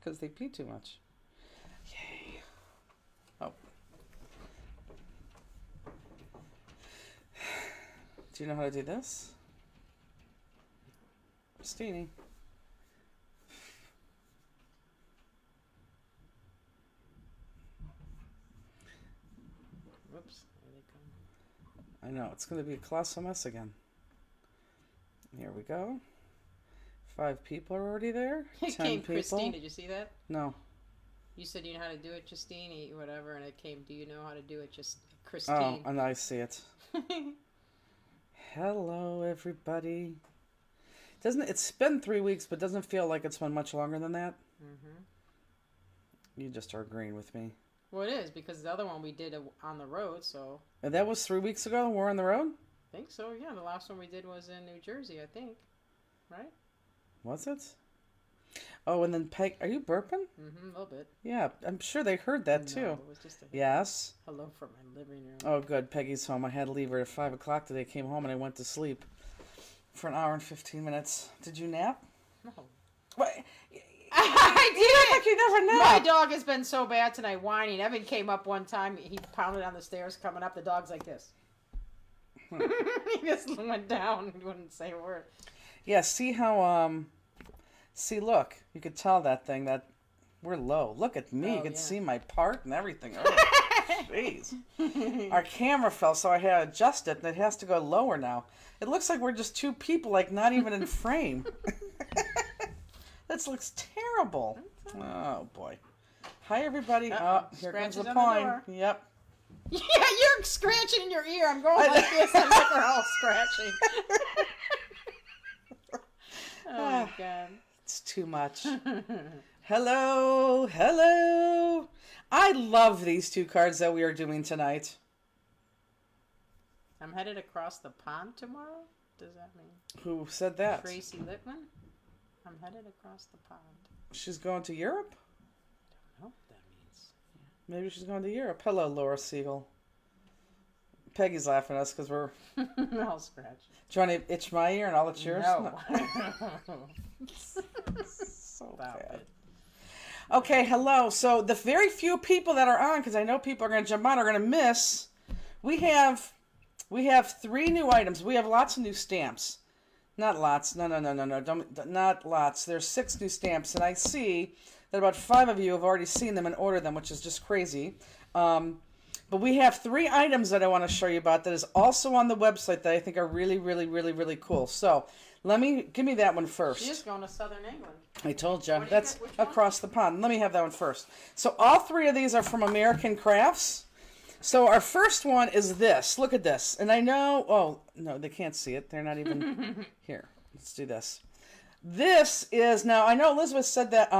because they pee too much. Yay. Oh. Do you know how to do this? Steenie. Whoops, there they come. I know, it's going to be a colossal mess again. Here we go. 5 people are already there. It 10 came people. Christine, did you see that? No. You said you know how to do it, Justine, whatever, and it came, do you know how to do it, just Oh, Christine. and I see it. Hello, everybody. Doesn't it's been 3 weeks, but doesn't feel like it's been much longer than that? Mm-hmm. You just are agreeing with me. Well, it is, because the other one we did on the road, so... And that was 3 weeks ago, and we're on the road? I think so, yeah. The last one we did was in New Jersey, I think. Right? Was it? Oh, and then Peg... Are you burping? Mm-hmm, a little bit. Yeah, I'm sure they heard that, too. No, it was just a Yes? hello from my living room. Oh, good. Peggy's home. I had to leave her at 5 o'clock today. Came home, and I went to sleep for an hour and 15 minutes. Did you nap? No. What? I You look like you never My nap. dog has been so bad tonight, whining. Evan came up one time. He pounded on the stairs coming up. The dog's like this. He just went down. He wouldn't say a word. Yeah, see how, see, look. You could tell that thing that we're low. Look at me. Oh, You can yeah. see my part and everything. Oh, jeez. Our camera fell, so I had to adjust it, and it has to go lower now. It looks like we're just 2 people, like, not even in frame. This looks terrible. Oh, boy. Hi, everybody. Uh-oh. Oh, here comes Scratches the on the pine. door. Yep. Yeah, you're scratching in your ear. I'm going like this, and look, we're all scratching. Oh, my God. It's too much. Hello. Hello. I love these 2 cards that we are doing tonight. I'm headed across the pond tomorrow? Does that mean? Who said that? Tracy Littman? I'm headed across the pond. She's going to Europe? I don't know what that means. Maybe she's going to Europe. Hello, Laura Siegel. Peggy's laughing at us because we're I'll scratch. trying to itch my ear and all it's yours. No. So Stop bad. it. Okay, hello. So the very few people that are on, because I know people are going to jump on, are going to miss. We have 3 new items. We have lots of new stamps. Not lots. No. Don't, not lots. There's 6 new stamps, and I see that about 5 of you have already seen them and ordered them, which is just crazy. But we have 3 items that I want to show you about that is also on the website that I think are really, really, really, really cool. So give me that one first. She's going to Southern England. I told you. What do you That's get? Which one? across the pond. Let me have that one first. So all 3 of these are from American Crafts. So our first one is this. Look at this. And I know, oh, no, they can't see it. They're not even here. Let's do this. This is, now I know Elizabeth said that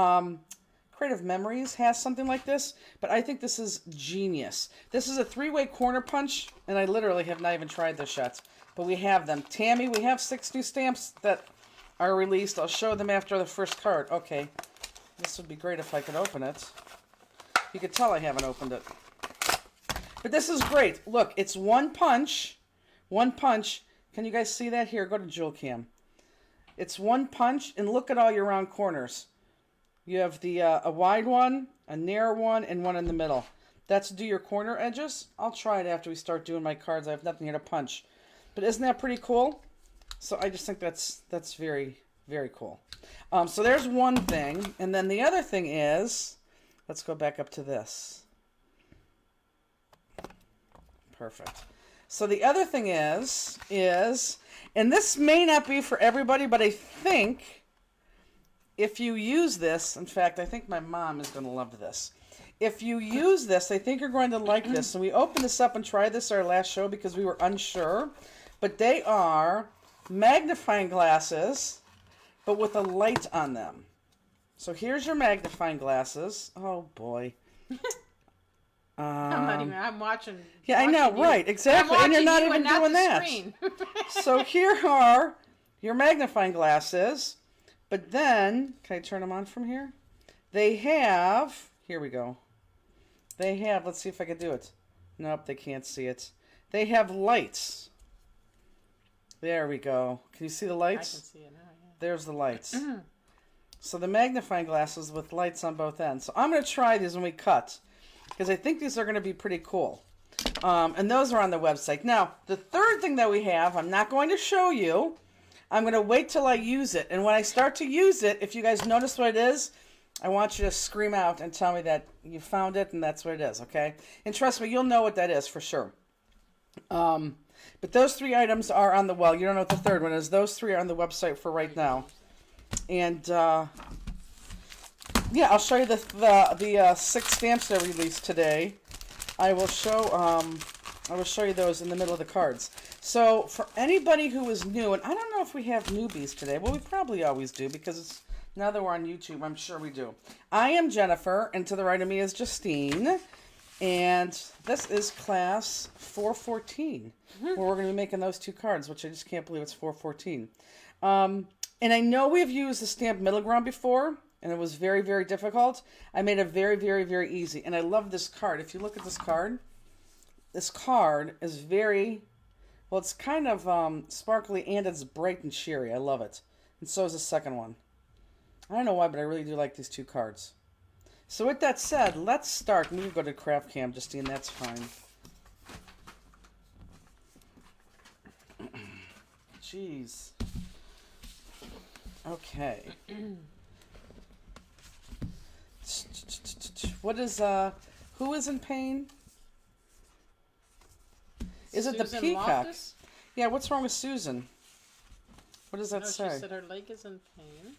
Creative Memories has something like this, but I think this is genius. This is a 3-way corner punch, and I literally have not even tried this yet. But we have them. Tammy, we have 6 new stamps that are released. I'll show them after the first card. Okay. This would be great if I could open it. You could tell I haven't opened it. But this is great. Look, it's 1 punch. 1 punch. Can you guys see that? Here, go to Jewel Cam. It's 1 punch, and look at all your round corners. You have the a wide one, a narrow one, and one in the middle. That's to do your corner edges. I'll try it after we start doing my cards. I have nothing here to punch. But isn't that pretty cool? So I just think that's very, very cool. So there's one thing. And then the other thing is, let's go back up to this. Perfect. So the other thing is, and this may not be for everybody, but I think if you use this, in fact, I think my mom is going to love this. If you use this, I think you're going to like this. So we opened this up and tried this our last show because we were unsure. But they are magnifying glasses, but with a light on them. So here's your magnifying glasses. Oh, boy. I'm watching. Yeah, I know, you. right, exactly. I'm And you're not watching even you and doing not the that. screen. So here are your magnifying glasses. But then, can I turn them on from here? They have, here we go. They have, let's see if I can do it. Nope, they can't see it. They have lights. There we go. Can you see the I lights? can see it now. Yeah. There's the lights. So the magnifying glasses with lights on both ends. So I'm going to try these when we cut, because I think these are going to be pretty cool. And those are on the website. Now, the third thing that we have, I'm not going to show you. I'm going to wait till I use it. And when I start to use it, if you guys notice what it is, I want you to scream out and tell me that you found it and that's what it is, okay? And trust me, you'll know what that is for sure. But those 3 items are on the, well, you don't know what the third one is. Those 3 are on the website for right now. And, yeah, I'll show you the 6 stamps that I released today. I will show you those in the middle of the cards. So for anybody who is new, and I don't know if we have newbies today. Well, we probably always do, because it's, now that we're on YouTube, I'm sure we do. I am Jennifer, and to the right of me is Justine. And this is class 414, where we're going to be making those 2 cards, which I just can't believe it's 414. And I know we've used the stamp middle ground before, and it was very, very difficult. I made it very, very, very easy. And I love this card. If you look at this card is very, well, it's kind of sparkly, and it's bright and cheery. I love it. And so is the second one. I don't know why, but I really do like these 2 cards. So with that said, let's start. We can go to Craft Cam, Justine. That's fine. Jeez. Okay. What is, who is in pain? Is it the Susan peacock? Loftus? Yeah, what's wrong with Susan? What does that No, say? she said her leg is in pain.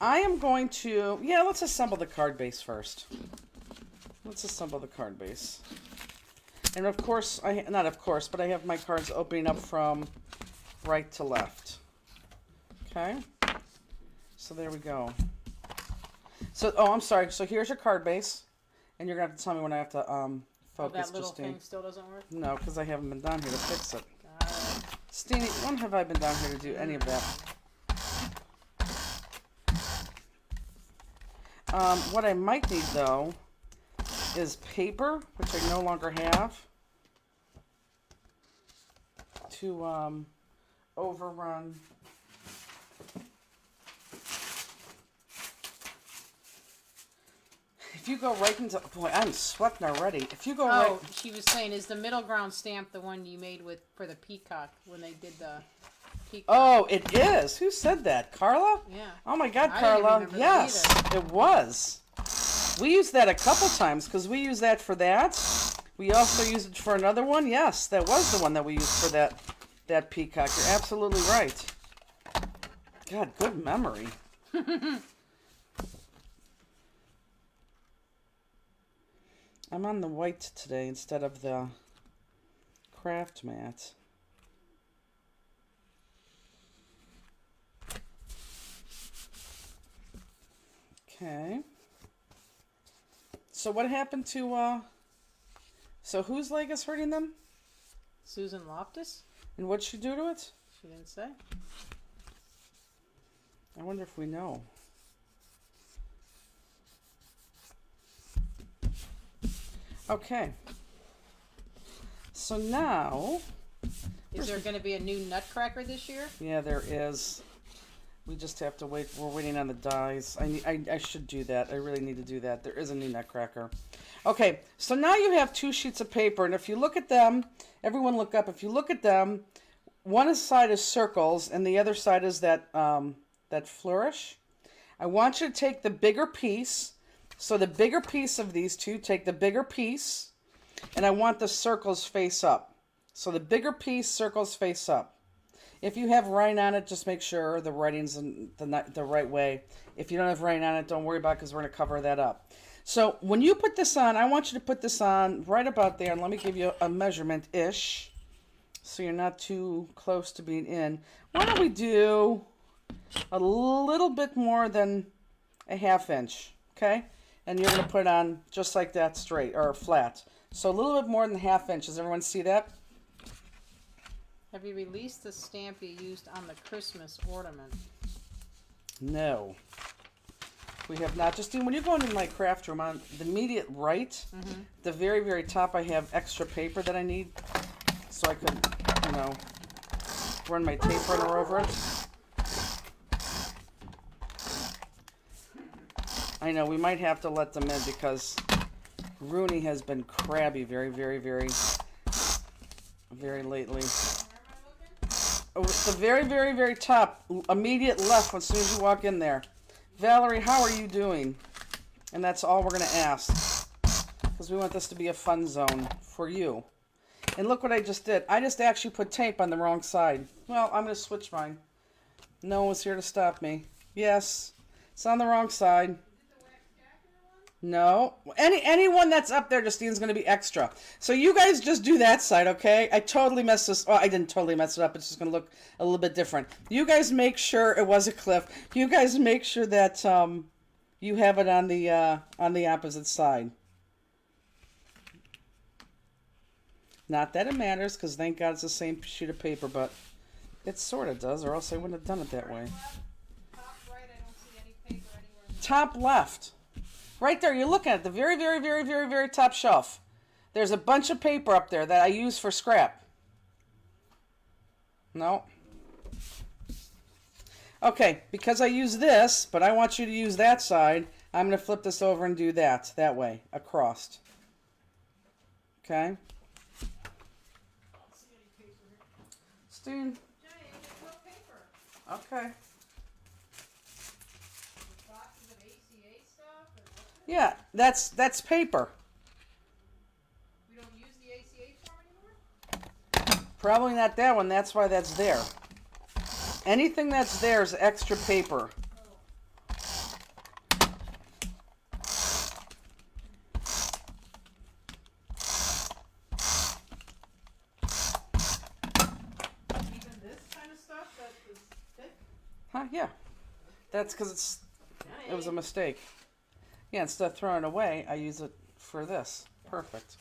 I am going to, yeah, let's assemble the card base first. Let's assemble the card base. And of course, not of course, but I have my cards opening up from right to left. Okay? So there we go. So, oh, I'm sorry. So here's your card base. And you're going to have to tell me when I have to focus, that little Justine. thing still doesn't work? No, because I haven't been down here to fix it. Got it. Steenie, when have I been down here to do any of that? What I might need, though, is paper, which I no longer have, to overrun. If you go right into, boy, I'm sweating already. If you go right. Oh, she was saying, is the middle ground stamp the one you made with for the peacock when they did the peacock? Oh, it is. Who said that? Carla? Yeah. Oh my God, I didn't Carla. remember that Yes, either. it was. We used that a couple times because we used that for that. We also used it for another one. Yes, that was the one that we used for that peacock. You're absolutely right. God, good memory. I'm on the white today instead of the craft mat. Okay. So what happened to, so whose leg is hurting them? Susan Loftus? And what'd she do to it? She didn't say. I wonder if we know. Okay. So now, Is there going to be a new Nutcracker this year? yeah, there is. We just have to wait. We're waiting on the dies. I should do that. I really need to do that. There is a new Nutcracker. Okay, so now you have 2 sheets of paper, and if you look at them, everyone look up. If you look at them, one side is circles, and the other side is that that flourish. I want you to take the bigger piece. So the bigger piece of these 2, take the bigger piece, and I want the circles face up. So the bigger piece, circles face up. If you have writing on it, just make sure the writing's in the right way. If you don't have writing on it, don't worry about it because we're going to cover that up. So when you put this on, I want you to put this on right about there. And let me give you a measurement-ish so you're not too close to being in. Why don't we do a little bit more than a 1/2 inch, okay? And you're going to put it on just like that, straight or flat. So a little bit more than 1/2 inch. Does everyone see that? Have you released the stamp you used on the Christmas ornament? No. We have not. Justine, when you go into my craft room, on the immediate right, the very, very top, I have extra paper that I need. So I could, run my tape runner over it. I know, we might have to let them in because Rooney has been crabby very, very, very, very lately. Oh, the very, very, very top, immediate left as soon as you walk in there. Valerie, how are you doing? And that's all we're going to ask because we want this to be a fun zone for you. And look what I just did. I just actually put tape on the wrong side. Well, I'm going to switch mine. No one was here to stop me. Yes, it's on the wrong side. No. Anyone that's up there, Justine's going to be extra. So you guys just do that side, okay? I totally messed this... Oh, I didn't totally mess it up. It's just going to look a little bit different. You guys make sure it was a cliff. You guys make sure that you have it on the opposite side. Not that it matters, because thank God it's the same sheet of paper, but it sort of does, or else I wouldn't have done it that way. Top right, I don't see any paper anywhere. Top left. Right there, you're looking at the very, very, very, very, very top shelf. There's a bunch of paper up there that I use for scrap. No. Okay, because I use this, but I want you to use that side, I'm going to flip this over and do that way, across. Okay? Steve. Jenny, there's no paper. Okay. Boxes of ACA stuff? And Yeah, that's paper. we don't use the ACA form anymore? Probably not that one. That's why that's there. Anything that's there is extra paper. Even this kind of stuff that is thick? Huh? Yeah. That's because it was a mistake. Yeah, instead of throwing it away, I use it for this. Perfect.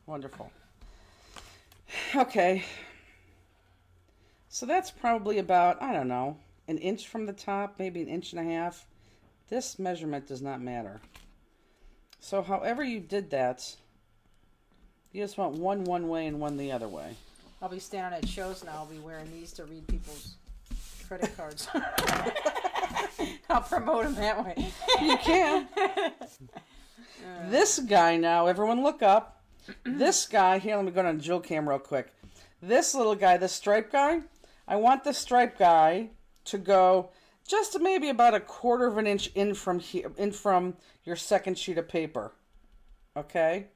Wonderful. Okay. So that's probably about, I don't know, an inch from the top, maybe an inch and a half. This measurement does not matter. So however you did that, you just want one way and one the other way. I'll be standing at shows now. I'll be wearing these to read people's credit cards. I'll promote them that way. You can. This guy now, everyone look up. This guy, here, let me go on Jill Cam real quick. This little guy, this stripe guy, I want the stripe guy to go just maybe about a quarter of an inch in from here, in from your second sheet of paper. Okay?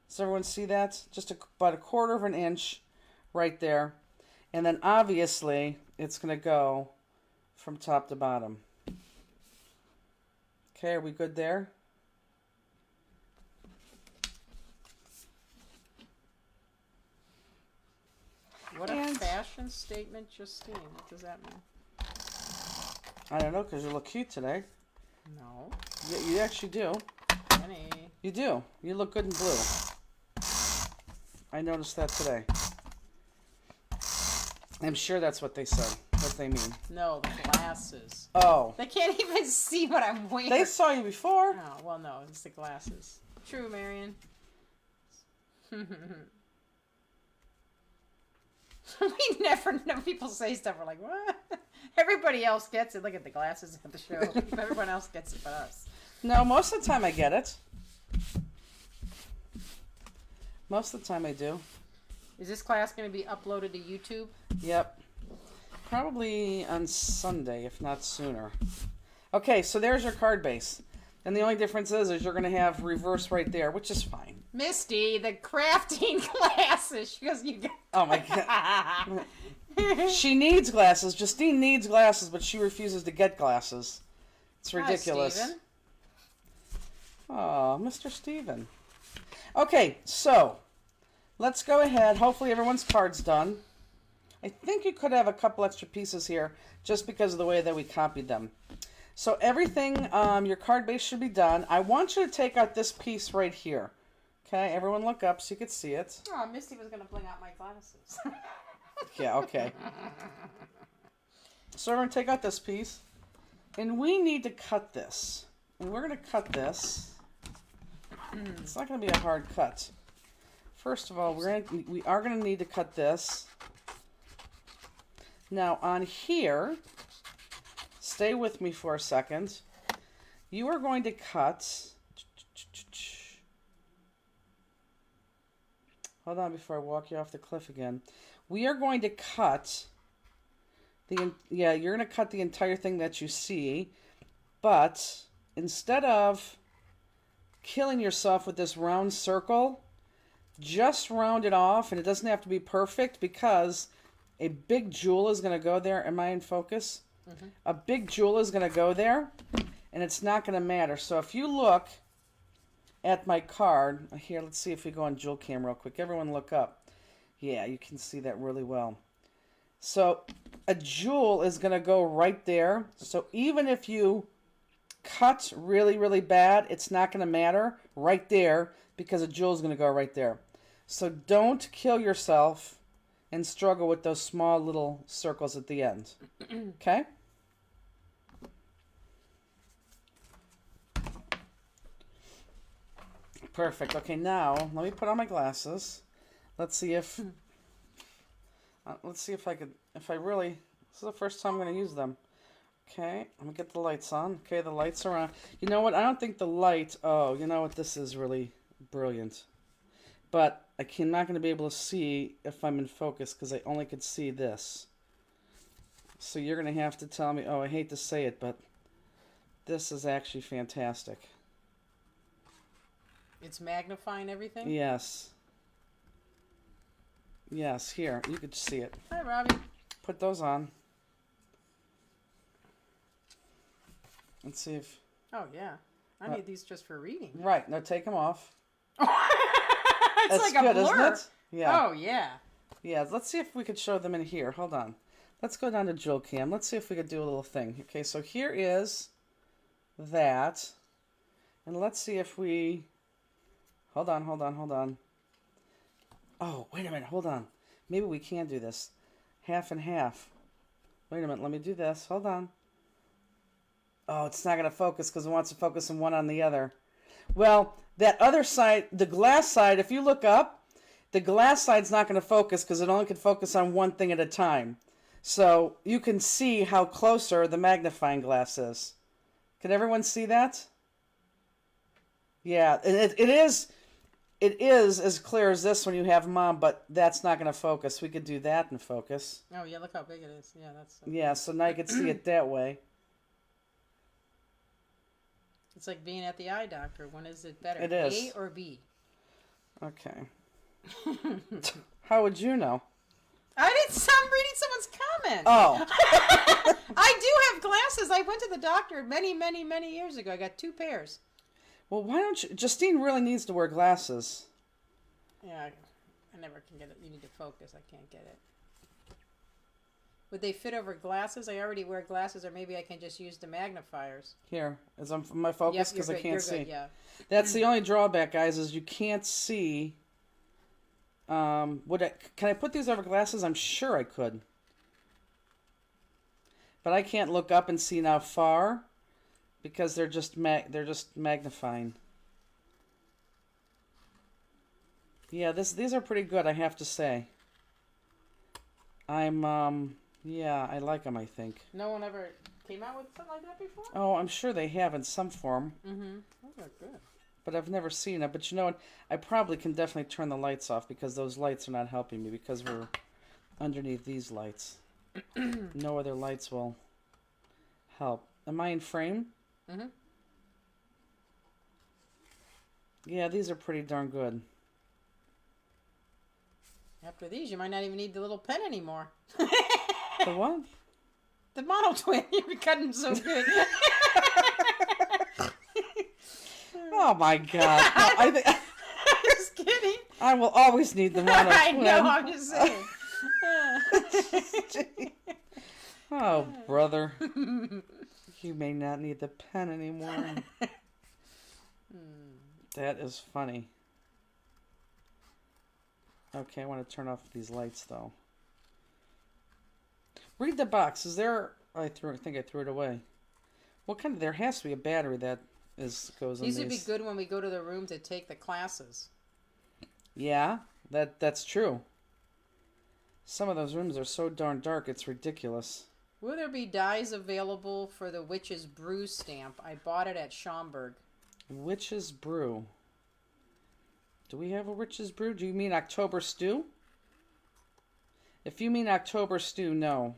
Does everyone see that? Just about a quarter of an inch right there. And then obviously it's going to go from top to bottom. Okay, are we good there? What a And- fashion statement, Justine. What does that mean? I don't know, because you look cute today. No. You actually do. Jenny. You do. You look good in blue. I noticed that today. I'm sure that's what they said. What they mean. No, the glasses. Oh. They can't even see what I'm wearing. They saw you before. Oh, well, no, it's the glasses. True, Marion. We never know. People say stuff. We're like, what? Everybody else gets it. Look at the glasses at the show. Everyone else gets it but us. No, most of the time I get it. Most of the time I do. Is this class going to be uploaded to YouTube? Yep. Probably on Sunday, if not sooner. Okay, so there's your card base. And the only difference is you're going to have reverse right there, which is fine. Misty, the crafting glasses. She goes, you got... Oh my God. She needs glasses. Justine needs glasses, but she refuses to get glasses. It's ridiculous. Hi, Steven. Oh, Mr. Steven. Okay, so let's go ahead. Hopefully everyone's card's done. I think you could have a couple extra pieces here just because of the way that we copied them. So everything, your card base should be done. I want you to take out this piece right here. Okay, everyone look up so you can see it. Oh, Misty was going to bling out my glasses. Yeah, okay. So we're going to take out this piece. And we need to cut this. And we're going to cut this. It's not going to be a hard cut. First of all, we are going to need to cut this. Now on here, stay with me for a second. you are going to cut. Hold on before I walk you off the cliff again. We are going to cut you're going to cut the entire thing that you see, but instead of killing yourself with this round circle, just round it off, and it doesn't have to be perfect because a big jewel is going to go there. Am I in focus? Mm-hmm. A big jewel is going to go there, and it's not going to matter. So if you look at my card, here, let's see if we go on jewel cam real quick. Everyone look up. Yeah, you can see that really well. So a jewel is going to go right there. So even if you cut really, really bad, it's not going to matter right there because a jewel is going to go right there. So don't kill yourself and struggle with those small little circles at the end. Okay? Perfect. Okay, now let me put on my glasses. Let's see if if I really, this is the first time I'm going to use them. Okay, I'm going to get the lights on. Okay, the lights are on. You know what? I don't think the light, oh, you know what? This is really brilliant. But I'm not going to be able to see if I'm in focus because I only could see this. So you're going to have to tell me, oh, I hate to say it, but this is actually fantastic. It's magnifying everything? Yes. Yes, here, you could see it. Hi, Robbie. Put those on. Let's see if... Oh, yeah. I need these just for reading. Right, now take them off. It's That's like good, a blur. isn't it? Yeah. Oh, yeah. Yeah, let's see if we could show them in here. Hold on. Let's go down to Jewel Cam. Let's see if we could do a little thing. Okay, so here is that. And let's see if we... Hold on. Oh, wait a minute, hold on. Maybe we can do this. Half and half. Wait a minute, let me do this. Hold on. Oh, it's not going to focus because it wants to focus on one on the other. Well, that other side, the glass side, if you look up, the glass side's not going to focus because it only can focus on one thing at a time. So you can see how closer the magnifying glass is. Can everyone see that? Yeah, it is as clear as this when you have Mom, but that's not going to focus. We could do that and focus. Oh, yeah, look how big it is. Yeah, that's... Yeah, so now you can see it that way. It's like being at the eye doctor. When is it better? It is. A or B? Okay. How would you know? I'm reading someone's comment. Oh. I do have glasses. I went to the doctor many, many, many years ago. I got 2 pairs. Well, why don't you... Justine really needs to wear glasses. Yeah, I never can get it. You need to focus. I can't get it. Would they fit over glasses? I already wear glasses, or maybe I can just use the magnifiers. Here, is my focus because I can't see. Good, yeah. That's the only drawback, guys, is you can't see. Can I put these over glasses? I'm sure I could, but I can't look up and see now far because they're just magnifying. Yeah, these are pretty good, I have to say. Yeah, I like them, I think. No one ever came out with something like that before? Oh, I'm sure they have in some form. Mm-hmm. Those are good. But I've never seen it. But you know what? I probably can definitely turn the lights off because those lights are not helping me because we're underneath these lights. No other lights will help. Am I in frame? Mm-hmm. Yeah, these are pretty darn good. After these, you might not even need the little pen anymore. The what? The mono twin. You're cutting so good. Oh my God! No, I'm just kidding. I will always need the mono twin. I know. I'm just saying. Oh, brother, you may not need the pen anymore. That is funny. Okay, I want to turn off these lights though. Read the box. Is there? I think I threw it away. What kind of? There has to be a battery that goes in these. These would be good when we go to the room to take the classes. Yeah, that's true. Some of those rooms are so darn dark, it's ridiculous. Will there be dies available for the Witch's Brew stamp? I bought it at Schaumburg. Witch's Brew. Do we have a Witch's Brew? Do you mean October Stew? If you mean October Stew, no.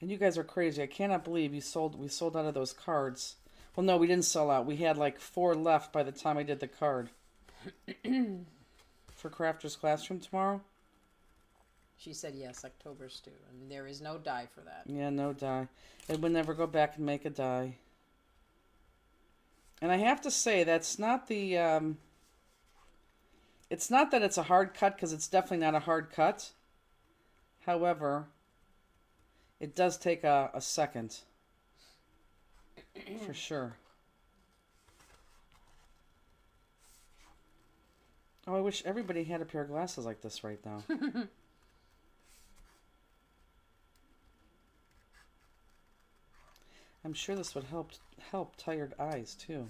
And you guys are crazy. I cannot believe we sold out of those cards. Well, no, we didn't sell out. We had like 4 left by the time I did the card. For Crafter's Classroom tomorrow? She said yes, October stew. And there is no die for that. Yeah, no die. It would never go back and make a die. And I have to say, that's not the... it's not that it's a hard cut, because it's definitely not a hard cut. However, it does take a second. For sure. Oh, I wish everybody had a pair of glasses like this right now. I'm sure this would help tired eyes too.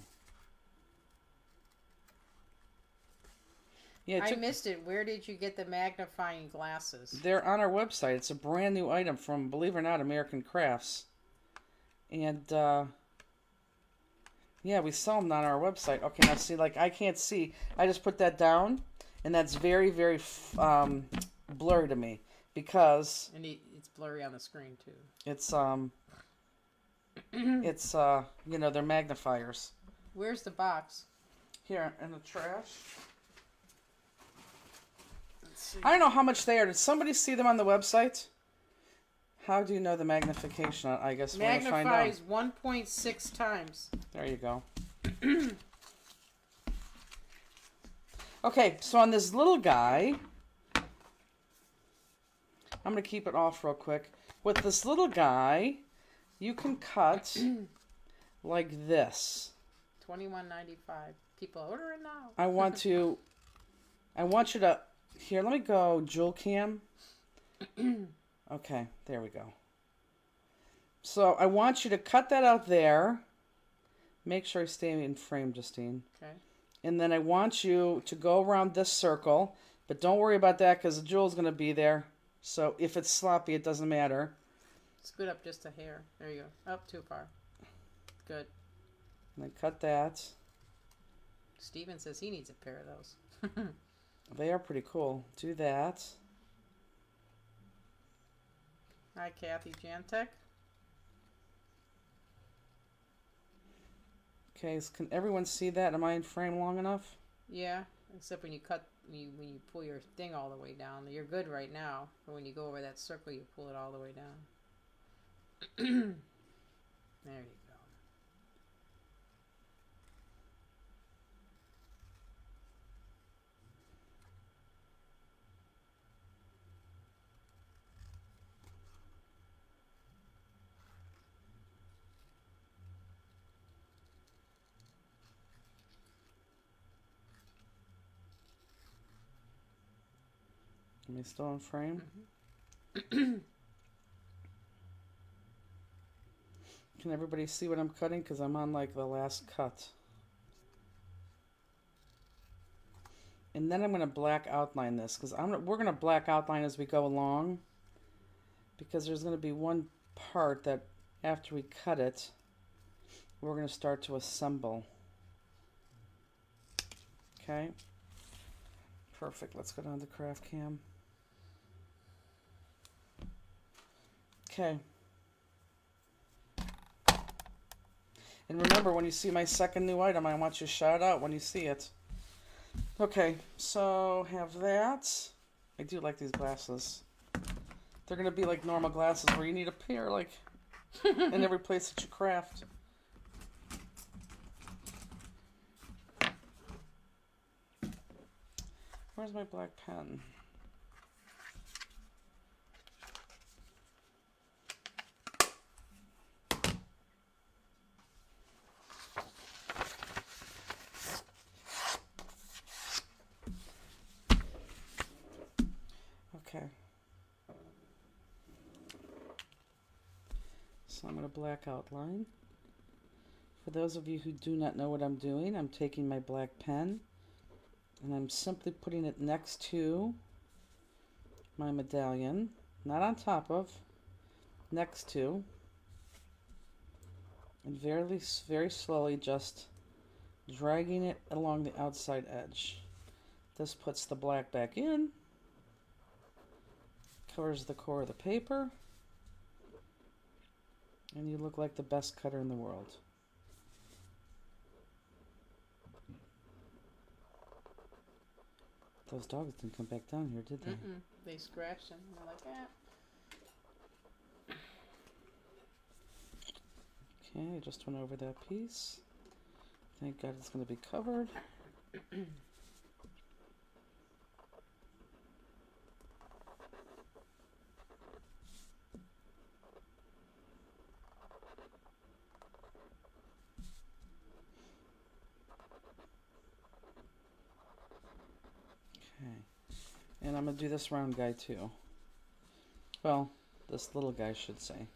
Yeah, I missed it. Where did you get the magnifying glasses? They're on our website. It's a brand new item from, believe it or not, American Crafts. And yeah, we sell them on our website. Okay, now see, like I can't see. I just put that down, and that's very, very blurry to me because and it's blurry on the screen too. It's it's you know, they're magnifiers. Where's the box? Here in the trash. Let's see. I don't know how much they are. Did somebody see them on the website? How do you know the magnification? I guess we're going to find out. Magnifies 1.6 times. There you go. Okay, so on this little guy, I'm going to keep it off real quick. With this little guy, you can cut like this. $21.95. People order it now. I want you to, here, let me go Jewel Cam. Okay, there we go. So I want you to cut that out there. Make sure I stay in frame, Justine. Okay. And then I want you to go around this circle, but don't worry about that because the jewel's going to be there. So if it's sloppy, it doesn't matter. Scoot up just a hair. There you go. Up too far. Good. And then cut that. Steven says he needs a pair of those. They are pretty cool. Do that. Hi, Kathy Jantek. Okay, so can everyone see that? Am I in frame long enough? Yeah, except when you cut, when you pull your thing all the way down. You're good right now. But when you go over that circle, you pull it all the way down. There you go. Am I still in frame? Mm-hmm. Can everybody see what I'm cutting? Because I'm on like the last cut. And then I'm going to black outline this because we're going to black outline as we go along, because there's going to be one part that after we cut it, we're going to start to assemble. Okay. Perfect. Let's go down to Craft Cam. Okay. And remember, when you see my second new item, I want you to shout out when you see it. Okay, so have that. I do like these glasses. They're going to be like normal glasses where you need a pair like in every place that you craft. Where's my black pen? Okay. So I'm going to black outline. For those of you who do not know what I'm doing, I'm taking my black pen and I'm simply putting it next to my medallion, not on top of, next to, and very slowly just dragging it along the outside edge. This puts the black back in, covers the core of the paper, and you look like the best cutter in the world. Those dogs didn't come back down here, did they? Mm-mm. They scratched and they're like, Okay, I just went over that piece. Thank God it's going to be covered. Okay, and I'm going to do this round guy too. Well, this little guy should say.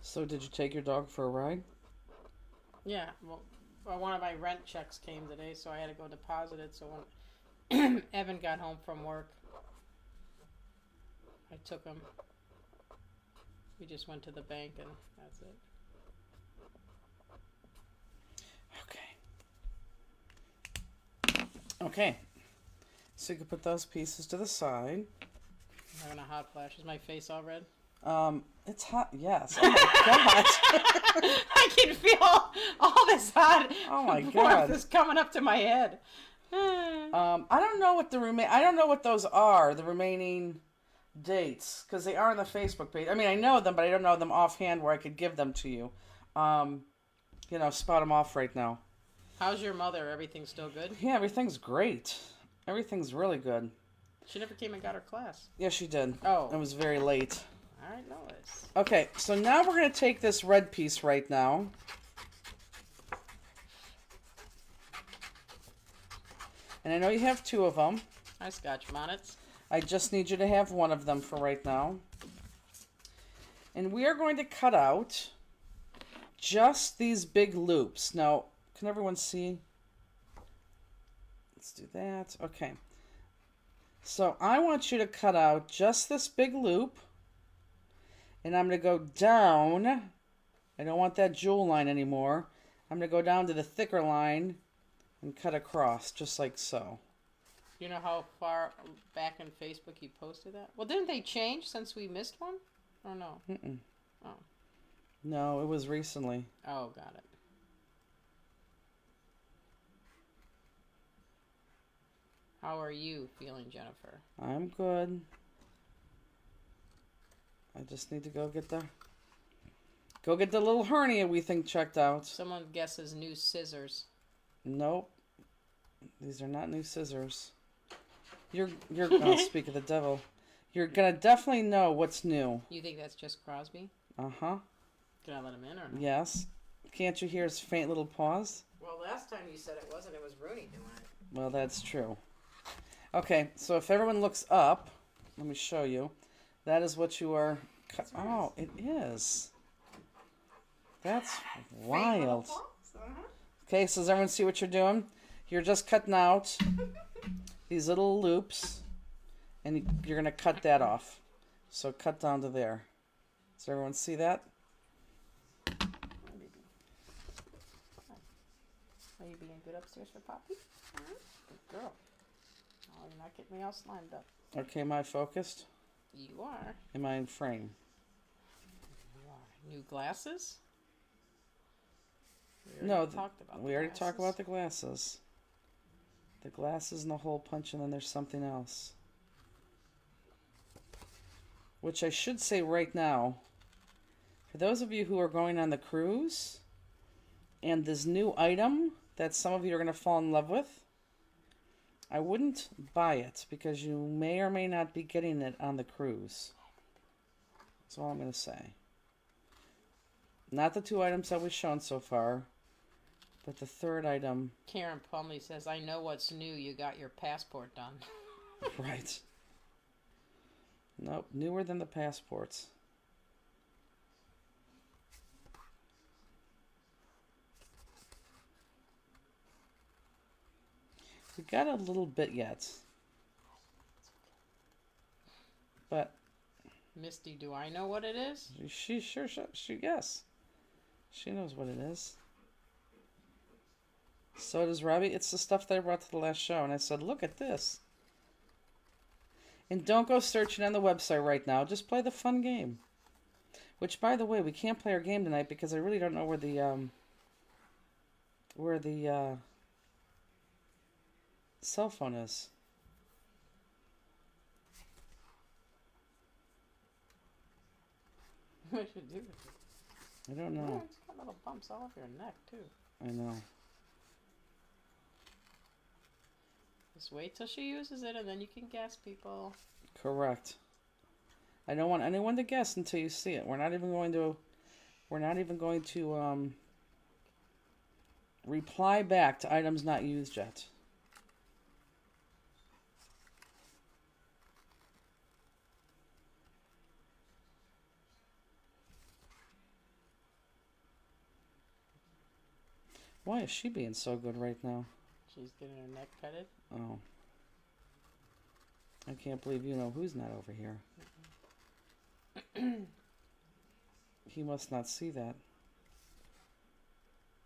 So did you take your dog for a ride? yeah. Well, one of my rent checks came today, so I had to go deposit it. So when Evan got home from work, I took him. We just went to the bank and that's it. Okay. Okay. So you can put those pieces to the side. I'm having a hot flash. Is my face all red? It's hot. Yes. Oh my God. I can feel all this hot. Oh my warmth God. is coming up to my head. I don't know what I don't know what those are. The remaining dates, because they are on the Facebook page. I mean, I know them, but I don't know them offhand where I could give them to you. Spot them off right now. How's your mother? Everything still good? Yeah, everything's great. Everything's really good. She never came and got her class. Yeah, she did. Oh. It was very late. All right, Lois. Okay, so now we're going to take this red piece right now. And I know you have two of them. Hi, Scotch Bonnets. I just need you to have one of them for right now. And we are going to cut out just these big loops. Now, can everyone see? Let's do that. Okay. So I want you to cut out just this big loop. And I'm going to go down. I don't want that jewel line anymore. I'm going to go down to the thicker line and cut across, just like so. You know how far back in Facebook you posted that? Well, didn't they change since we missed one? Or no? Mm-mm. Oh. No, it was recently. Oh, got it. How are you feeling, Jennifer? I'm good. I just need to go get the little hernia we think checked out. Someone guesses new scissors. Nope. These are not new scissors. You're gonna speak of the devil. You're gonna definitely know what's new. You think that's just Crosby? Uh-huh. Can I let him in or no? Yes. Can't you hear his faint little pause? Well, last time you said it wasn't. It was Rooney doing it. Well, that's true. Okay, so if everyone looks up, let me show you. That is what you are... Oh, it is. That's wild. Okay, so does everyone see what you're doing? You're just cutting out these little loops, and you're going to cut that off. So cut down to there. Does everyone see that? Are you being good upstairs for Poppy? Good girl. Oh, you're not getting me all slimed up. Okay, am I focused? You are. Am I in frame? You are. New glasses? We already glasses. talked about the glasses. The glasses and the hole punch, and then there's something else. Which I should say right now, for those of you who are going on the cruise, and this new item that some of you are going to fall in love with, I wouldn't buy it because you may or may not be getting it on the cruise. That's all I'm going to say. Not the two items that we've shown so far, but the third item. Karen Plumley says, I know what's new. You got your passport done. Right. Nope, newer than the passports. We got a little bit yet. But Misty, do I know what it is? she yes. She knows what it is. So does Robbie. It's the stuff that I brought to the last show, and I said, look at this. And don't go searching on the website right now. Just play the fun game. Which, by the way, we can't play our game tonight because I really don't know where the cell phone is. What should do with it? I don't know. Oh, it's got little bumps all over your neck too. I know. Just wait till she uses it, and then you can guess, people. Correct. I don't want anyone to guess until you see it. We're not even going to reply back to items not used yet. Why is she being so good right now? She's getting her neck petted. Oh. I can't believe you know who's not over here. He must not see that.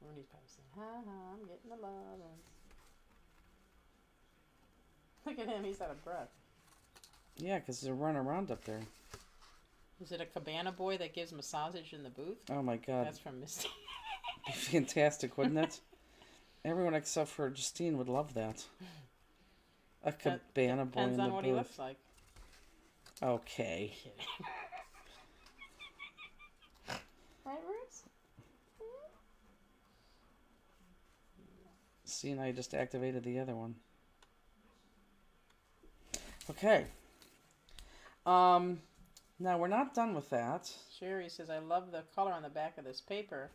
Rooney's probably saying, ha ha, I'm getting the love. Look at him, he's out of breath. Yeah, because they're running around up there. Is it a cabana boy that gives massage in the booth? Oh my God. That's from Misty. Be fantastic, wouldn't it? Everyone except for Justine would love that. A cabana boy in the booth. Depends on what he looks like. Okay. Right, Bruce? See, now I just activated the other one. Okay. Now we're not done with that. Sherry says, I love the color on the back of this paper.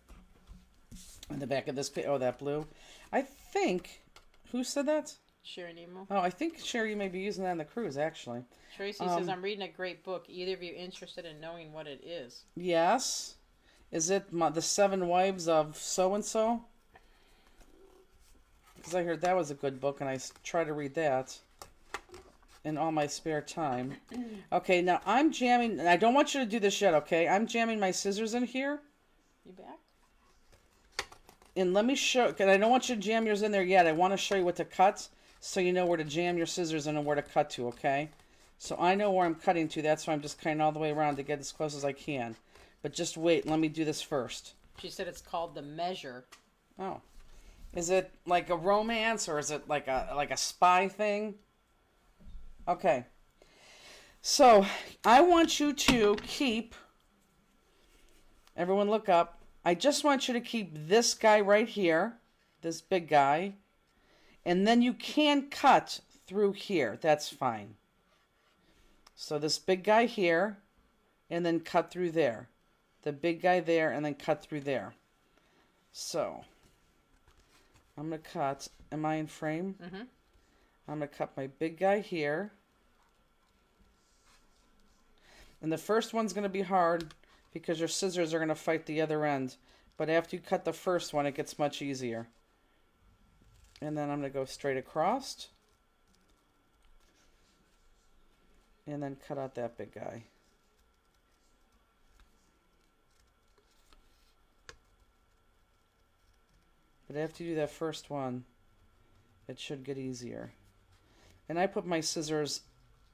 On the back of this oh, that blue. I think, who said that? Sherry Nemo. Oh, I think Sherry may be using that on the cruise, actually. Tracy says, I'm reading a great book. Either of you interested in knowing what it is? Yes. Is it the 7 Wives of so-and-so? Because I heard that was a good book, and I try to read that in all my spare time. Okay, now I'm jamming, and I don't want you to do this yet, okay? I'm jamming my scissors in here. You back? And let me show, because I don't want you to jam yours in there yet. I want to show you what to cut, so you know where to jam your scissors in and where to cut to, okay? So I know where I'm cutting to. That's why I'm just cutting all the way around to get as close as I can. But just wait. Let me do this first. She said it's called The Measure. Oh. Is it like a romance, or is it like a spy thing? Okay. So I want you to keep, everyone look up. I just want you to keep this guy right here, this big guy, and then you can cut through here. That's fine. So this big guy here, and then cut through there. The big guy there, and then cut through there. So I'm going to cut, am I in frame? Mm-hmm. I'm going to cut my big guy here. And the first one's going to be hard because your scissors are going to fight the other end. But after you cut the first one, it gets much easier. And then I'm going to go straight across. And then cut out that big guy. But after you do that first one, it should get easier. And I put my scissors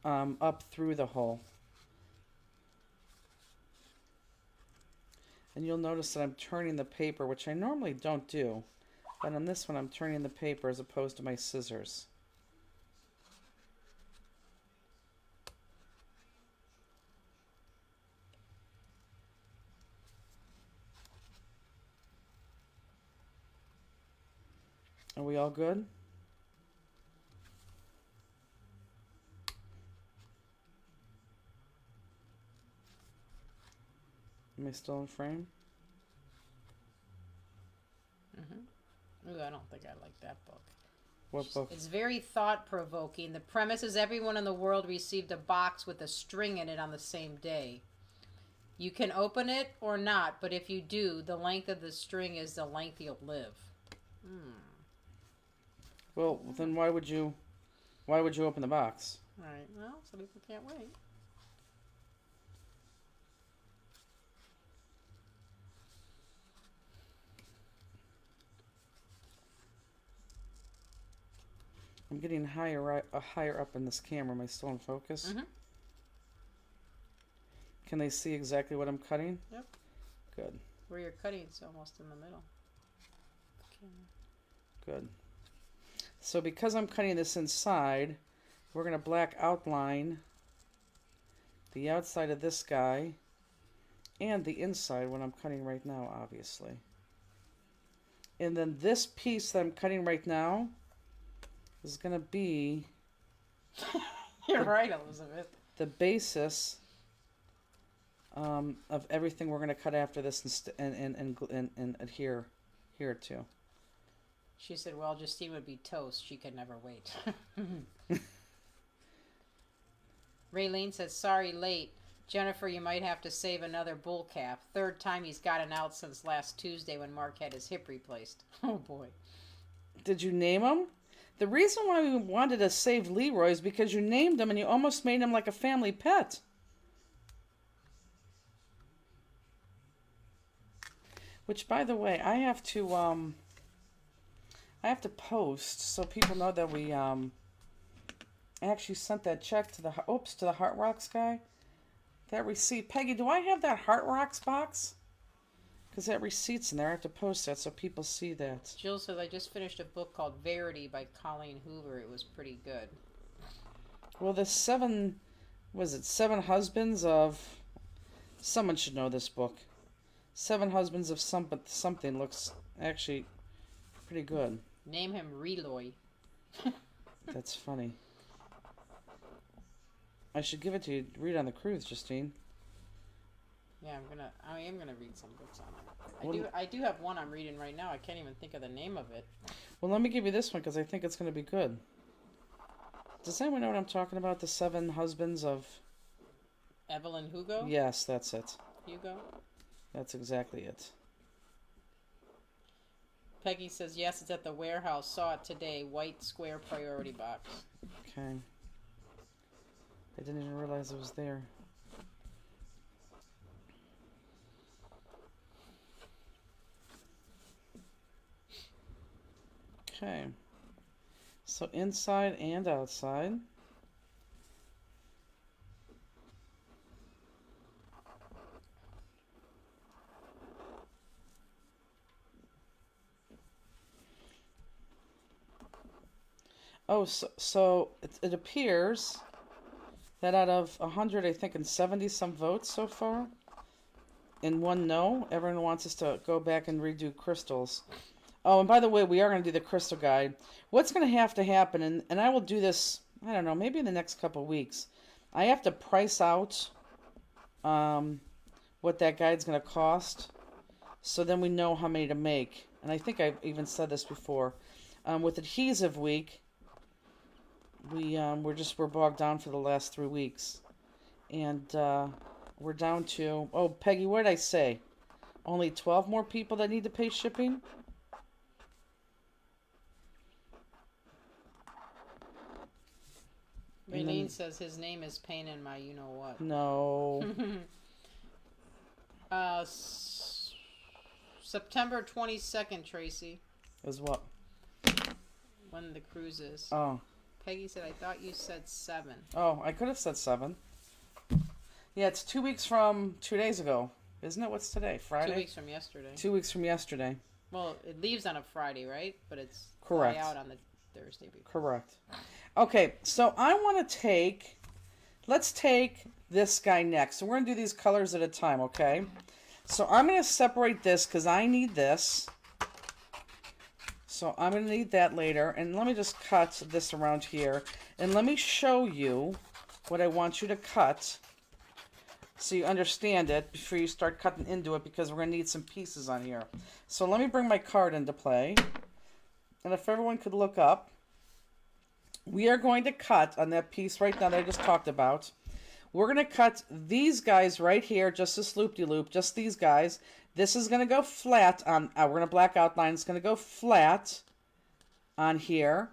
up through the hole. And you'll notice that I'm turning the paper, which I normally don't do. But on this one, I'm turning the paper as opposed to my scissors. Are we all good? Am I still in frame? Mm-hmm. Ooh, I don't think I like that book. What book? It's very thought-provoking. The premise is everyone in the world received a box with a string in it on the same day. You can open it or not, but if you do, the length of the string is the length you'll live. Well, then why would you open the box? All right. Well, some people can't wait. I'm getting higher up in this camera. Am I still in focus? Mm-hmm. Can they see exactly what I'm cutting? Yep. Good. Where you're cutting, it's almost in the middle. Okay. Good. So because I'm cutting this inside, we're going to black outline the outside of this guy and the inside what I'm cutting right now, obviously. And then this piece that I'm cutting right now is going to be You're right, Elizabeth. the basis of everything we're going to cut after this and adhere here to. She said, well, Justine would be toast. She could never wait. Raylene says, sorry, late. Jennifer, you might have to save another bull calf. Third time he's gotten out since last Tuesday when Mark had his hip replaced. Oh, boy. Did you name him? The reason why we wanted to save Leroy is because you named him and you almost made him like a family pet. Which, by the way, I have to post so people know that we actually sent that check to the Heart Rocks guy. That receipt. Peggy, do I have that Heart Rocks box? Because that receipt's in there. I have to post that so people see that. Jill says, I just finished a book called Verity by Colleen Hoover. It was pretty good. Well, the seven husbands of... Someone should know this book. Seven Husbands of Something looks actually pretty good. Name him Reloy. That's funny. I should give it to you to read on the cruise, Justine. Yeah, I am gonna read some books on it. I do have one I'm reading right now. I can't even think of the name of it. Well, let me give you this one because I think it's going to be good. Does anyone know what I'm talking about? The Seven Husbands of... Evelyn Hugo? Yes, that's it. Hugo? That's exactly it. Peggy says, yes, it's at the warehouse. Saw it today. White square priority box. Okay. I didn't even realize it was there. Okay. So inside and outside. Oh, so it appears that out of 100, I think, and 70 some votes so far, and one no, everyone wants us to go back and redo crystals. Oh, and by the way, we are going to do the crystal guide. What's going to happen, and I will do this, I don't know, maybe in the next couple weeks. I have to price out what that guide's going to cost, so then we know how many to make. And I think I've even said this before. With Adhesive Week, we're bogged down for the last 3 weeks, and we're down to, oh, Peggy, what did I say? Only 12 more people that need to pay shipping. Raylene says his name is Pain in my you-know-what. No. September 22nd, Tracy. Is what? When the cruise is. Oh. Peggy said, I thought you said 7. Oh, I could have said 7. Yeah, it's 2 weeks from 2 days ago. Isn't it? What's today? Friday? 2 weeks from yesterday. 2 weeks from yesterday. Well, it leaves on a Friday, right? But it's correct. Out on the Thursday before. Correct. Okay, so I want to let's take this guy next. So we're going to do these colors at a time, okay? So I'm going to separate this because I need this. So I'm going to need that later. And let me just cut this around here. And let me show you what I want you to cut so you understand it before you start cutting into it, because we're going to need some pieces on here. So let me bring my card into play. And if everyone could look up, we are going to cut on that piece right now that I just talked about. We're going to cut these guys right here, just this loop-de-loop, just these guys. This is going to go flat on, we're going to black outline. It's going to go flat on here.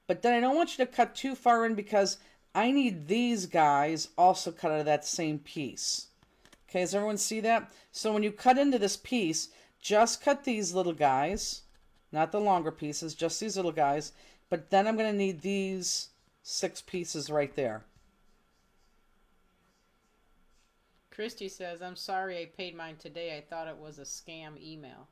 But then I don't want you to cut too far in because I need these guys also cut out of that same piece. Okay, does everyone see that? So when you cut into this piece, just cut these little guys, not the longer pieces, just these little guys. But then I'm going to need these 6 pieces right there. Christy says, I'm sorry I paid mine today. I thought it was a scam email.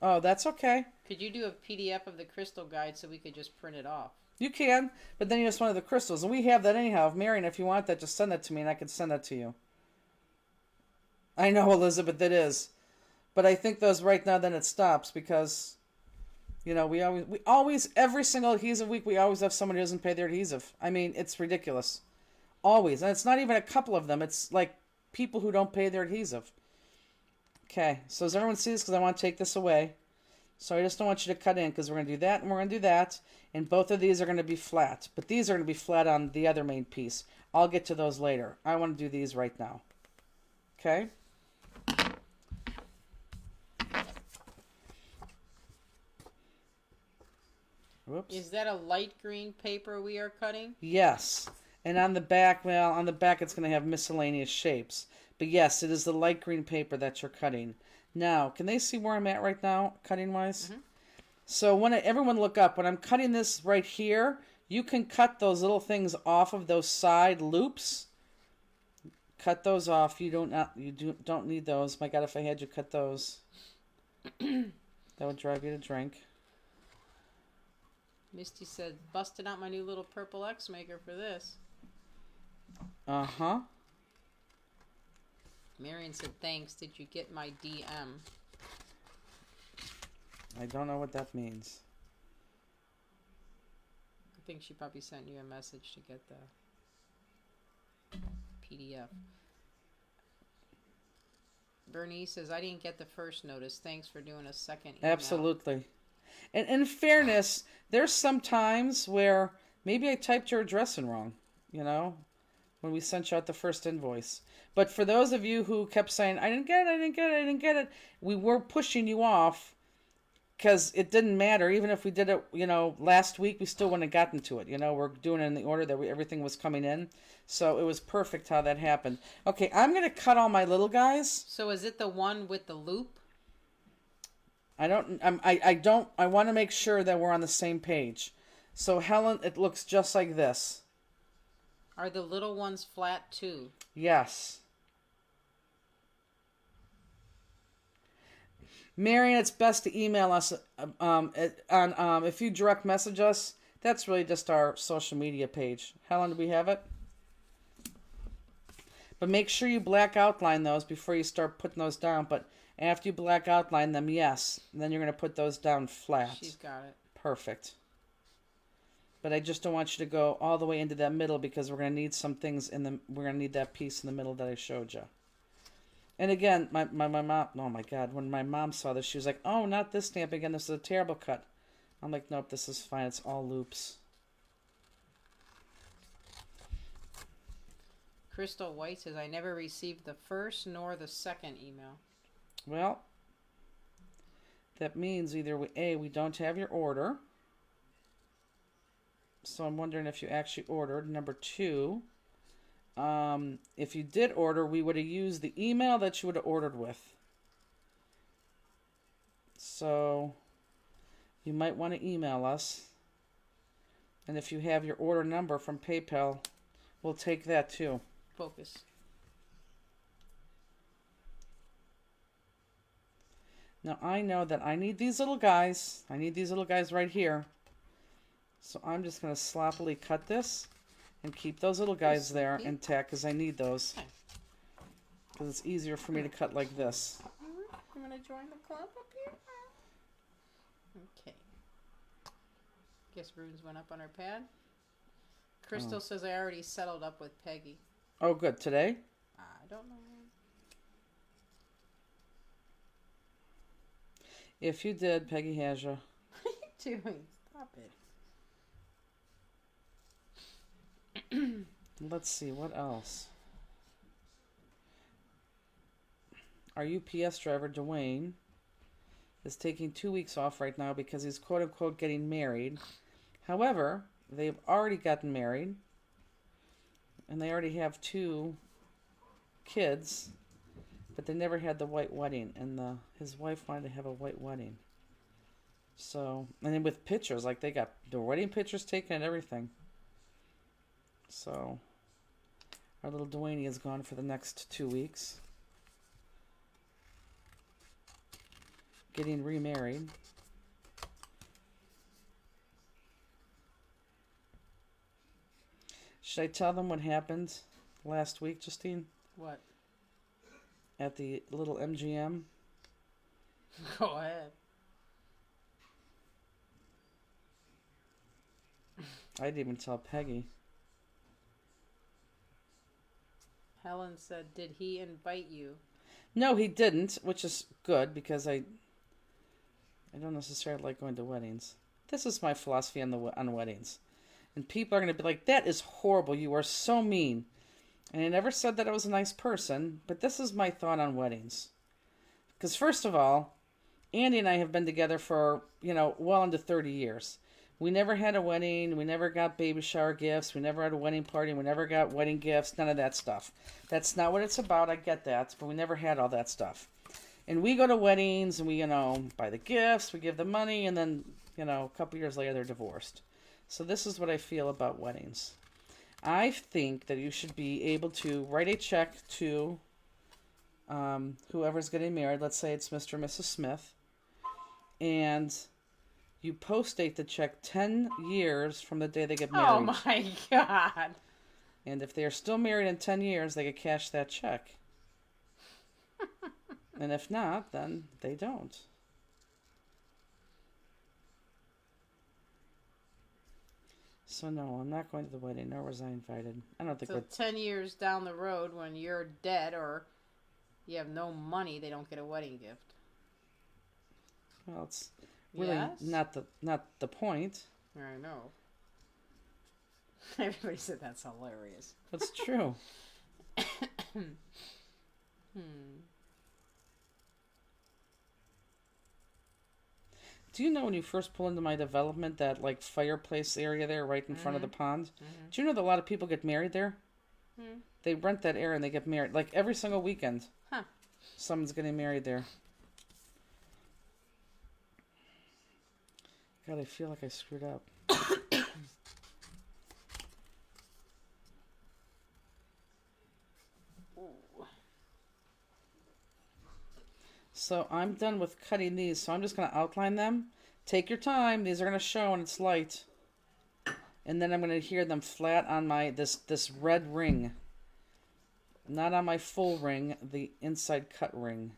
Oh, that's okay. Could you do a PDF of the crystal guide so we could just print it off? You can, but then you just wanted the crystals. And we have that anyhow. Marion, if you want that, just send that to me and I can send that to you. I know, Elizabeth, it is. But I think those right now, then it stops because, you know, we always, every single adhesive week, we always have someone who doesn't pay their adhesive. I mean, it's ridiculous. Always. And it's not even a couple of them. It's like people who don't pay their adhesive. Okay, so does everyone see this? Because I want to take this away. So I just don't want you to cut in because we're going to do that and we're going to do that. And both of these are going to be flat. But these are going to be flat on the other main piece. I'll get to those later. I want to do these right now. Okay? Whoops. Is that a light green paper we are cutting? Yes. And on the back, well, on the back it's going to have miscellaneous shapes. But yes, it is the light green paper that you're cutting. Now, can they see where I'm at right now, cutting-wise? Mm-hmm. So when everyone look up, when I'm cutting this right here, you can cut those little things off of those side loops. Cut those off. You don't need those. My God, if I had you cut those, that would drive you to drink. Misty said, busted out my new little purple X maker for this. Uh-huh. Marion said, thanks. Did you get my DM? I don't know what that means. I think she probably sent you a message to get the PDF. Bernice says, I didn't get the first notice. Thanks for doing a second email. Absolutely. And in fairness, there's some times where maybe I typed your address in wrong, you know, when we sent you out the first invoice. But for those of you who kept saying, I didn't get it, we were pushing you off because it didn't matter. Even if we did it, you know, last week, we still wouldn't have gotten to it. You know, we're doing it in the order that everything was coming in. So it was perfect how that happened. Okay, I'm going to cut all my little guys. So is it the one with the loop? I want to make sure that we're on the same page. So Helen, it looks just like this. Are the little ones flat too? Yes. Marion, it's best to email us if you direct message us. That's really just our social media page. Helen, do we have it? But make sure you black outline those before you start putting those down. But after you black outline them, yes. And then you're going to put those down flat. She's got it. Perfect. But I just don't want you to go all the way into that middle because we're going to need some things we're going to need that piece in the middle that I showed you. And again, my mom, oh my God, when my mom saw this, she was like, oh, not this stamp again. This is a terrible cut. I'm like, nope, this is fine. It's all loops. Crystal White says, I never received the first nor the second email. Well, that means either we don't have your order. So I'm wondering if you actually ordered. Number 2, if you did order, we would have used the email that you would have ordered with. So you might want to email us. And if you have your order number from PayPal, we'll take that too. Focus. Now I know that I need these little guys. I need these little guys right here. So I'm just going to sloppily cut this and keep those little guys there intact because I need those. Because it's easier for me to cut like this. I'm going to join the club up here. Okay. Guess runes went up on her pad. Crystal says I already settled up with Peggy. Oh, good. Today? I don't know. If you did, Peggy has you. What are you doing? Stop it. Let's see, what else? Our UPS driver, Dwayne, is taking 2 weeks off right now because he's quote-unquote getting married. However, they've already gotten married, and they already have 2 kids, but they never had the white wedding, and his wife wanted to have a white wedding. So, and then with pictures, like they got the wedding pictures taken and everything. So, our little Dwayne is gone for the next 2 weeks, getting remarried. Should I tell them what happened last week, Justine? What? At the little MGM? Go ahead. I didn't even tell Peggy. Helen said, "Did he invite you?" No, he didn't, which is good because I don't necessarily like going to weddings. This is my philosophy on weddings. And people are going to be like, "That is horrible. You are so mean." And I never said that I was a nice person, but this is my thought on weddings. Because first of all, Andy and I have been together for, well into 30 years. We never had a wedding. We never got baby shower gifts. We never had a wedding party. We never got wedding gifts. None of that stuff. That's not what it's about. I get that. But we never had all that stuff. And we go to weddings and we, buy the gifts. We give the money. And then, a couple years later, they're divorced. So this is what I feel about weddings. I think that you should be able to write a check to whoever's getting married. Let's say it's Mr. and Mrs. Smith. And you post-date the check 10 years from the day they get married. Oh my God. And if they are still married in 10 years, they get cash that check. And if not, then they don't. So no, I'm not going to the wedding, nor was I invited. I don't think So 10 years down the road, when you're dead or you have no money, they don't get a wedding gift. Well, it's really not the point. I know. Everybody said that's hilarious. That's true. Do you know when you first pull into my development, that fireplace area there right in front of the pond? Mm-hmm. Do you know that a lot of people get married there? Mm-hmm. They rent that area and they get married every single weekend. Huh. Someone's getting married there. God, I feel like I screwed up. So I'm done with cutting these, so I'm just going to outline them. Take your time. These are going to show when it's light. And then I'm going to adhere them flat on my this red ring. Not on my full ring, the inside cut ring.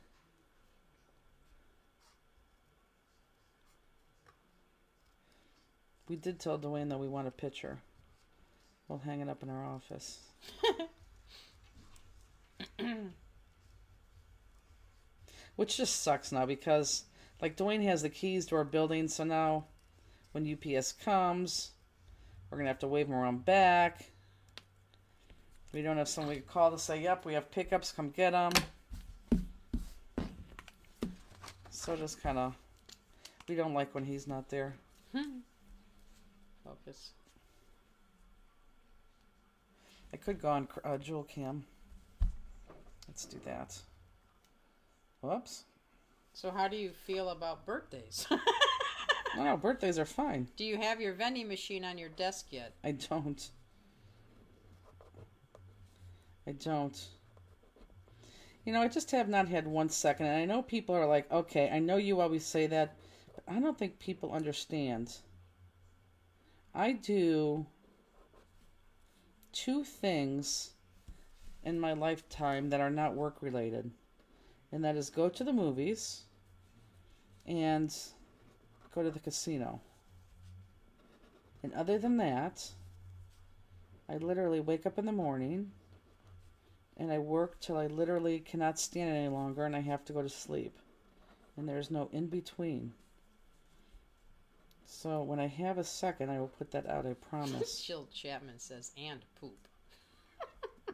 We did tell Dwayne that we want a picture. We'll hang it up in our office. Which just sucks now because, Dwayne has the keys to our building, so now when UPS comes, we're going to have to wave them around back. We don't have someone we can call to say, "Yep, we have pickups, come get them." So just kind of, we don't like when he's not there. Focus. I could go on Jewel Cam. Let's do that. Whoops. So how do you feel about birthdays? No, birthdays are fine. Do you have your vending machine on your desk yet? I don't. I just have not had 1 second. And I know people are like, okay, I know you always say that, but I don't think people understand. I do 2 things in my lifetime that are not work related. And that is go to the movies and go to the casino. And other than that, I literally wake up in the morning and I work till I literally cannot stand any longer and I have to go to sleep. And there's no in between. So when I have a second, I will put that out, I promise. Jill Chapman says, "And poop."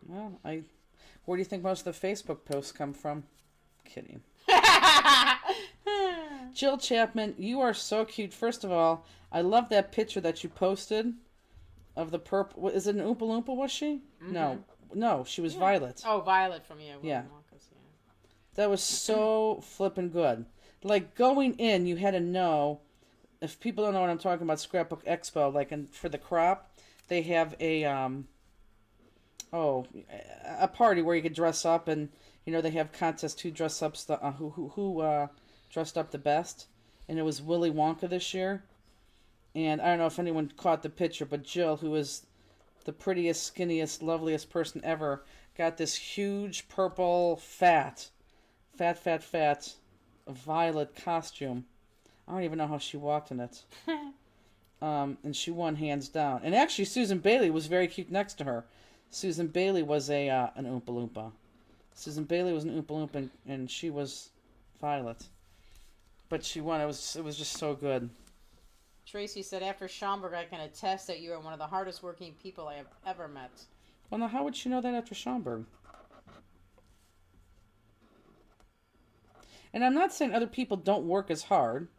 Well, where do you think most of the Facebook posts come from? Kidding. Jill Chapman, you are so cute. First of all, I love that picture that you posted of the purple. Is it an Oompa Loompa, was she? No, she was Violet. Oh, Violet from Willy Yeah. Wonka's, yeah. That was so flippin' good. Like, going in, you had to know, if people don't know what I'm talking about, Scrapbook Expo, like, for the crop, they have a party where you could dress up, and, you know, they have contests who dress up, who dressed up the best, and it was Willy Wonka this year, and I don't know if anyone caught the picture, but Jill, who is the prettiest, skinniest, loveliest person ever, got this huge purple fat violet costume. I don't even know how she walked in it. And she won hands down. And actually, Susan Bailey was very cute next to her. Susan Bailey was an Oompa Loompa. Susan Bailey was an Oompa Loompa, and she was Violet. But she won. It was just so good. Tracy said, after Schaumburg, I can attest that you are one of the hardest working people I have ever met. Well, now, how would she know that after Schaumburg? And I'm not saying other people don't work as hard,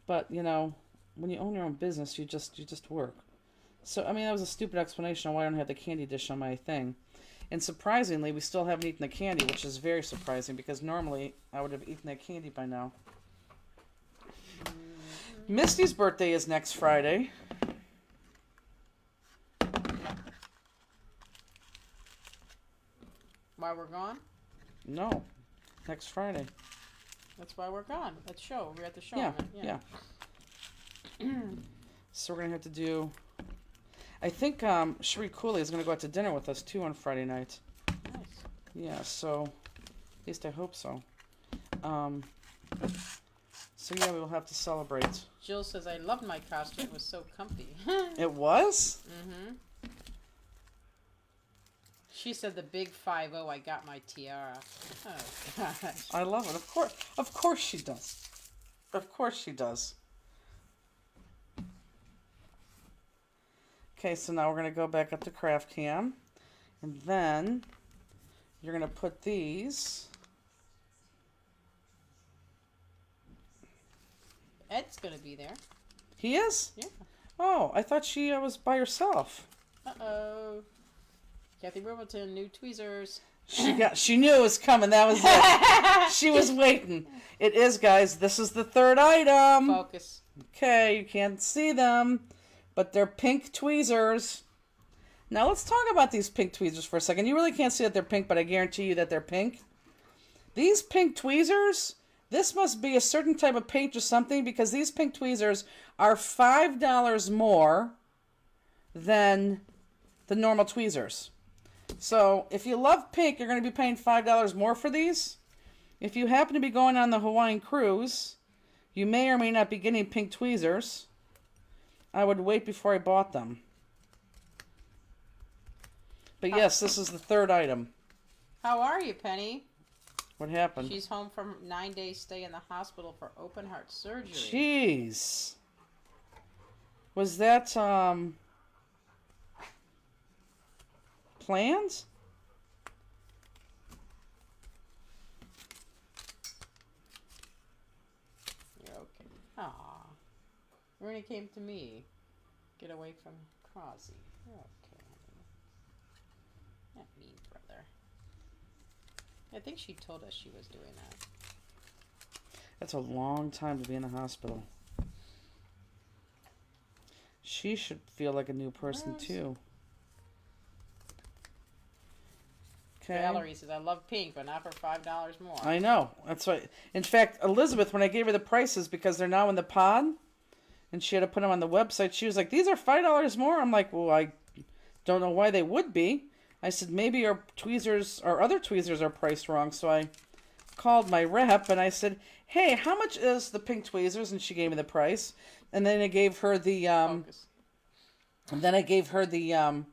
but, you know, when you own your own business, you just work. So, I mean, that was a stupid explanation on why I don't have the candy dish on my thing. And surprisingly, we still haven't eaten the candy, which is very surprising, because normally I would have eaten that candy by now. Misty's birthday is next Friday. Why we're gone? No, next Friday. That's why we're gone. At show. We're at the show. Yeah, Yeah. So we're going to have to do... I think Cherie Cooley is going to go out to dinner with us, too, on Friday night. Nice. Yeah, so... At least I hope so. So, yeah, we will have to celebrate. Jill says, I loved my costume. It was so comfy. It was? Mm-hmm. She said the big 5-0, I got my tiara. Oh, gosh. I love it. Of course she does. Of course she does. Okay, so now we're going to go back up to Craft Cam. And then you're going to put these... Ed's going to be there. He is? Yeah. Oh, I thought she was by herself. Uh-oh. Kathy Riverton, new tweezers. She knew it was coming. That was it. She was waiting. It is, guys. This is the third item. Focus. Okay, you can't see them, but they're pink tweezers. Now let's talk about these pink tweezers for a second. You really can't see that they're pink, but I guarantee you that they're pink. These pink tweezers, this must be a certain type of paint or something, because these pink tweezers are $5 more than the normal tweezers. So if you love pink, you're going to be paying $5 more for these. If you happen to be going on the Hawaiian cruise, you may or may not be getting pink tweezers. I would wait before I bought them. But yes, this is the third item. How are you, Penny? What happened? She's home from 9-day stay in the hospital for open heart surgery. Jeez. Was that, planned? You're okay. Aw. Rooney came to me. Get away from Crosby. You're okay, honey. Not mean, brother. I think she told us she was doing that. That's a long time to be in the hospital. She should feel like a new person, too. Okay. Valerie says, I love pink, but not for $5 more. I know. That's right. In fact, Elizabeth, when I gave her the prices, because they're now in the pod, and she had to put them on the website, she was like, these are $5 more. I'm like, well, I don't know why they would be. I said, maybe our tweezers, our other tweezers are priced wrong. So I called my rep, and I said, hey, how much is the pink tweezers? And she gave me the price. And then I gave her the, Focus. and then I gave her the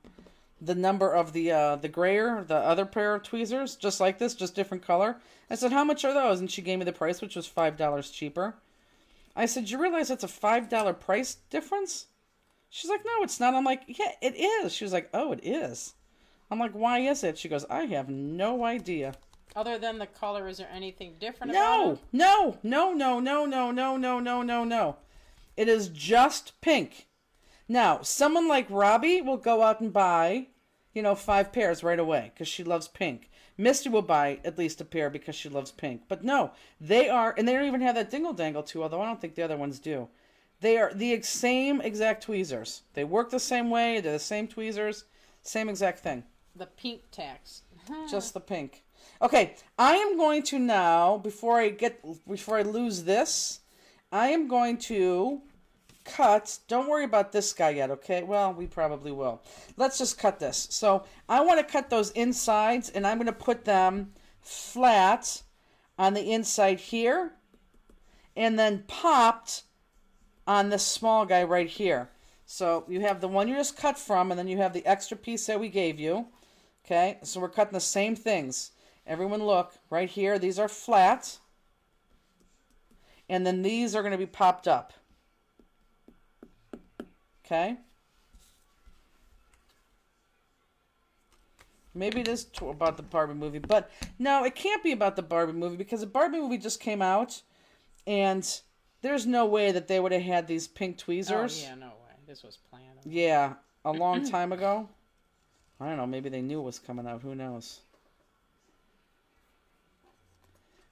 number of the grayer, the other pair of tweezers, just like this, just different color. I said, how much are those? And she gave me the price, which was $5 cheaper. I said, you realize that's a $5 price difference? She's like, no, it's not. I'm like, yeah, it is. She was like, oh, it is. I'm like, why is it? She goes, I have no idea. Other than the color, is there anything different about it? No. It is just pink. Now, someone like Robbie will go out and buy, 5 pairs right away because she loves pink. Misty will buy at least a pair because she loves pink. But no, they are, and they don't even have that dingle dangle too, although I don't think the other ones do. They are the same exact tweezers. They work the same way. They're the same tweezers. Same exact thing. The pink tax. Just the pink. Okay, I am going to now, before I lose this, I am going to cut. Don't worry about this guy yet, okay? Well, we probably will. Let's just cut this. So I want to cut those insides, and I'm going to put them flat on the inside here, and then popped on this small guy right here. So you have the one you just cut from, and then you have the extra piece that we gave you. Okay, so we're cutting the same things. Everyone look, right here, these are flat. And then these are going to be popped up. Okay? Maybe it is about the Barbie movie, but no, it can't be about the Barbie movie because the Barbie movie just came out, and there's no way that they would have had these pink tweezers. Oh, yeah, no way. This was planned. Yeah, a long time ago. I don't know, maybe they knew it was coming out. Who knows?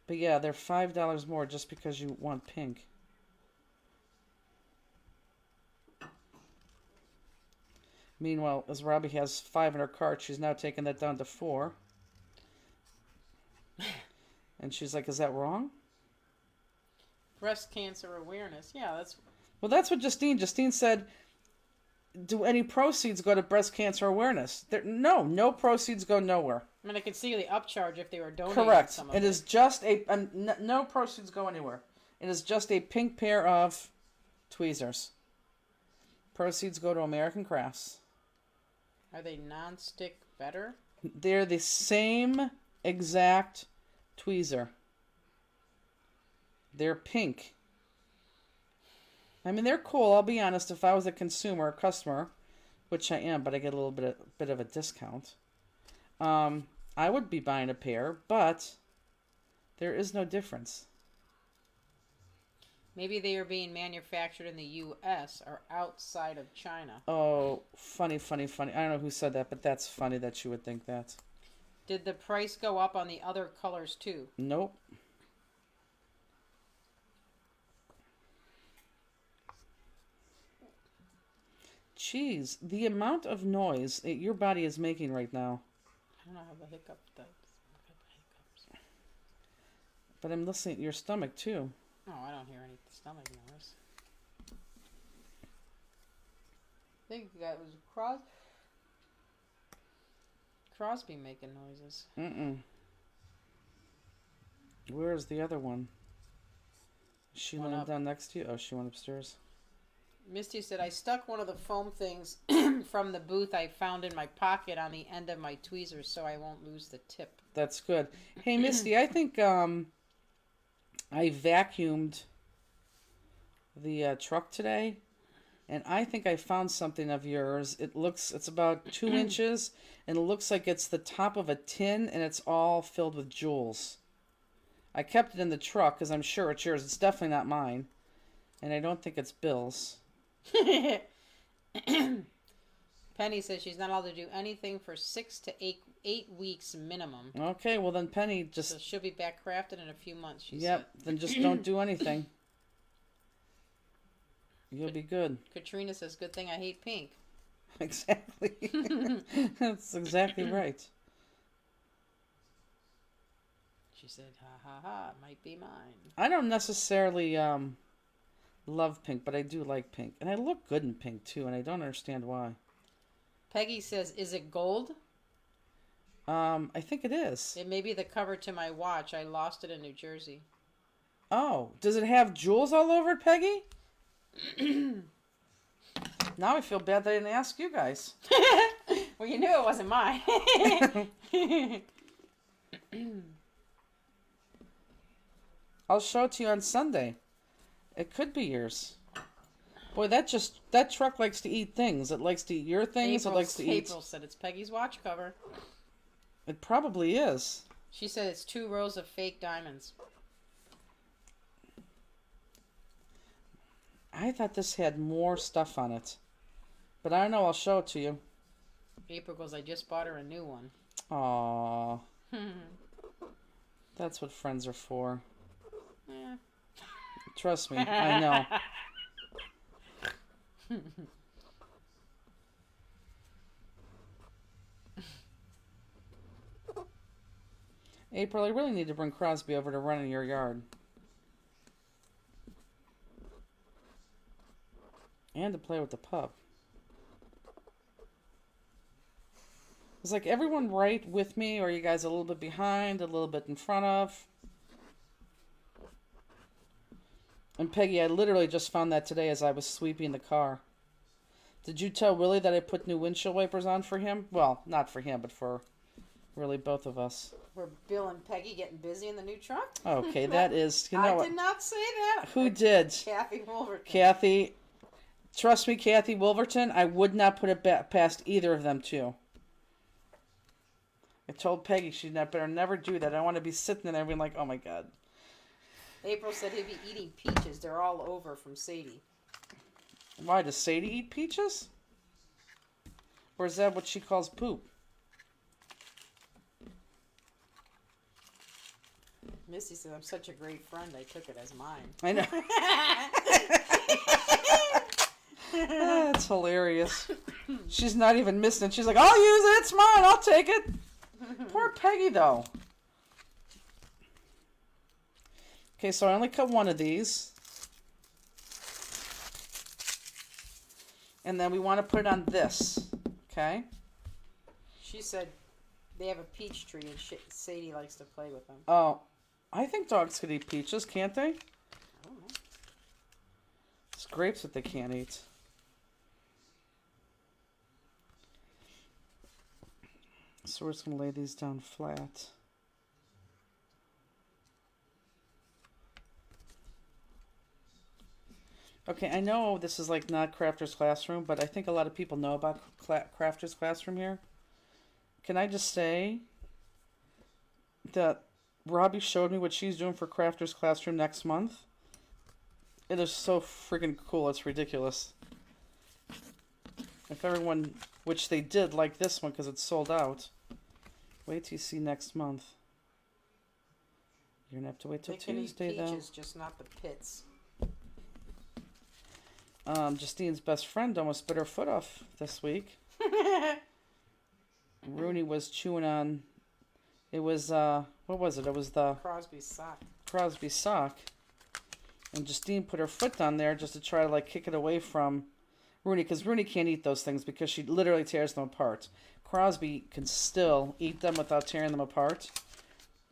But yeah, they're $5 more just because you want pink. Meanwhile, as Robbie has 5 in her cart, she's now taking that down to 4. And she's like, is that wrong? Breast cancer awareness. Yeah, that's... Well, that's what Justine said. Do any proceeds go to breast cancer awareness? No proceeds go nowhere. I mean, I could see the upcharge if they were donating. Correct. Some of It is just no proceeds go anywhere. It is just a pink pair of tweezers. Proceeds go to American Crafts. Are they non-stick better? They're the same exact tweezer. They're pink. I mean, they're cool. I'll be honest. If I was a consumer, a customer, which I am, but I get a little bit of a discount, I would be buying a pair, but there is no difference. Maybe they are being manufactured in the U.S. or outside of China. Oh, funny. I don't know who said that, but that's funny that you would think that. Did the price go up on the other colors too? Nope. Jeez, the amount of noise that your body is making right now. I don't know how the hiccup does. But I'm listening to your stomach too. Oh, I don't hear any stomach noise. I think that was Crosby making noises. Where's the other one? Is she laying up. down next to you? Oh, she went upstairs. Misty said, I stuck one of the foam things from the booth I found in my pocket on the end of my tweezers so I won't lose the tip. That's good. Hey, Misty, I think I vacuumed the truck today, and I think I found something of yours. It's about 2 inches, and it looks like it's the top of a tin, and it's all filled with jewels. I kept it in the truck because I'm sure it's yours. It's definitely not mine, and I don't think it's Bill's. Penny says she's not allowed to do anything for 6 to 8 weeks minimum. Okay, well then Penny just... So she'll be back crafted in a few months, she Yep, said. then just don't do anything. You'll be good. Katrina says, good thing I hate pink. Exactly. That's exactly right. She said, ha, it might be mine. I don't necessarily love pink, but I do like pink. And I look good in pink, too, and I don't understand why. Peggy says, is it gold? I think it is. It may be the cover to my watch. I lost it in New Jersey. Oh, does it have jewels all over it, Peggy? Now I feel bad that I didn't ask you guys. Well, you knew it wasn't mine. I'll show it to you on Sunday. It could be yours. Boy, that truck likes to eat things. It likes to eat your things. It likes to eat... April said it's Peggy's watch cover. It probably is. She said it's 2 rows of fake diamonds. I thought this had more stuff on it. But I don't know, I'll show it to you. April goes, I just bought her a new one. Aww. That's what friends are for. Yeah. Trust me, I know. April, I really need to bring Crosby over to run in your yard. And to play with the pup. Is like everyone right with me, or are you guys a little bit behind, a little bit in front of? And Peggy, I literally just found that today as I was sweeping the car. Did you tell Willie that I put new windshield wipers on for him? Well, not for him, but for really both of us. Were Bill and Peggy getting busy in the new truck? Okay, that is, you know I what? did not say that. Who did? Kathy Wolverton. Kathy. Trust me, Kathy Wolverton, I would not put it past either of them, too. I told Peggy she'd better never do that. I want to be sitting there being like, oh my God. April said he'd be eating peaches. They're all over from Sadie. Why, does Sadie eat peaches? Or is that what she calls poop? Missy said, I'm such a great friend, I took it as mine. I know. That's hilarious. She's not even missing it. She's like, I'll use it. It's mine. I'll take it. Poor Peggy, though. Okay, so I only cut one of these. And then we want to put it on this. Okay? She said they have a peach tree and Sadie likes to play with them. Oh, I think dogs could eat peaches, can't they? I don't know. It's grapes that they can't eat. So we're just going to lay these down flat. Okay, I know this is like not Crafter's Classroom, but I think a lot of people know about Crafter's Classroom here. Can I just say that Robbie showed me what she's doing for Crafter's Classroom next month? It is so freaking cool, it's ridiculous. If everyone, which they did, like this one because it's sold out. Wait till you see next month. You're going to have to wait till Tuesday, though. Peaches, just not the pits. Justine's best friend almost bit her foot off this week. Rooney was chewing on, it was, what was it? It was the Crosby sock. And Justine put her foot down there just to try to, like, kick it away from Rooney, because Rooney can't eat those things because she literally tears them apart. Crosby can still eat them without tearing them apart.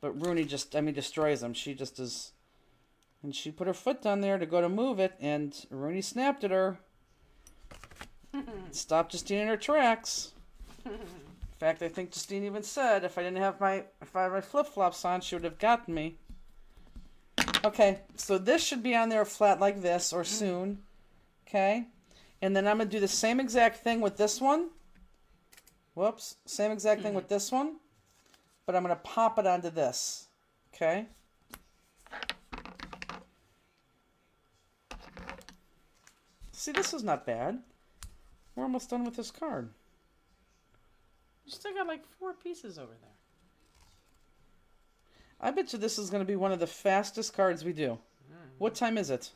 But Rooney just, destroys them. She just is... And she put her foot down there to go to move it, and Rooney snapped at her. Stopped Justine in her tracks. In fact, I think Justine even said if I had my flip-flops on, she would have gotten me. Okay, so this should be on there flat like this, or soon. Okay? And then I'm going to do the same exact thing with this one. Whoops. Same exact thing with this one. But I'm going to pop it onto this. Okay? See, this is not bad. We're almost done with this card. You still got like 4 pieces over there. I bet you this is going to be one of the fastest cards we do. Mm-hmm. What time is it?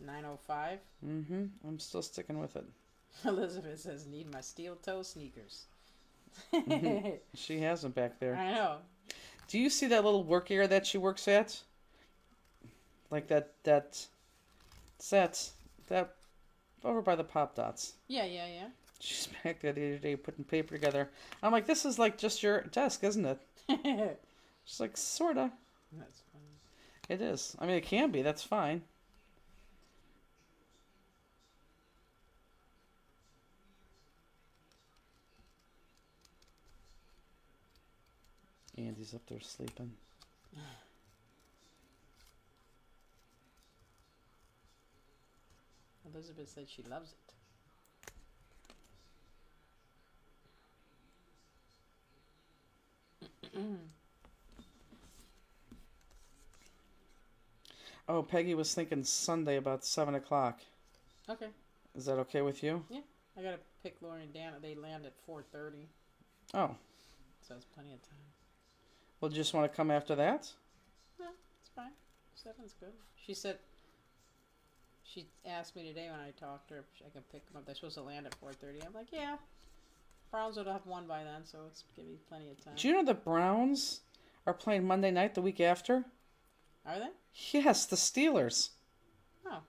9:05. Mm-hmm. I'm still sticking with it. Elizabeth says, need my steel toe sneakers. Mm-hmm. She has them back there. I know. Do you see that little work area that she works at? Like that set. That over by the Pop Dots. Yeah. She's back there the other day putting paper together. I'm like, this is like just your desk, isn't it? She's like, sorta. That's funny. It is. I mean, it can be. That's fine. Andy's up there sleeping. Elizabeth said she loves it. Oh, Peggy was thinking Sunday about 7 o'clock. Okay. Is that okay with you? Yeah. I gotta pick Lori and Dan. They land at 4:30, Oh. so it's plenty of time. Well, do you just want to come after that? No, it's fine. 7's good. She said. She asked me today when I talked to her if I can pick them up. They're supposed to land at 4:30. I'm like, yeah. Browns would have won by then, so it's give me plenty of time. Do you know the Browns are playing Monday night the week after? Are they? Yes, the Steelers. Oh,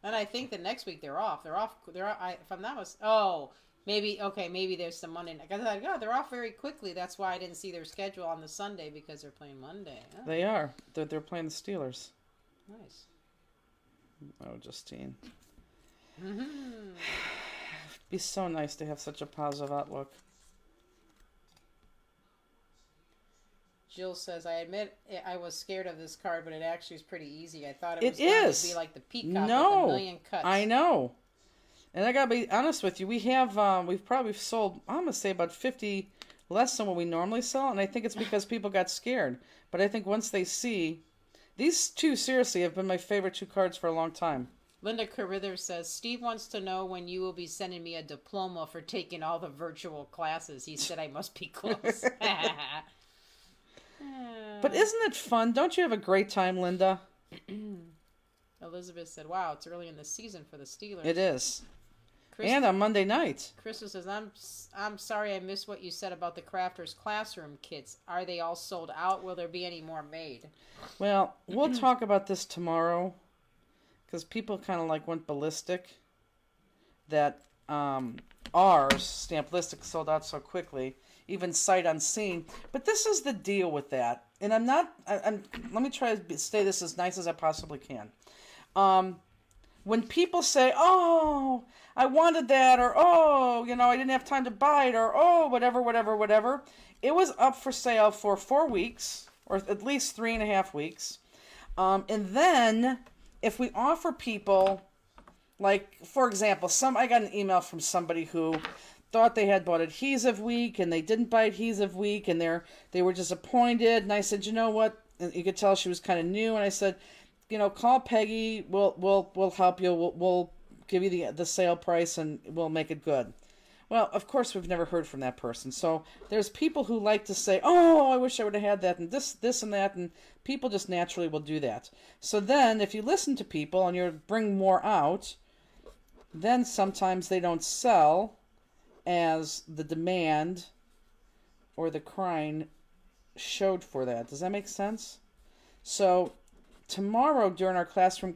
and I think the next week they're off. They're off. If I'm not mistaken. Oh, maybe. Okay, maybe there's some Monday night. Because I thought, they're off very quickly. That's why I didn't see their schedule on the Sunday because they're playing Monday. Oh, They are. They're playing the Steelers. nice. Oh, Justine. Mm-hmm. Be so nice to have such a positive outlook. Jill says, I admit I was scared of this card, but it actually is pretty easy. I thought It was going is. to be like the Peacock No, with a million cuts. I know. And I gotta be honest with you, we've probably sold, I'm gonna say about 50 less than what we normally sell, and I think it's because people got scared. But I think once they see, these two seriously have been my favorite two cards for a long time. Linda Carrither says, Steve wants to know when you will be sending me a diploma for taking all the virtual classes. He said I must be close. But isn't it fun? Don't you have a great time, Linda? Elizabeth said, wow, it's early in the season for the Steelers. It is. Chris, And on Monday night. Crystal says, I'm sorry I missed what you said about the Crafters Classroom kits. Are they all sold out? Will there be any more made? Well, we'll talk about this tomorrow, because people kind of went ballistic that ours, Stamplistic, sold out so quickly, even sight unseen. But this is the deal with that. And let me try to say this as nice as I possibly can. When people say, oh, I wanted that, or oh, I didn't have time to buy it, or oh, whatever, it was up for sale for 4 weeks, or at least 3.5 weeks. And then, if we offer people, for example, I got an email from somebody who thought they had bought Adhesive Week, and they didn't buy Adhesive Week, and they were disappointed, and I said, you know what, and you could tell she was kind of new, and I said, call Peggy, we'll help you, we'll give you the sale price, and we'll make it good. Well, of course, we've never heard from that person. So there's people who like to say, oh, I wish I would have had that, and this and that, and people just naturally will do that. So then, if you listen to people and you bring more out, then sometimes they don't sell as the demand or the crying showed for that. Does that make sense? So tomorrow during our classroom,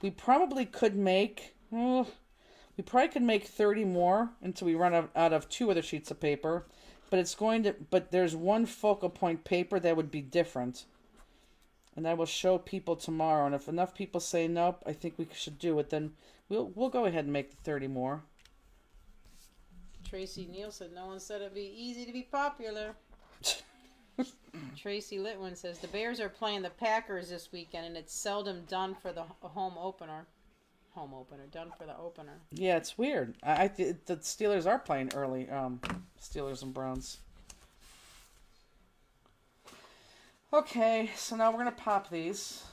we probably could make 30 more until we run out of 2 other sheets of paper. But there's one focal point paper that would be different. And I will show people tomorrow. And if enough people say, nope, I think we should do it, then we'll go ahead and make the 30 more. Tracy Neal said, no one said it'd be easy to be popular. Tracy Litwin says, the Bears are playing the Packers this weekend, and it's seldom done for the home opener. Done for the opener. Yeah, it's weird. The Steelers are playing early, Steelers and Browns. Okay, so now we're going to pop these.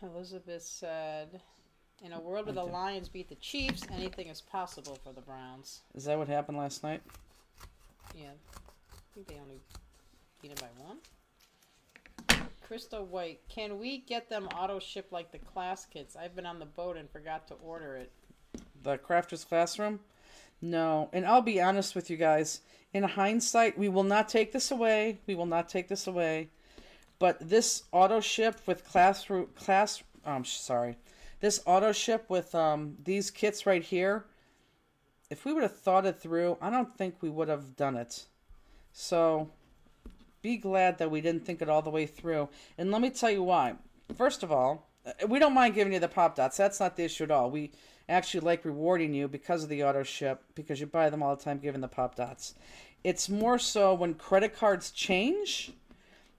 Elizabeth said, in a world where the Lions beat the Chiefs, anything is possible for the Browns. Is that what happened last night? Yeah. I think they only beat it by 1. Crystal White, can we get them auto ship like the class kits? I've been on the boat and forgot to order it. The Crafters Classroom? No. And I'll be honest with you guys. In hindsight, we will not take this away. But this auto ship with this auto ship with these kits right here, if we would have thought it through, I don't think we would have done it. So be glad that we didn't think it all the way through. And let me tell you why. First of all, we don't mind giving you the pop dots. That's not the issue at all. We actually like rewarding you because of the auto ship, because you buy them all the time, giving the pop dots. It's more so when credit cards change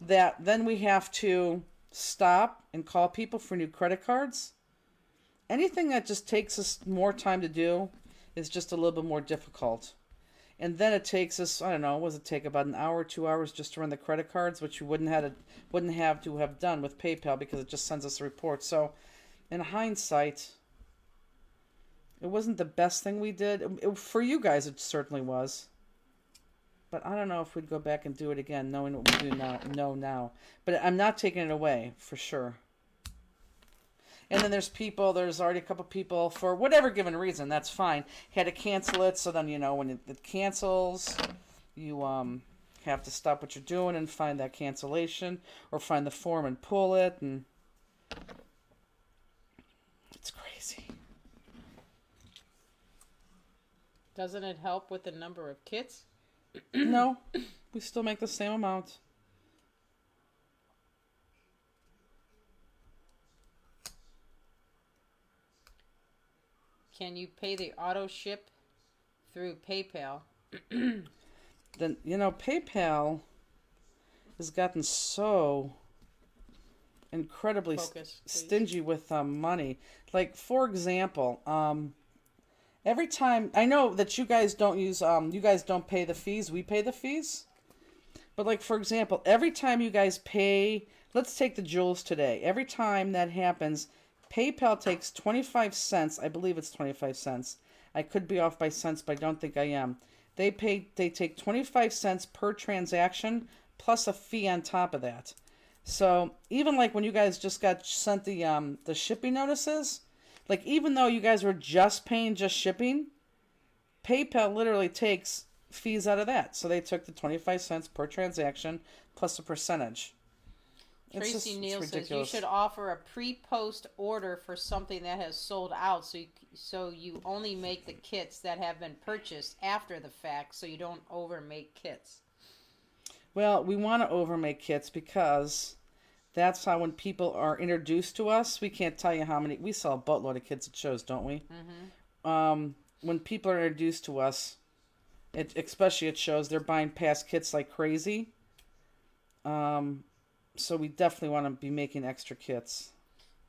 that then we have to stop and call people for new credit cards. Anything that just takes us more time to do is just a little bit more difficult. And then it takes us, I don't know, what does it take, about an hour, 2 hours just to run the credit cards, which you wouldn't have to have done with PayPal because it just sends us a report. So, in hindsight, it wasn't the best thing we did. For you guys, it certainly was. But I don't know if we'd go back and do it again, knowing what we do now. But I'm not taking it away, for sure. And then there's already a couple people, for whatever given reason, that's fine, had to cancel it. So then, when it cancels, you have to stop what you're doing and find that cancellation, or find the form and pull it. And it's crazy. Doesn't it help with the number of kits? No, we still make the same amount. Can you pay the auto ship through PayPal? Then, PayPal has gotten so incredibly Focus, stingy with money. Like, for example, every time, I know that you guys don't pay the fees, we pay the fees. But like, for example, every time you guys pay, let's take the jewels today. Every time that happens, PayPal takes 25 cents. I believe it's 25 cents. I could be off by cents, but I don't think I am. They take 25 cents per transaction plus a fee on top of that. So even like when you guys just got sent the shipping notices, like even though you guys were just paying just shipping, PayPal literally takes fees out of that. So they took the 25 cents per transaction plus a percentage. Tracy Neal says you should offer a pre-post order for something that has sold out, so you only make the kits that have been purchased after the fact, so you don't overmake kits. Well, we want to overmake kits because that's how, when people are introduced to us, we can't tell you how many. We sell a boatload of kits at shows, don't we? Mm-hmm. When people are introduced to us, especially at shows, they're buying past kits like crazy. So we definitely want to be making extra kits.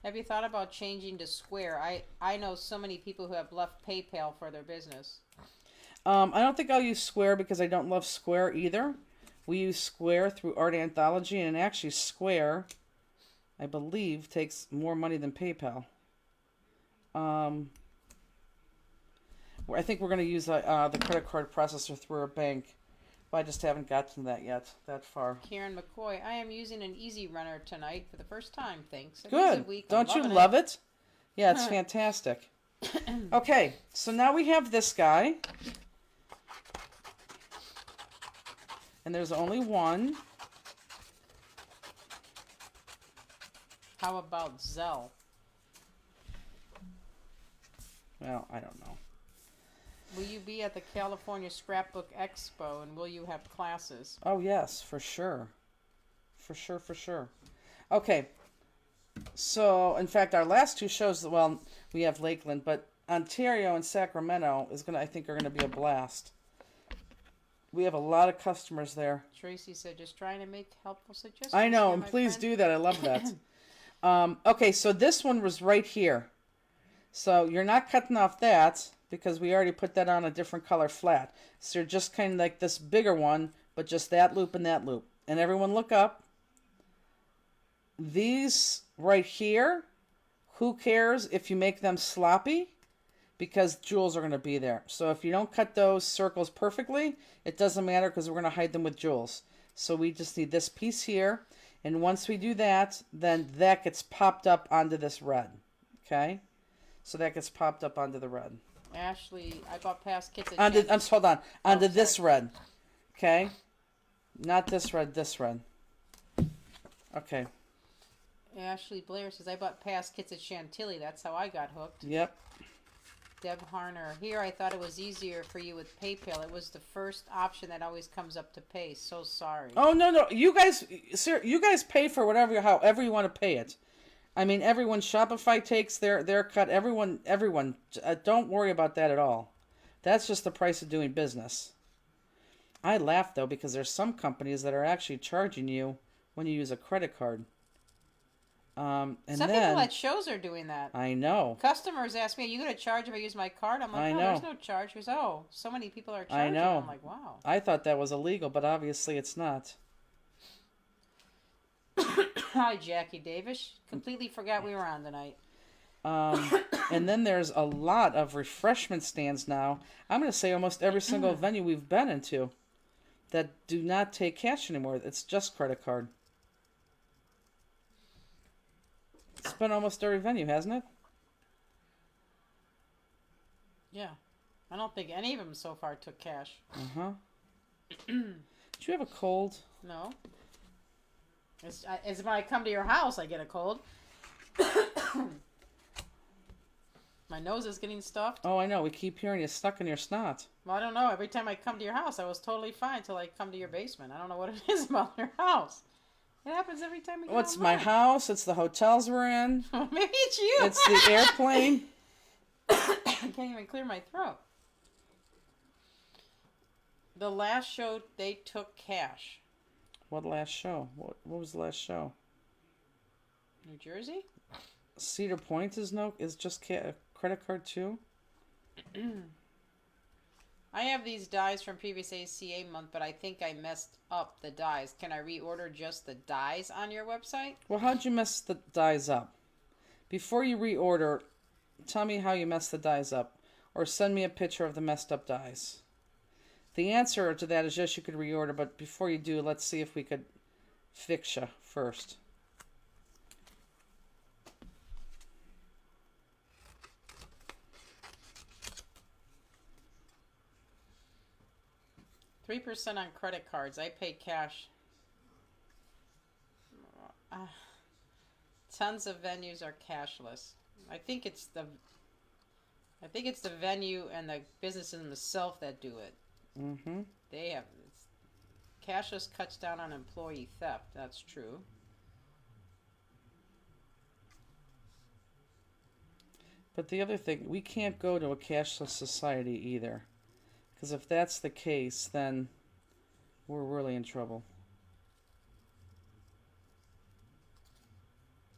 Have you thought about changing to Square? I know so many people who have left PayPal for their business. I don't think I'll use Square because I don't love Square either. We use Square through Art Anthology, and actually Square, I believe, takes more money than PayPal. I think we're going to use the credit card processor through our bank. But I just haven't gotten to that yet, that far. Karen McCoy, I am using an Easy Runner tonight for the first time, thanks. Good. Don't you love it? Yeah, it's fantastic. Okay, so now we have this guy. And there's only one. How about Zelle? Well, I don't know. Will you be at the California Scrapbook Expo, and will you have classes? Oh, yes, for sure. For sure. Okay. So, in fact, our last two shows, well, we have Lakeland, but Ontario and Sacramento I think are going to be a blast. We have a lot of customers there. Tracy said, just trying to make helpful suggestions. I know, and please do that. I love that. Okay, so this one was right here. So you're not cutting off that because we already put that on a different color flat. So you're just kind of like this bigger one, but just that loop and that loop. And everyone look up. These right here, who cares if you make them sloppy? Because jewels are going to be there. So if you don't cut those circles perfectly, it doesn't matter because we're going to hide them with jewels. So we just need this piece here. And once we do that, then that gets popped up onto this red. Okay? So that gets popped up onto the red. Ashley, I bought past kits. Hold on. Onto this red. Okay? Not this red, this red. Okay. Ashley Blair says, I bought past kits at Chantilly. That's how I got hooked. Yep. Deb Harner, here I thought it was easier for you with PayPal. It was the first option that always comes up to pay. So sorry. Oh, no. You guys pay for however you want to pay it. I mean, everyone, Shopify takes their cut. Everyone, don't worry about that at all. That's just the price of doing business. I laugh, though, because there's some companies that are actually charging you when you use a credit card. And some then people at shows are doing that. I know. Customers ask me, "Are you going to charge if I use my card?" I'm like, I "No, know. there's no charge." He goes, "Oh, so many people are charging." I know. I'm like, "Wow." I thought that was illegal, but obviously it's not. Hi, Jackie Davis. Completely forgot we were on tonight. And then there's a lot of refreshment stands now. I'm going to say almost every single venue we've been into that do not take cash anymore. It's just credit card. It's been almost every venue, hasn't it? Yeah. I don't think any of them so far took cash. Uh-huh. Do you have a cold? No. It's when I come to your house I get a cold. My nose is getting stuffed. Oh, I know. We keep hearing you stuck in your snot. Well, I don't know. Every time I come to your house, I was totally fine until I come to your basement. I don't know what it is about your house. It happens every time we get What's online. my house? It's the hotels we're in. Maybe it's you. It's the airplane. I can't even clear my throat. The last show, they took cash. What last show? What was the last show? New Jersey? Cedar Point is just credit card too. I have these dies from previous ACA month, but I think I messed up the dies. Can I reorder just the dies on your website? Well, how'd you mess the dies up? Before you reorder, tell me how you messed the dies up, or send me a picture of the messed up dies. The answer to that is yes, you could reorder, but before you do, let's see if we could fix you first. %3 on credit cards. I pay cash. Tons of venues are cashless. I think it's the venue and the business in themselves that do it. Mm-hmm. They have cashless cuts down on employee theft. That's true. But the other thing, we can't go to a cashless society either. Because if that's the case, then we're really in trouble.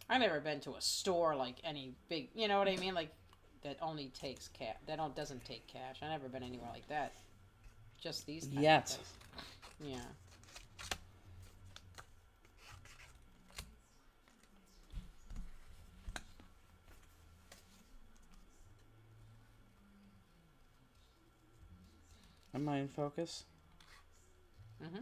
I've never been to a store like any big, you know what I mean? Like that only takes cash. Doesn't take cash. I've never been anywhere like that. Just these kind of places. Yeah. Am I in focus? Mm-hmm.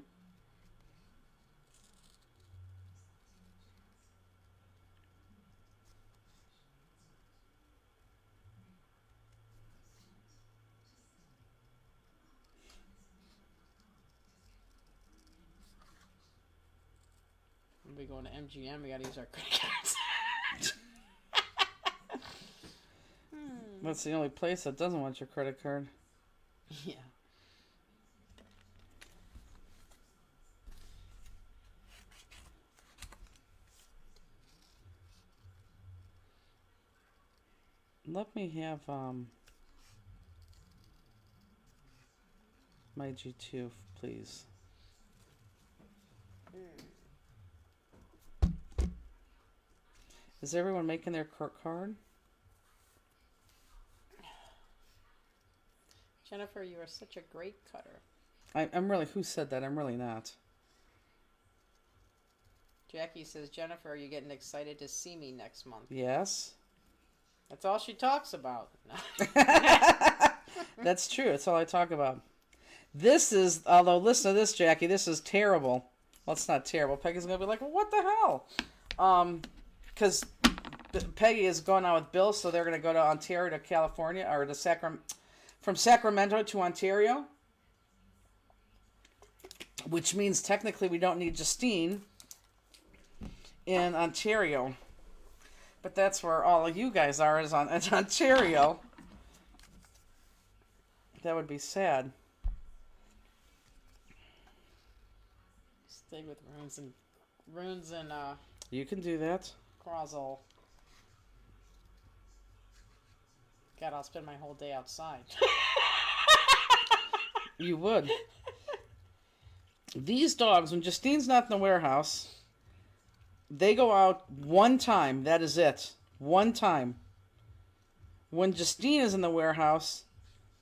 We going to MGM. We gotta use our credit cards. That's the only place that doesn't want your credit card. Yeah. Let me have my G2, please. Is everyone making their card? Jennifer, you are such a great cutter. I'm really. Who said that? I'm really not. Jackie says, Jennifer, are you getting excited to see me next month? Yes. That's all she talks about. That's true. That's all I talk about. This is, although listen to this, Jackie, this is terrible. Well, it's not terrible. Peggy's going to be like, well, what the hell? Because Peggy is going out with Bill, so they're going to go to Ontario to California, or to from Sacramento to Ontario, which means technically we don't need Justine in Ontario. But that's where all of you guys are, is in Ontario. That would be sad. Stay with runes and You can do that. Crozzle. God, I'll spend my whole day outside. You would. These dogs, when Justine's not in the warehouse, They go out one time. That is it. One time. When Justine is in the warehouse,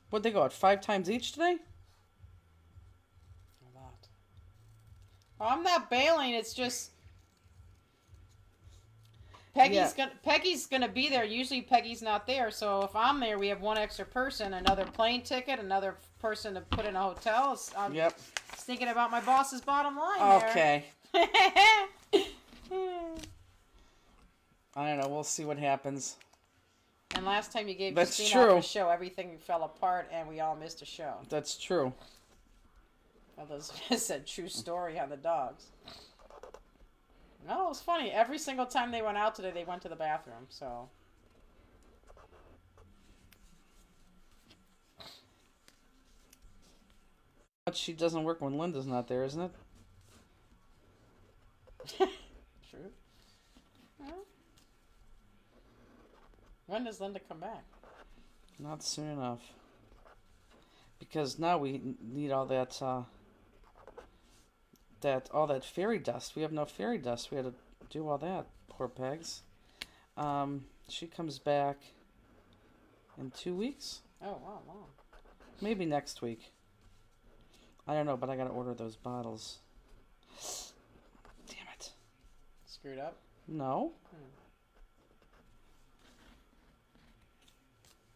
what'd they go out 5 times each today? A lot. Oh, I'm not bailing. It's just Peggy's gonna be there. Usually Peggy's not there, so if I'm there, we have one extra person, another plane ticket, another person to put in a hotel. I'm Yep. thinking about my boss's bottom line. Okay. There. I don't know. We'll see what happens. And last time you gave That's Christine true. off a show, everything fell apart and we all missed a show. That's true. Elizabeth said true story on the dogs. No, it was funny. Every single time they went out today, they went to the bathroom. So But she doesn't work when Linda's not there, isn't it? true. Well, when does Linda come back? Not soon enough. Because now we need all that all that fairy dust. We have no fairy dust. We had to do all that. Poor Pegs. She comes back in 2 weeks. Oh, wow, long. Maybe next week. I don't know, but I gotta order those bottles. Damn it. Screwed up? No.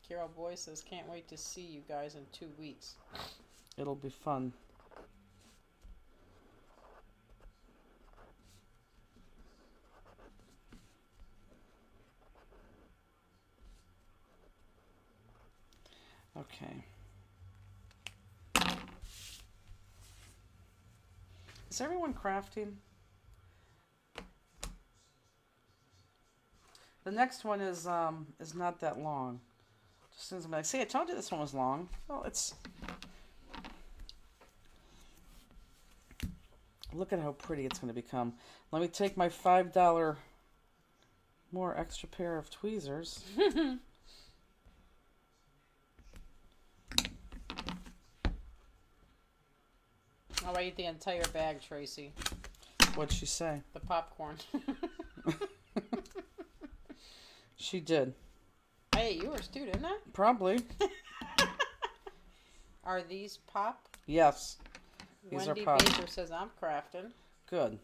Carol Boy says, can't wait to see you guys in 2 weeks. It'll be fun. Okay. Is everyone crafting? The next one is not that long. Just as soon as I'm like, see, I told you this one was long. Well, it's. Look at how pretty it's going to become. Let me take my $5 more extra pair of tweezers. I'll eat the entire bag, Tracy. What'd she say? The popcorn. She did. I ate yours too, didn't I? Probably. Are these pop? Yes. These Wendy are pop. Baker says, I'm crafting. Good.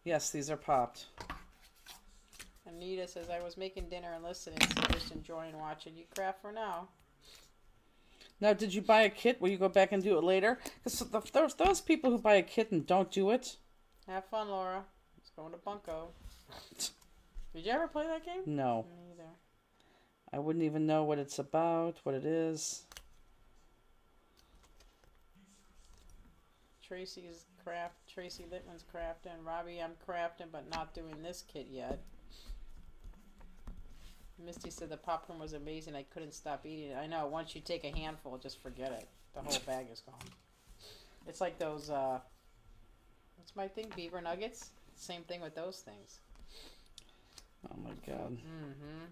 Yes, these are popped. Anita says, I was making dinner and listening, so just enjoying watching you craft for now. Now, did you buy a kit? Will you go back and do it later? Because those people who buy a kit and don't do it. Have fun, Laura. It's going to Bunko. Did you ever play that game? No. Me either. I wouldn't even know what it's about, what it is. Tracy Littman's crafting. Robbie, I'm crafting, but not doing this kit yet. Misty said the popcorn was amazing. I couldn't stop eating it. I know. Once you take a handful, just forget it. The whole bag is gone. It's like those, what's my thing? Beaver nuggets? Same thing with those things. Oh my God. Mm-hmm.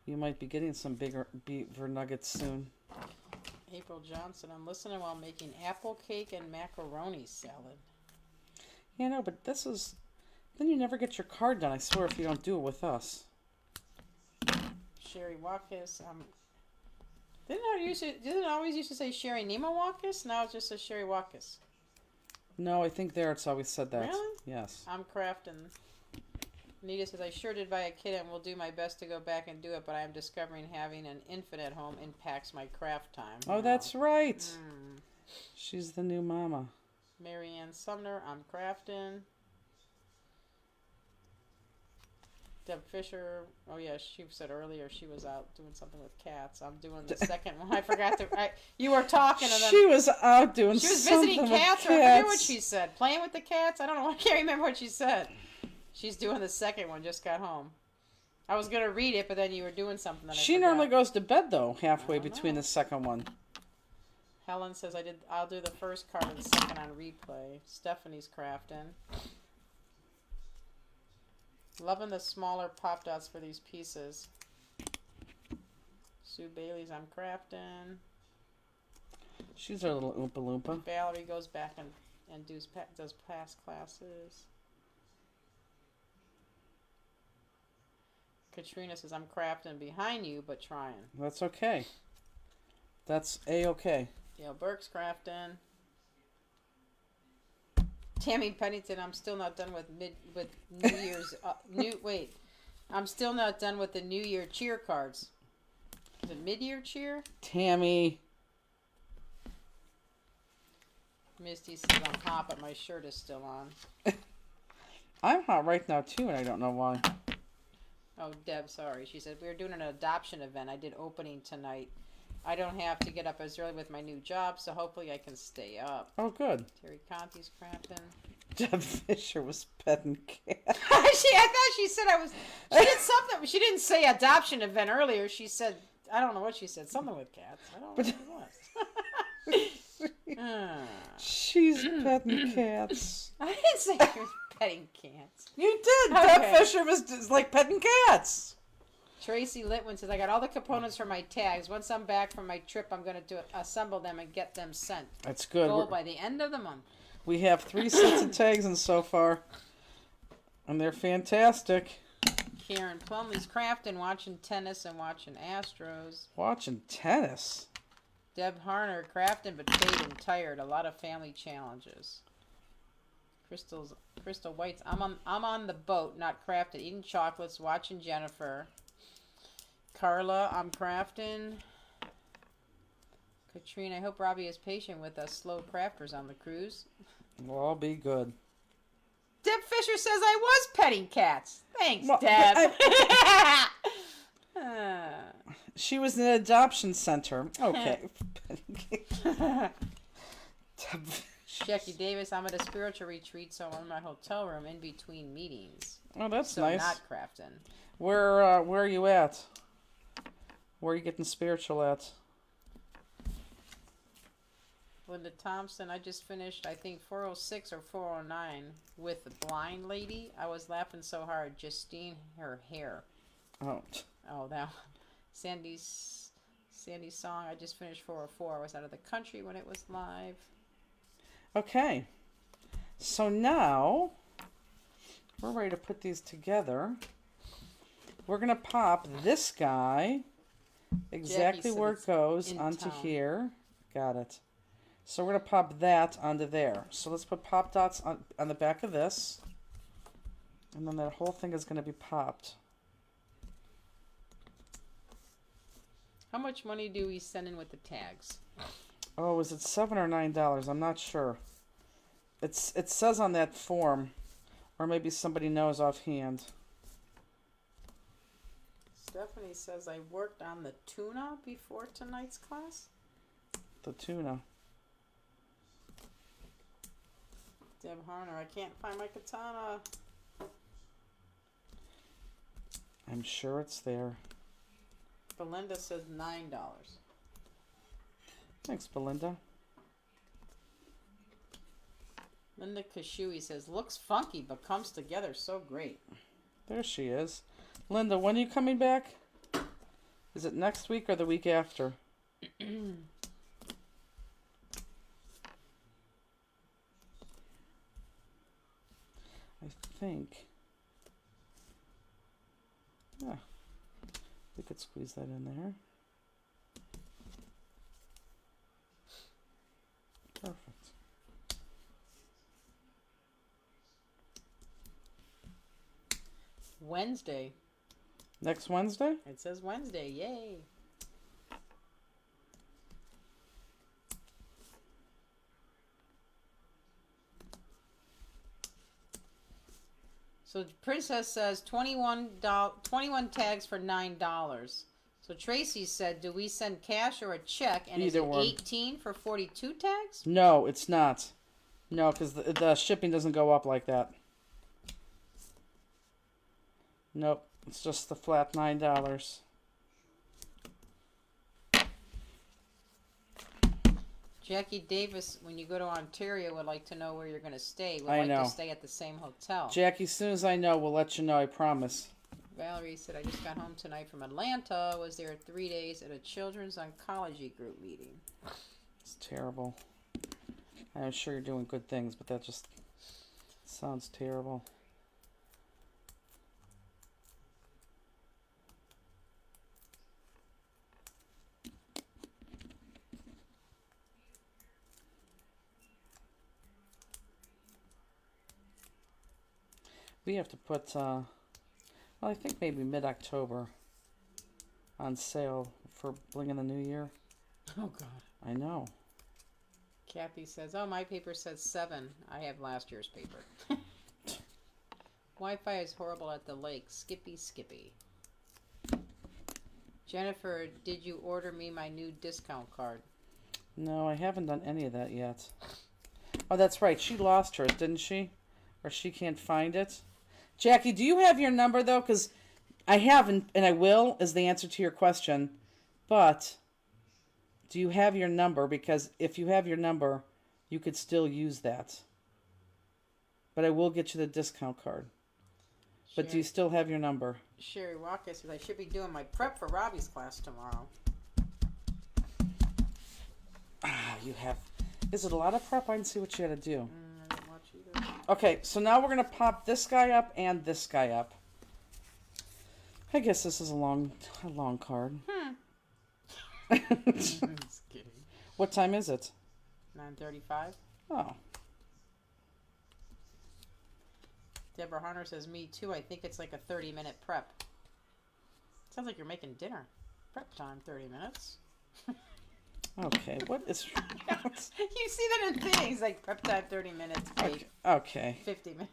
You might be getting some bigger beaver nuggets soon. April Johnson, I'm listening while making apple cake and macaroni salad. Yeah, no, but this is... Then you never get your card done, I swear, if you don't do it with us. Sherry Walkus, didn't it always used to say Sherry Nima Walkus? Now it just says Sherry Walkus. No, I think there it's always said that. Really? Yes. I'm crafting. Anita says, I sure did buy a kit and will do my best to go back and do it, but I am discovering having an infant at home impacts my craft time. Oh, that's right. Mm. She's the new mama. Marianne Sumner, I'm crafting. Deb Fisher, oh yeah, she said earlier she was out doing something with cats. I'm doing the second one. I forgot to. You were talking and then She was out doing she was something visiting with cats. Or I forget what she said. Playing with the cats. I don't know. I can't remember what she said. She's doing the second one. Just got home. I was gonna read it, but then you were doing something. That She normally goes to bed though halfway between the second one. Helen says I'll do the first card and the second on replay. Stephanie's crafting. Loving the smaller pop dots for these pieces. Sue Bailey's I'm crafting. She's our little Oompa Loompa. Valerie goes back and and does past classes. Katrina says, I'm crafting behind you, but trying. That's okay. That's A-okay. Gail Burke's crafting. Tammy Pennington, I'm still not done with New Year's I'm still not done with the New Year cheer cards. Is it mid-year cheer? Tammy. Misty says I'm hot, but my shirt is still on. I'm hot right now too, and I don't know why. Oh, Deb, sorry. She said, we were doing an adoption event. I did opening tonight. I don't have to get up as early with my new job, so hopefully I can stay up. Oh, good. Terry Conti's crafting. Deb Fisher was petting cat. I thought she said she did something. She didn't say adoption event earlier. She said, I don't know what she said. Something with cats. I don't know what it was. She's petting cats. I didn't say she was petting cats. You did. Okay. Deb Fisher was like petting cats. Tracy Litwin says, I got all the components for my tags. Once I'm back from my trip, I'm going to assemble them and get them sent. That's good. Goal by the end of the month. We have 3 sets of tags in so far, and they're fantastic. Karen Plumley's crafting, watching tennis and watching Astros. Watching tennis. Deb Harner crafting but fading and tired. A lot of family challenges. Crystal White's, I'm on the boat, not crafting, eating chocolates, watching Jennifer. Carla, I'm crafting. Katrina, I hope Robbie is patient with us slow crafters on the cruise. We'll all be good. Deb Fisher says I was petting cats. Thanks, Well, Deb. She was in an adoption center. Okay. Jackie Davis, I'm at a spiritual retreat, so I'm in my hotel room in between meetings. Oh, that's so nice. Not crafting. Where are you at? Where are you getting spiritual at? Linda Thompson, I just finished, I think, 406 or 409 with the blind lady. I was laughing so hard. Justine, her hair. Oh. Oh, that one. Sandy's song, I just finished 404. I was out of the country when it was live. Okay. So now, we're ready to put these together. We're going to pop this guy exactly Jackie where it goes in onto town. here. Got it. So we're going to pop that onto there. So let's put pop dots on the back of this. And then that whole thing is going to be popped. How much money do we send in with the tags? Oh, is it $7 or $9? I'm not sure. It says on that form, or maybe somebody knows offhand. Stephanie says I worked on the tuna before tonight's class. The tuna. Deb Harner, I can't find my katana. I'm sure it's there. Belinda says $9. Thanks, Belinda. Linda Kashui says, looks funky, but comes together so great. There she is. Linda, when are you coming back? Is it next week or the week after? I think. Yeah. We could squeeze that in there. Perfect. Wednesday. Next Wednesday? It says Wednesday. Yay. So Princess says 21 tags for $9. So Tracy said, do we send cash or a check? And is Either it one. 18 for 42 tags? No, it's not. No, because the shipping doesn't go up like that. Nope, it's just the flat $9. Jackie Davis, when you go to Ontario, would like to know where you're going to stay. Would I like know. to stay at the same hotel. Jackie, as soon as I know, we'll let you know, I promise. Valerie said, I just got home tonight from Atlanta. Was there 3 days at a children's oncology group meeting. It's terrible. I'm sure you're doing good things, but that just sounds terrible. We have to put, well, I think maybe mid-October on sale for Bling in the New Year. Oh, God. I know. Kathy says, oh, my paper says 7. I have last year's paper. Wi-Fi is horrible at the lake. Skippy. Jennifer, did you order me my new discount card? No, I haven't done any of that yet. Oh, that's right. She lost hers, didn't she? Or she can't find it. Jackie, do you have your number, though? Because I haven't, and I will, is the answer to your question. But do you have your number? Because if you have your number, you could still use that. But I will get you the discount card. But do you still have your number? Sherry Walker says, I should be doing my prep for Robbie's class tomorrow. Ah, you have. Is it a lot of prep? I can see what you had to do. I didn't watch either. Okay, so now we're going to pop this guy up and this guy up. I guess this is a long card. Just kidding. What time is it? 9:35. Oh. Deborah Hunter says, me too. I think it's like a 30-minute prep. Sounds like you're making dinner. Prep time, 30 minutes. Okay, what is... You see that in things, like prep time, 30 minutes. Wait, Okay. 50 minutes.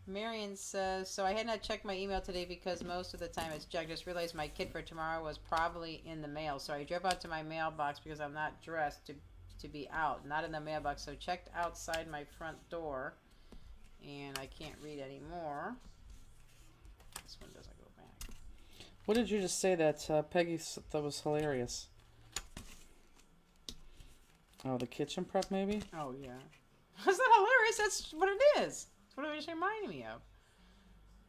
Marion says, so I had not checked my email today because most of the time it's checked. Just realized my kit for tomorrow was probably in the mail. So I drove out to my mailbox because I'm not dressed to be out. Not in the mailbox. So checked outside my front door. And I can't read anymore. This one doesn't go back. What did you just say that Peggy thought was hilarious? Oh, the kitchen prep, maybe? Oh, yeah. That's not hilarious. That's what it is. That's what it was reminding me of.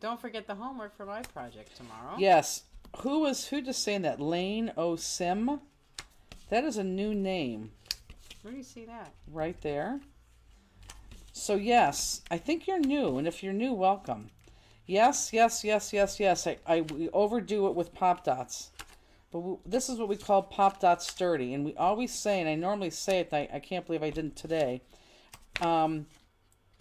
Don't forget the homework for my project tomorrow. Yes. Who just saying that? Lane O'Sim? That is a new name. Where do you see that? Right there. So, yes, I think you're new. And if you're new, welcome. Yes. We overdo it with Pop Dots. But this is what we call Pop Dot Sturdy. And we always say, and I normally say it, and I can't believe I didn't today.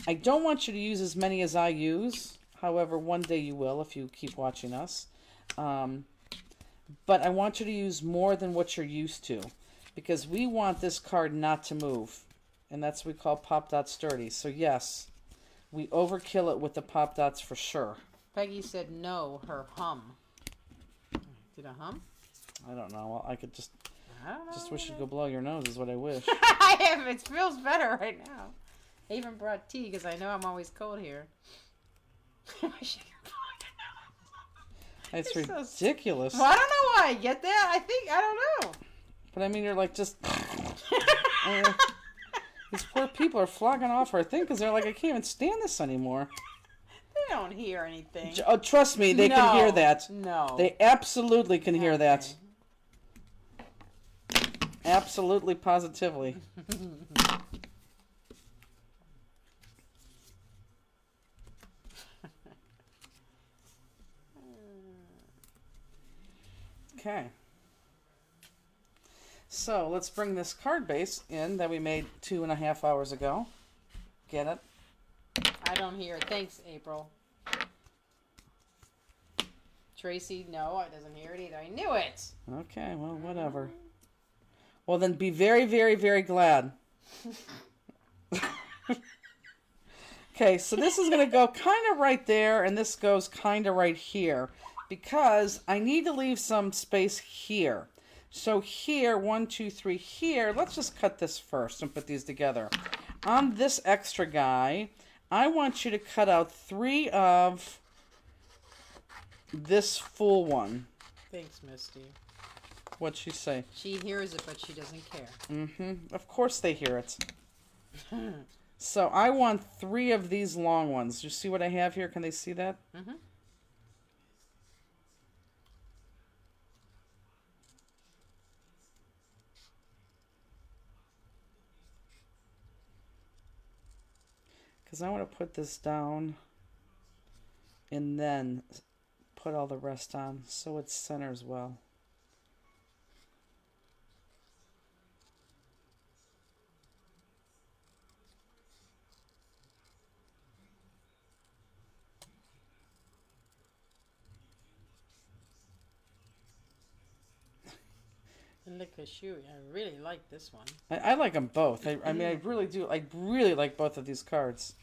I don't want you to use as many as I use. However, one day you will if you keep watching us. But I want you to use more than what you're used to. Because we want this card not to move. And that's what we call Pop Dot Sturdy. So yes, we overkill it with the Pop Dots for sure. Peggy said no, her hum. Did I hum? I don't know. Well, I could just I wish you'd go blow your nose is what I wish. I am. It feels better right now. I even brought tea because I know I'm always cold here. It's so ridiculous. Well, I don't know why I get that. I don't know. But I mean, you're like just... these poor people are flogging off our thing because they're like, I can't even stand this anymore. They don't hear anything. Oh, trust me, they can hear that. No. They absolutely can hear that. Absolutely, positively. Okay. So let's bring this card base in that we made 2.5 hours ago. Get it? I don't hear it. Thanks, April. Tracy, no, I doesn't hear it either. I knew it. Okay, well, whatever. Well, then be very, very, very glad. Okay, so this is going to go kind of right there, and this goes kind of right here, because I need to leave some space here. So here, 1, 2, 3, here, let's just cut this first and put these together. On this extra guy, I want you to cut out 3 of this full one. Thanks, Misty. What'd she say? She hears it, but she doesn't care. Mm-hmm. Of course they hear it. So I want 3 of these long ones. You see what I have here? Can they see that? Mm-hmm. Because I want to put this down and then put all the rest on so it centers well. And look at you. I really like this one. I like them both. I mean, I really do. I really like both of these cards.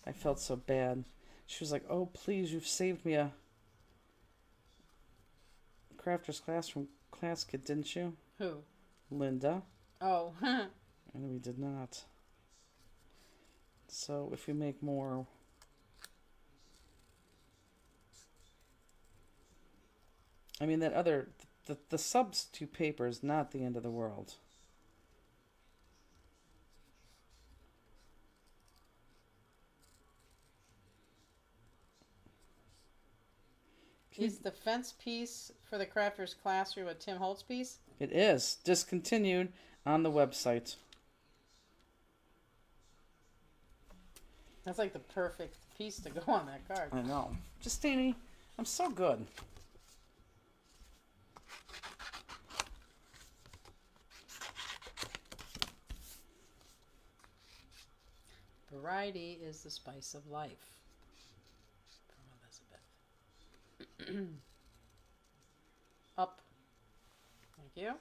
I felt so bad. She was like, "Oh, please, you've saved me a Crafter's Classroom class kit, didn't you?" Who? Linda. Oh. And we did not. So if we make more... I mean, that other... The substitute paper is not the end of the world. Is the fence piece for the Crafter's Classroom a Tim Holtz piece? It is. Discontinued on the website. That's like the perfect piece to go on that card. I know. Justini, I'm so good. Variety is the spice of life. From Elizabeth. Up. Thank you.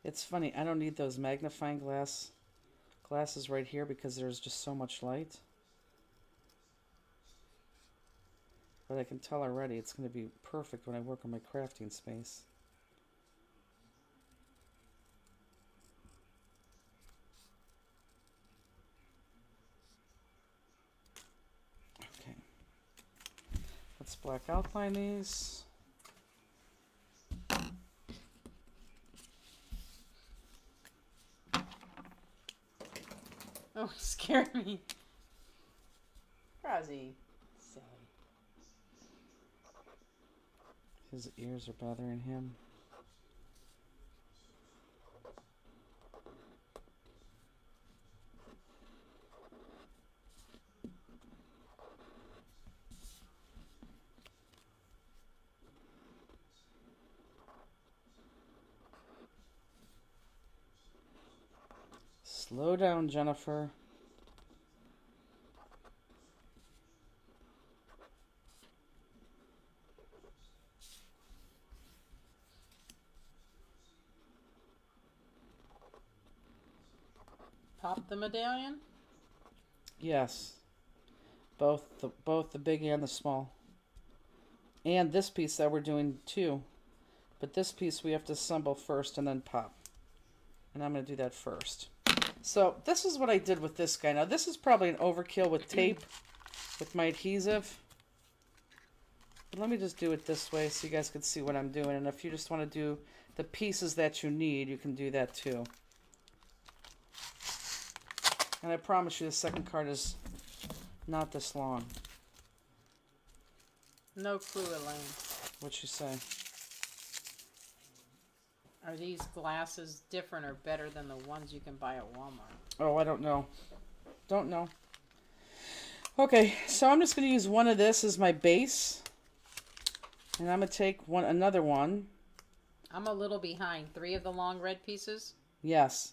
It's funny, I don't need those magnifying glasses right here because there's just so much light. But I can tell already it's going to be perfect when I work on my crafting space. Okay. Let's black outline these. Oh, it scared me. Crozzy. Silly. His ears are bothering him. Slow down, Jennifer. Pop the medallion? Yes. Both the big and the small. And this piece that we're doing too. But this piece we have to assemble first and then pop. And I'm going to do that first. So this is what I did with this guy. Now this is probably an overkill with tape, with my adhesive. But let me just do it this way so you guys can see what I'm doing. And if you just want to do the pieces that you need, you can do that too. And I promise you the second card is not this long. No clue, Elaine. What'd you say? Are these glasses different or better than the ones you can buy at Walmart? Oh, I don't know. Don't know. Okay, so I'm just going to use one of this as my base. And I'm going to take another one. I'm a little behind. 3 of the long red pieces? Yes.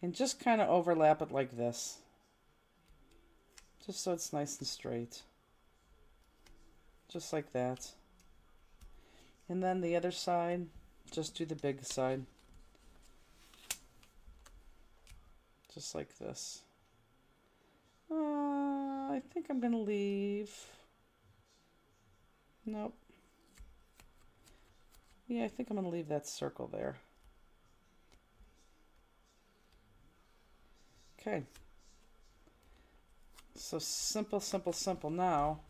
And just kind of overlap it like this. Just so it's nice and straight. Just like that. And then the other side, just do the big side. Just like this. I think I'm going to leave. Nope. Yeah, I think I'm going to leave that circle there. Okay. So simple, simple, simple. Now,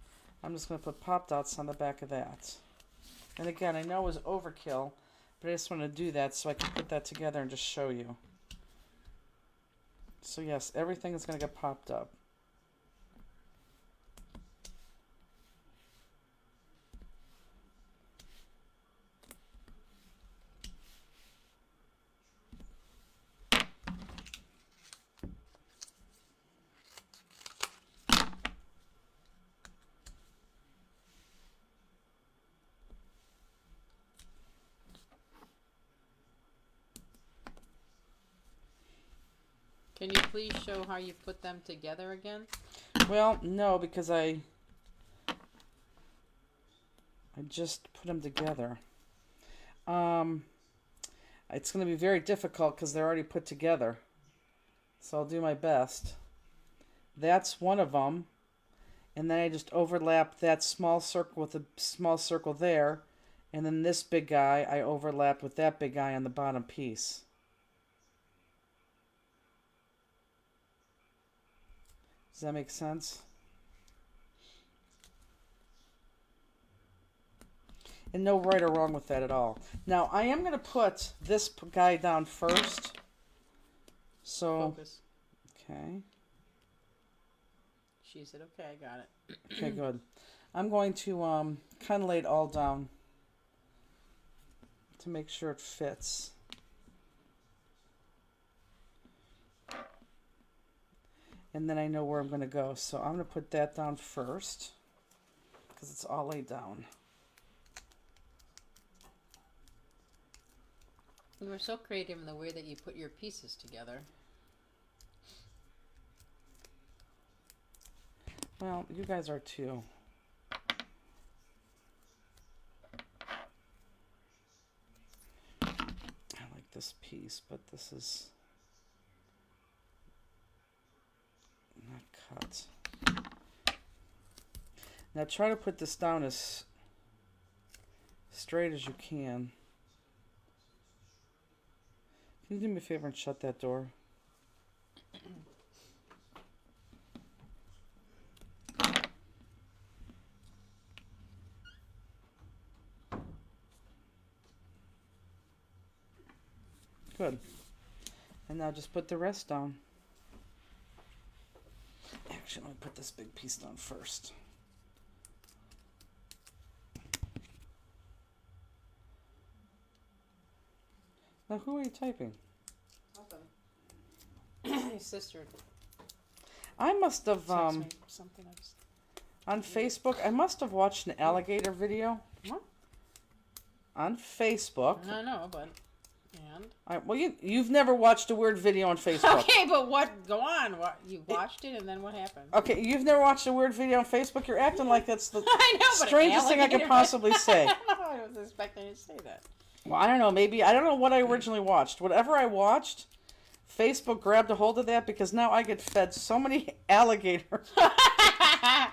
I'm just going to put pop dots on the back of that. And again, I know it was overkill, but I just want to do that so I can put that together and just show you. So yes, everything is going to get popped up. Can you please show how you put them together again? Well, no, because I just put them together. It's going to be very difficult because they're already put together. So I'll do my best. That's one of them. And then I just overlap that small circle with a small circle there. And then this big guy, I overlapped with that big guy on the bottom piece. Does that make sense? And no right or wrong with that at all. Now, I am going to put this guy down first. So, Focus. okay. She said, okay, I got it. Okay, good. I'm going to kind of lay it all down to make sure it fits. And then I know where I'm going to go. So I'm going to put that down first because it's all laid down. You were so creative in the way that you put your pieces together. Well, you guys are too. I like this piece, but this is not cut. Now try to put this down as straight as you can. Can you do me a favor and shut that door? Good. And now just put the rest down. Actually, let me put this big piece down first. Now, who are you typing? Nothing. His sister I must have, texted me something. I just... on Facebook, I must have watched an alligator video. What? On Facebook. I know, but... And? Well, you've never watched a weird video on Facebook. Okay, but what? Go on. What? You watched it, and then what happened? Okay, you've never watched a weird video on Facebook? You're acting like that's the I know, but strangest thing I could possibly say. I don't know. I was expecting you to say that. Well, I don't know. Maybe I don't know what I originally watched. Whatever I watched, Facebook grabbed a hold of that because now I get fed so many alligators. I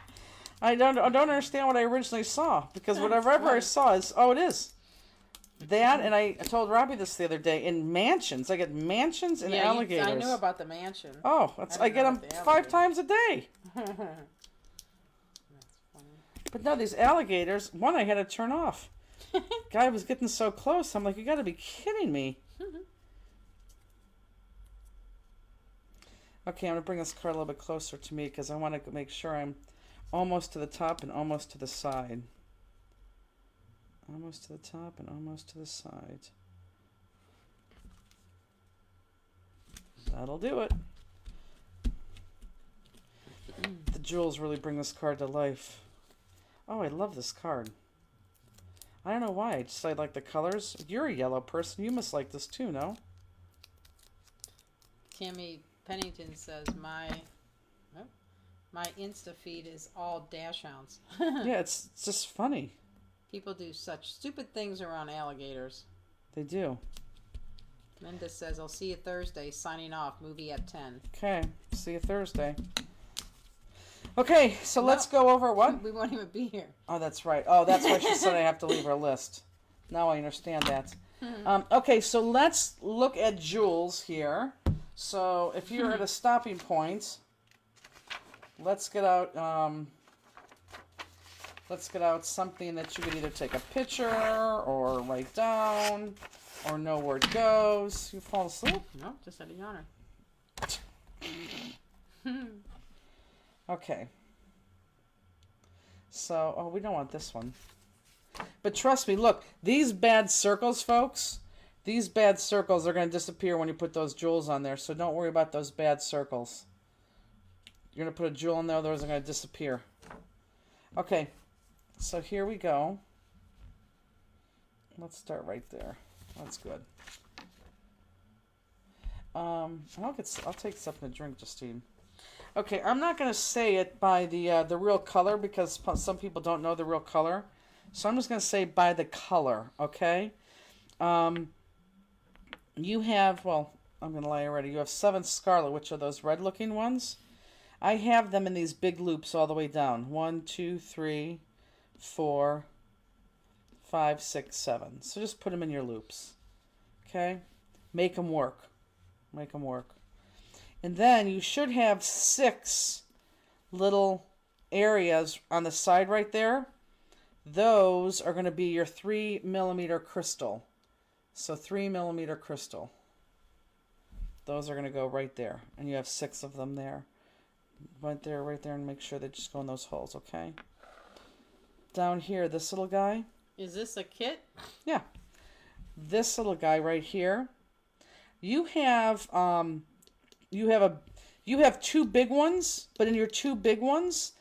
don't understand what I originally saw because whatever I saw is it is that. And I told Robbie this the other day. In mansions, I get mansions and alligators. I knew about the mansion. Oh, I get them 5 times a day. That's funny. But no, these alligators. One I had to turn off. Guy was getting so close. I'm like, you got to be kidding me. Okay, I'm going to bring this card a little bit closer to me because I want to make sure I'm almost to the top and almost to the side. Almost to the top and almost to the side. That'll do it. The jewels really bring this card to life. Oh, I love this card. I don't know why. I like the colors. You're a yellow person. You must like this too, no? Tammy Pennington says my Insta feed is all dash hounds. Yeah, it's just funny. People do such stupid things around alligators. They do. Linda says, I'll see you Thursday. Signing off. Movie at 10. Okay. See you Thursday. Okay, so let's go over what? We won't even be here. Oh, that's right. Oh, that's why she said I have to leave her list. Now I understand that. Okay, so let's look at jewels here. So if you're at a stopping point, let's get out something that you could either take a picture or write down or know where it goes. You fall asleep? No, just had a yawner. Okay. So, oh, we don't want this one. But trust me, look, these bad circles, folks, these bad circles are going to disappear when you put those jewels on there. So don't worry about those bad circles. You're going to put a jewel in there, those are going to disappear. Okay, so here we go. Let's start right there. That's good. I'll take something to drink, Justine. Okay, I'm not going to say it by the real color because some people don't know the real color. So I'm just going to say by the color, okay? You have, well, I'm going to lie already. You have 7 scarlet, which are those red-looking ones. I have them in these big loops all the way down. 1, 2, 3, 4, 5, 6, 7. So just put them in your loops, okay? Make them work. Make them work. And then you should have 6 little areas on the side right there. Those are going to be your 3mm crystal. So 3mm crystal. Those are going to go right there. And you have 6 of them there. Right there, and make sure they just go in those holes, okay? Down here, this little guy. Is this a kit? Yeah. This little guy right here. You have you have 2 big ones, but in your 2 big ones,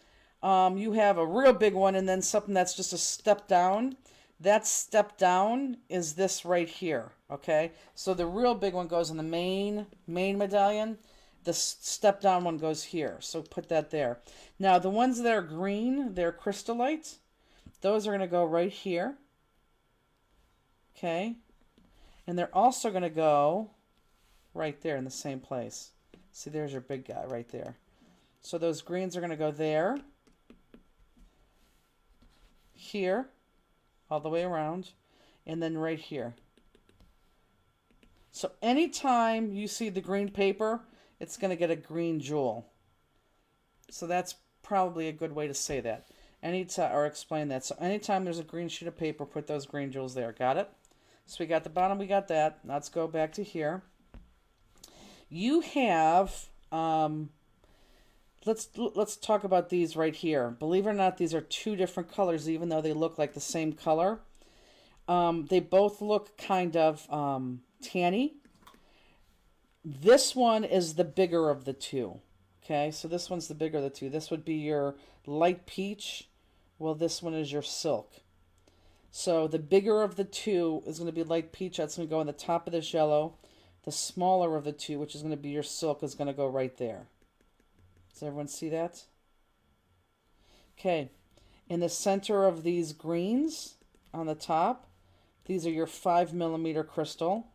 you have a real big one and then something that's just a step down. That step down is this right here, okay? So the real big one goes in the main medallion. The step down one goes here, so put that there. Now, the ones that are green, they're crystallite. Those are going to go right here, okay? And they're also going to go right there in the same place. See, there's your big guy right there. So those greens are going to go there, here, all the way around, and then right here. So anytime you see the green paper, it's going to get a green jewel. So that's probably a good way to say that. Anytime, or explain that. So anytime there's a green sheet of paper, put those green jewels there. Got it? So we got the bottom, we got that. Let's go back to here. You have, let's talk about these right here. Believe it or not, these are 2 different colors, even though they look like the same color. They both look kind of tanny. This one is the bigger of the 2. Okay, so this one's the bigger of the 2. This would be your light peach. Well, this one is your silk. So the bigger of the 2 is going to be light peach. That's going to go on the top of this yellow. The smaller of the 2, which is going to be your silk, is going to go right there. Does everyone see that? Okay. In the center of these greens on the top, these are your 5mm crystal.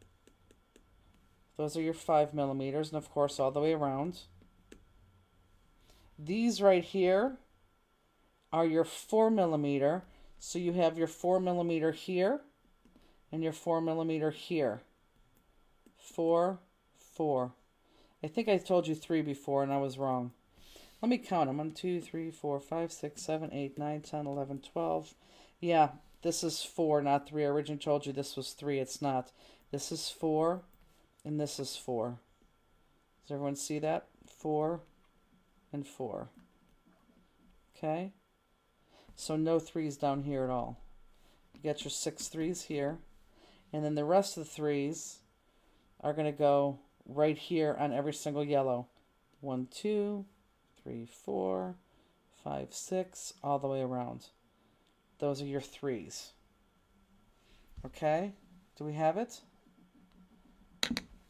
Those are your 5mm, and of course all the way around. These right here are your 4mm. So you have your 4mm here and your 4mm here. 4, 4. I think I told you 3 before and I was wrong. Let me count them. 1, 2, 3, 4, 5, 6, 7, 8, 9, 10, 11, 12. Yeah, this is 4, not 3. I originally told you this was 3. It's not. This is 4 and this is 4. Does everyone see that? 4 and 4. Okay? So no 3s down here at all. You got your 6 3s here. And then the rest of the 3s are going to go right here on every single yellow. 1, 2, 3, 4, 5, 6, all the way around. Those are your 3s. Okay? Do we have it?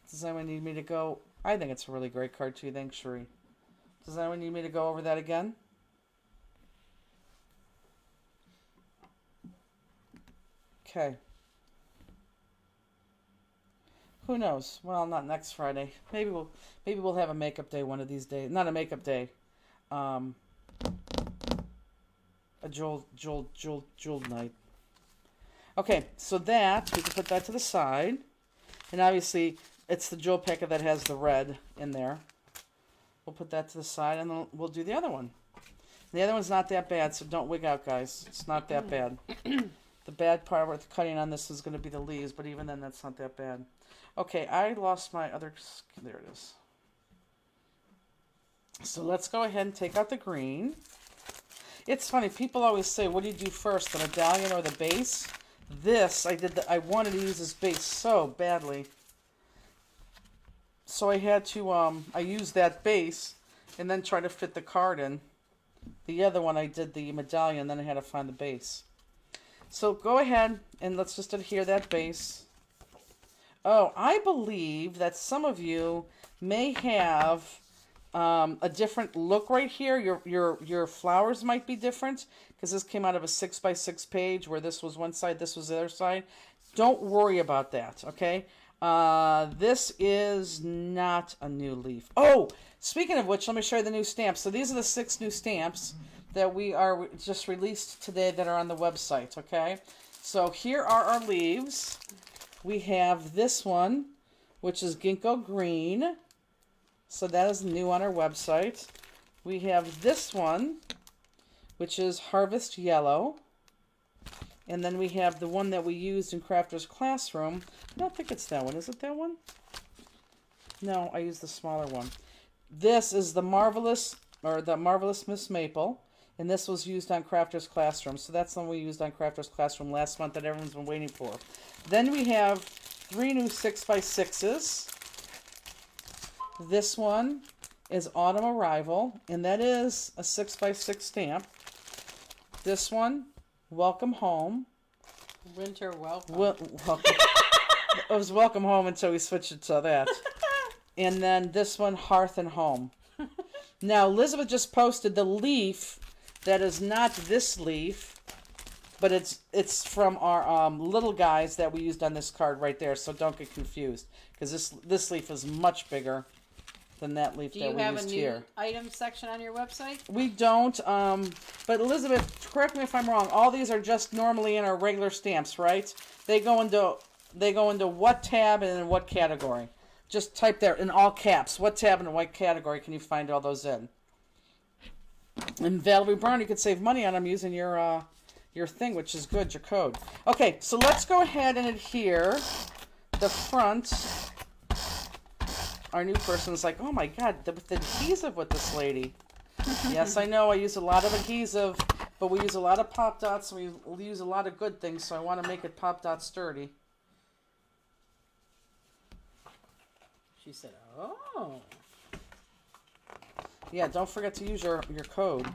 Does anyone need me to go? I think it's a really great card too. Thanks, Cherie. Does anyone need me to go over that again? Okay. Who knows? Well, not next Friday. Maybe we'll have a makeup day one of these days. Not a makeup day. A jeweled night. Okay, so that we can put that to the side, and obviously it's the jewel packet that has the red in there. We'll put that to the side, and then we'll do the other one. The other one's not that bad, so don't wig out, guys. It's not that bad. The bad part with cutting on this is going to be the leaves, but even then, that's not that bad. Okay, I lost my other... There it is. So let's go ahead and take out the green. It's funny, people always say, what do you do first, the medallion or the base? This, I wanted to use this base so badly. So I had to, I used that base and then try to fit the card in. The other one I did the medallion, then I had to find the base. So go ahead and let's just adhere that base. Oh, I believe that some of you may have a different look right here. Your flowers might be different because this came out of a 6x6 page where this was one side, this was the other side. Don't worry about that, okay? This is not a new leaf. Oh, speaking of which, let me show you the new stamps. So these are the 6 new stamps that we are just released today that are on the website, okay? So here are our leaves. We have this one, which is Ginkgo Green. So that is new on our website. We have this one, which is Harvest Yellow. And then we have the one that we used in Crafter's Classroom. I don't think it's that one. Is it that one? No, I used the smaller one. This is the Marvelous Miss Maple. And this was used on Crafter's Classroom. So that's the one we used on Crafter's Classroom last month that everyone's been waiting for. Then we have 3 new 6x6s. This one is Autumn Arrival, and that is a 6x6 stamp. This one, Welcome Home. Winter Welcome. Welcome. It was Welcome Home until we switched it to that. And then this one, Hearth and Home. Now, Elizabeth just posted the leaf that is not this leaf, but it's from our little guys that we used on this card right there, so don't get confused, because this leaf is much bigger than that leaf that we used here. Do you have a new item section on your website? We don't, but Elizabeth, correct me if I'm wrong, all these are just normally in our regular stamps, right? They go into what tab and in what category? Just type there in all caps, what tab and what category can you find all those in? And Valerie Brown, you could save money on them using your thing, which is good, your code. Okay, so let's go ahead and adhere the front. Our new person's like, oh my god, the adhesive with this lady. Yes, I know, I use a lot of adhesive, but we use a lot of Pop Dots, and we use a lot of good things, so I want to make it Pop Dot sturdy. She said, oh. Yeah, don't forget to use your code.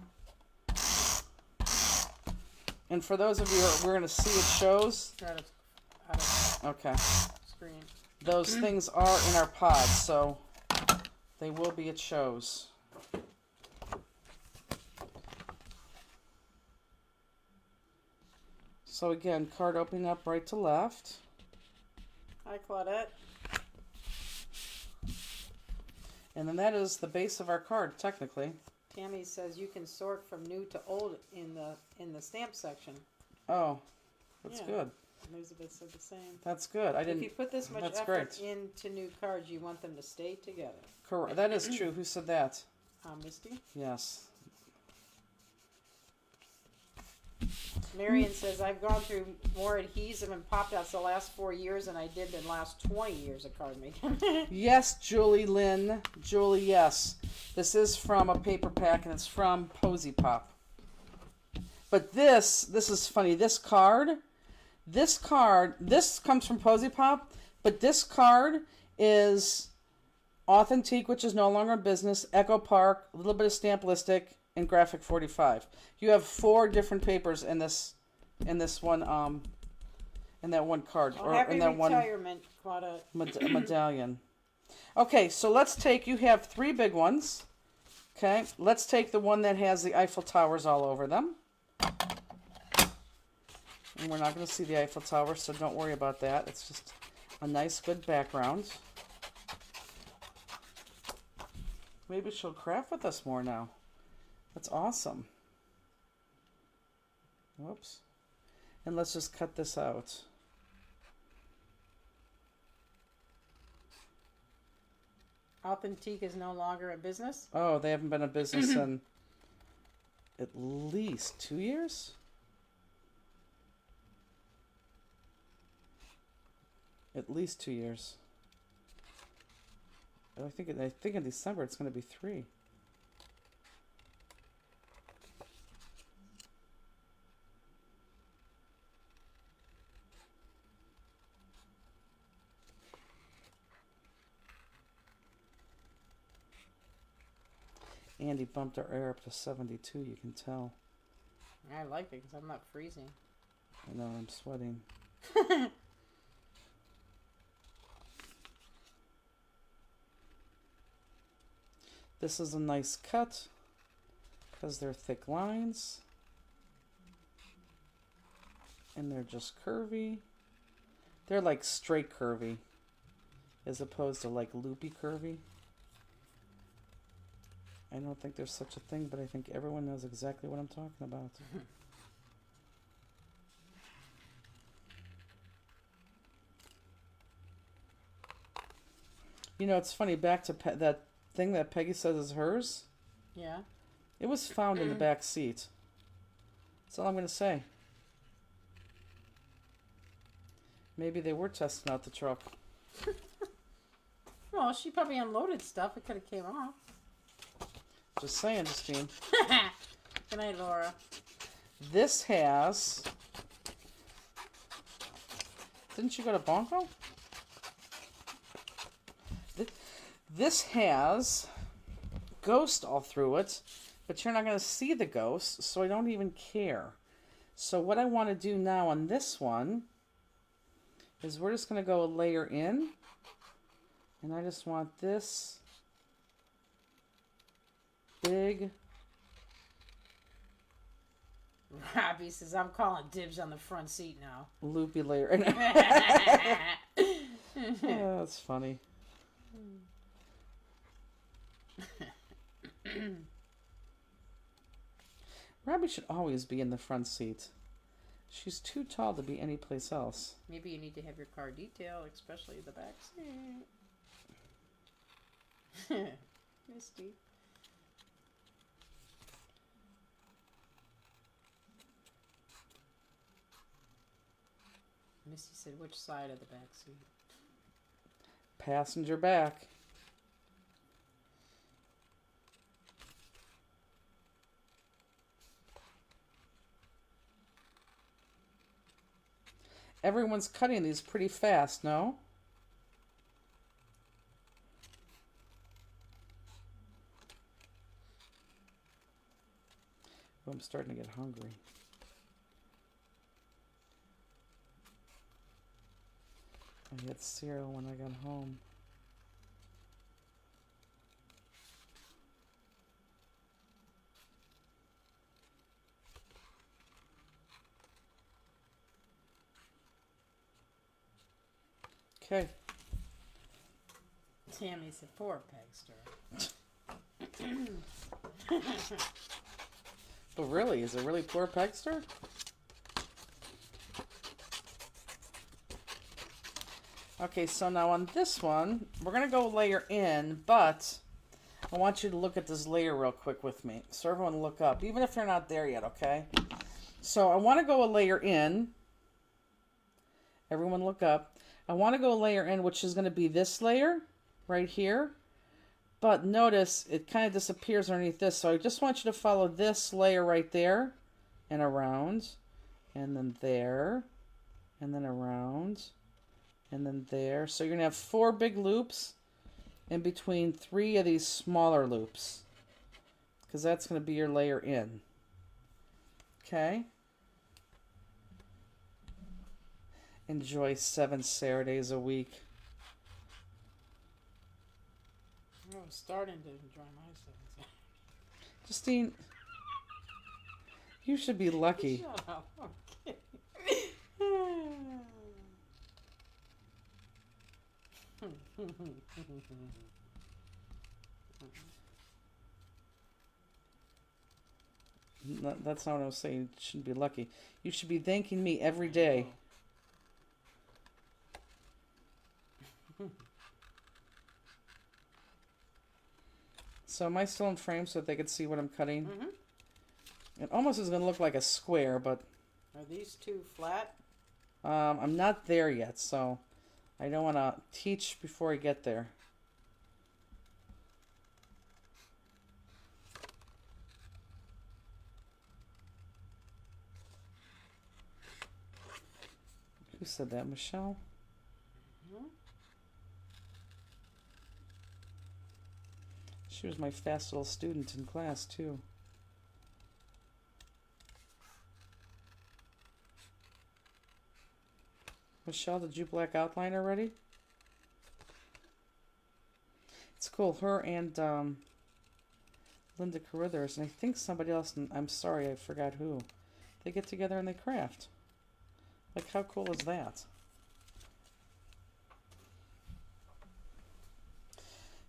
And for those of you who we're going to see it shows. Out of okay. Screen. Those things are in our pod, so they will be at shows. So again, card opening up right to left. Hi, Claudette. And then that is the base of our card, technically. Tammy says you can sort from new to old in the stamp section. Oh, that's good. Elizabeth said the same. That's good. If you put this much effort into new cards, you want them to stay together. Correct. That is true. Who said that? Misty. Yes. Marion says, I've gone through more adhesive and Pop Dots the last 4 years than I did the last 20 years of card making. Yes, Julie Lynn. Julie, yes. This is from a paper pack, and it's from Posy Pop. But this is funny. This card comes from Posy Pop, but this card is Authentique, which is no longer in business, Echo Park, a little bit of Stamp-Listic, and Graphic 45. You have 4 different papers in this one in that one card, or in that one medallion. Okay, so let's take. You have 3 big ones. Okay, let's take the one that has the Eiffel Towers all over them. And we're not going to see the Eiffel Tower, so don't worry about that. It's just a nice, good background. Maybe she'll craft with us more now. That's awesome. Whoops. And let's just cut this out. Authentique is no longer a business? Oh, they haven't been a business in at least 2 years? At least 2 years. I think in December it's going to be 3. Andy bumped our air up to 72, you can tell. I like it because I'm not freezing. I know, I'm sweating. This is a nice cut because they're thick lines. And they're just curvy. They're like straight curvy as opposed to like loopy curvy. I don't think there's such a thing, but I think everyone knows exactly what I'm talking about. You know, it's funny, back to that thing that Peggy says is hers. Yeah. It was found in the back seat. That's all I'm going to say. Maybe they were testing out the truck. Well, she probably unloaded stuff. It could have came off. Just saying, Justine. Good night, Laura. This has... Didn't you go to Bonko? This has ghost all through it, but you're not going to see the ghost, so I don't even care. So what I want to do now on this one is we're just going to go a layer in, and I just want this big... Robbie says, I'm calling dibs on the front seat now. Loopy layer. Oh, that's funny. Robbie should always be in the front seat. She's too tall to be anyplace else. Maybe you need to have your car detailed, especially the back seat. Misty. Misty said, which side of the back seat? Passenger back. Everyone's cutting these pretty fast, no? Oh, I'm starting to get hungry. I had cereal when I got home. Okay. Tammy said, poor Pegster. But really, is it really poor Pegster? Okay, so now on this one, we're going to go layer in, but I want you to look at this layer real quick with me. So everyone look up, even if they're not there yet, okay? So I want to go a layer in. Everyone look up. I want to go a layer in, which is going to be this layer right here. But notice it kind of disappears underneath this. So I just want you to follow this layer right there and around. And then there. And then around. And then there. So you're going to have 4 big loops in between 3 of these smaller loops. Because that's going to be your layer in. Okay? Enjoy 7 Saturdays a week. I'm starting to enjoy my 7 Justine, you should be lucky. Shut up. Okay. No, that's not what I was saying. You shouldn't be lucky. You should be thanking me every day. So am I still in frame so that they could see what I'm cutting? Mm-hmm. It almost is going to look like a square, but... Are these 2 flat? I'm not there yet, so I don't want to teach before I get there. Who said that, Michelle? She was my fast little student in class, too. Michelle, did you black outline already? It's cool. Her and Linda Carruthers, and I think somebody else, and I'm sorry, I forgot who. They get together and they craft. Like, how cool is that?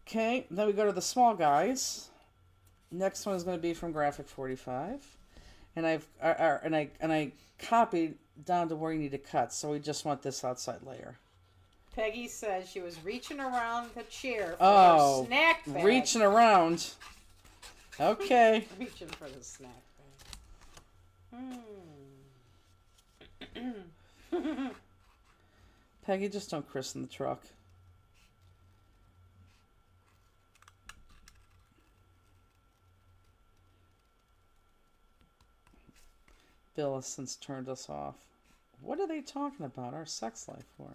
Okay, then we go to the small guys. Next one is going to be from Graphic 45, and I copied down to where you need to cut. So we just want this outside layer. Peggy says she was reaching around the chair for Oh, her snack bag. reaching around. Okay. Reaching for the snack bag. Peggy, just don't christen the truck. Bill has since turned us off. What are they talking about our sex life for?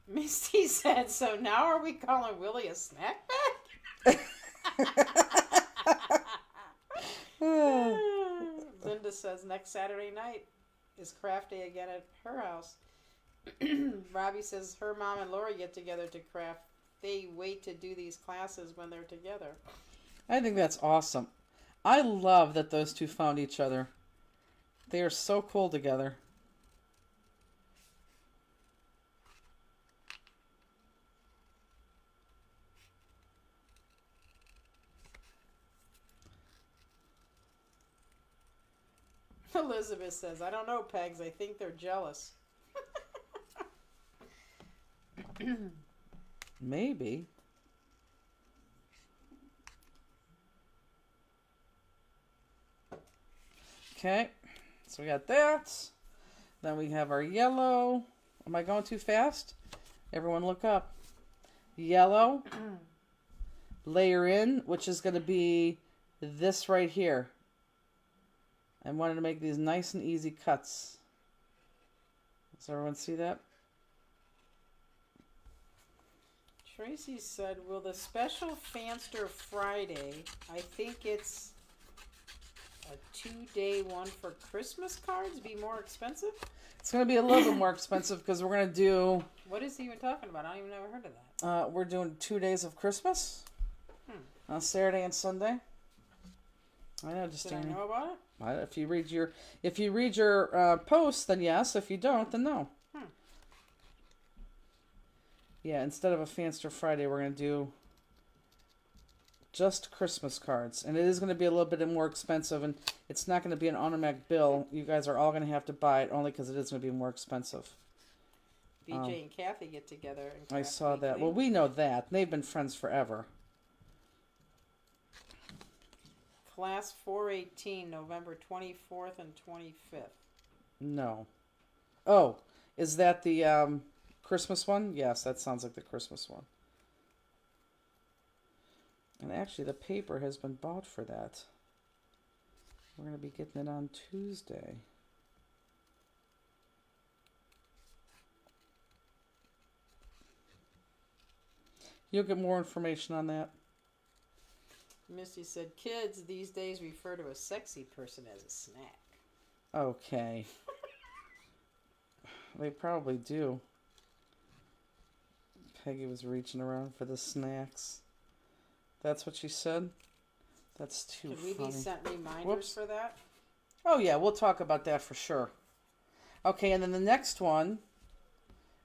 Misty said, so now are we calling Willie a snack bag? Linda says next Saturday night is craft day again at her house. Robbie says her mom and Lori get together to craft. They wait to do these classes when they're together. I think that's awesome. I love that those two found each other. They are so cool together. Elizabeth says, I don't know, Pegs. I think they're jealous. Maybe. Okay, so we got that. Then we have our yellow. Am I going too fast? Everyone look up. Yellow. Layer in, which is going to be this right here. I wanted to make these nice and easy cuts. Does everyone see that? Tracy said, will the special Fanster Friday, I think it's a 2-day one for Christmas cards, be more expensive? It's going to be a little bit more expensive because we're going to do... What is he even talking about? I don't even ever heard of that. We're doing 2 days of Christmas. On Saturday and Sunday. I know, just Did I know about it? If you read your post, then yes. If you don't, then no. Yeah, instead of a Fanster Friday, we're going to do just Christmas cards. And it is going to be a little bit more expensive, and it's not going to be an automatic bill. You guys are all going to have to buy it only because it is going to be more expensive. BJ and Kathy get together. And I saw that. Well, we know that. They've been friends forever. Class 418, November 24th and 25th. No. Oh, is that the Christmas one? Yes, that sounds like the Christmas one. And actually, the paper has been bought for that. We're going to be getting it on Tuesday. You'll get more information on that. Misty said, kids these days refer to a sexy person as a snack. Okay. They probably do. Peggy was reaching around for the snacks. That's what she said? That's too funny. Should we be sent reminders Whoops. for that? Oh, yeah, we'll talk about that for sure. Okay, and then the next one,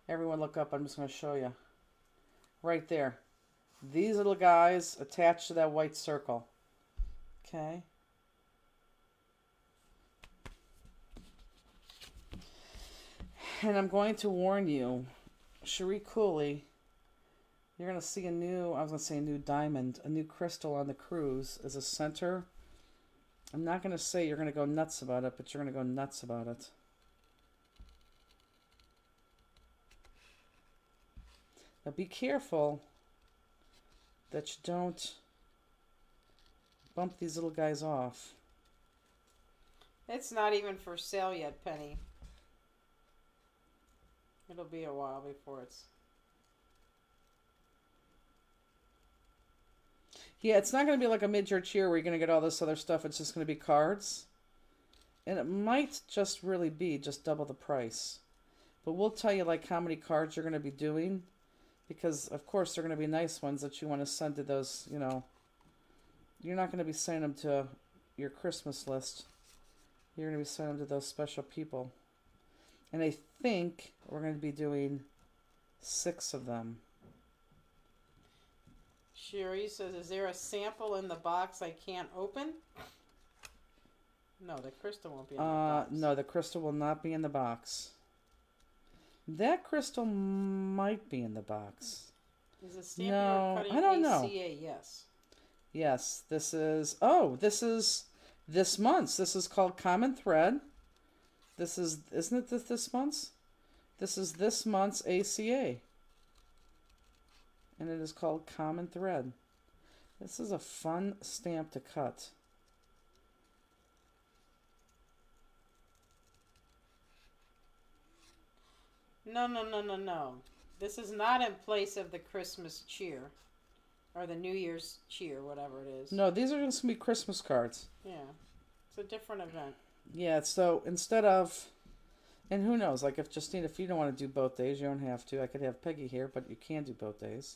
everyone look up, I'm just going to show you. Right there. These little guys attached to that white circle. Okay. And I'm going to warn you, Cherie Cooley, you're going to see a new, I was going to say a new diamond, a new crystal on the cruise as a center. I'm not going to say you're going to go nuts about it, but you're going to go nuts about it. Now be careful that you don't bump these little guys off. It's not even for sale yet, Penny. It'll be a while before it's... Yeah, it's not going to be like a mid-year cheer where you're going to get all this other stuff. It's just going to be cards. And it might just really be just double the price. But we'll tell you like how many cards you're going to be doing. Because, of course, they're going to be nice ones that you want to send to those, you know. You're not going to be sending them to your Christmas list. You're going to be sending them to those special people. And I think we're going to be doing 6 of them. Sherry says, is there a sample in the box I can't open? No, the crystal won't be in the box. No, the crystal will not be in the box. That crystal might be in the box. Is a stamp No, you're cutting I don't know. ACA? Yes. Yes, this is... Oh, this is this month's. This is called Common Thread. This is... Isn't it this month's? This is this month's ACA. And it is called Common Thread. This is a fun stamp to cut. No. This is not in place of the Christmas cheer. Or the New Year's cheer, whatever it is. No, these are just going to be Christmas cards. Yeah. It's a different event. Yeah, so instead of... And who knows, like if Justine, if you don't want to do both days, you don't have to. I could have Peggy here, but you can do both days.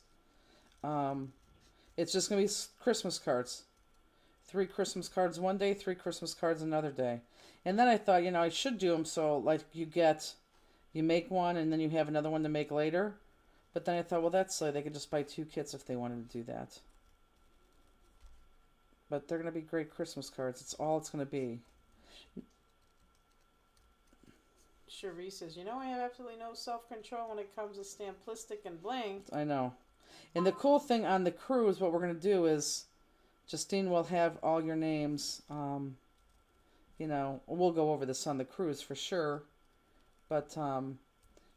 It's just going to be Christmas cards. 3 Christmas cards one day, 3 Christmas cards another day. And then I thought, you know, I should do them so like you make one and then you have another one to make later. But then I thought, well, that's silly. They could just buy 2 kits if they wanted to do that. But they're going to be great Christmas cards. It's all it's going to be. Cherie says, you know, I have absolutely no self-control when it comes to Stamplistic and bling. I know. And the cool thing on the cruise, what we're going to do is Justine will have all your names. You know, we'll go over this on the cruise for sure. But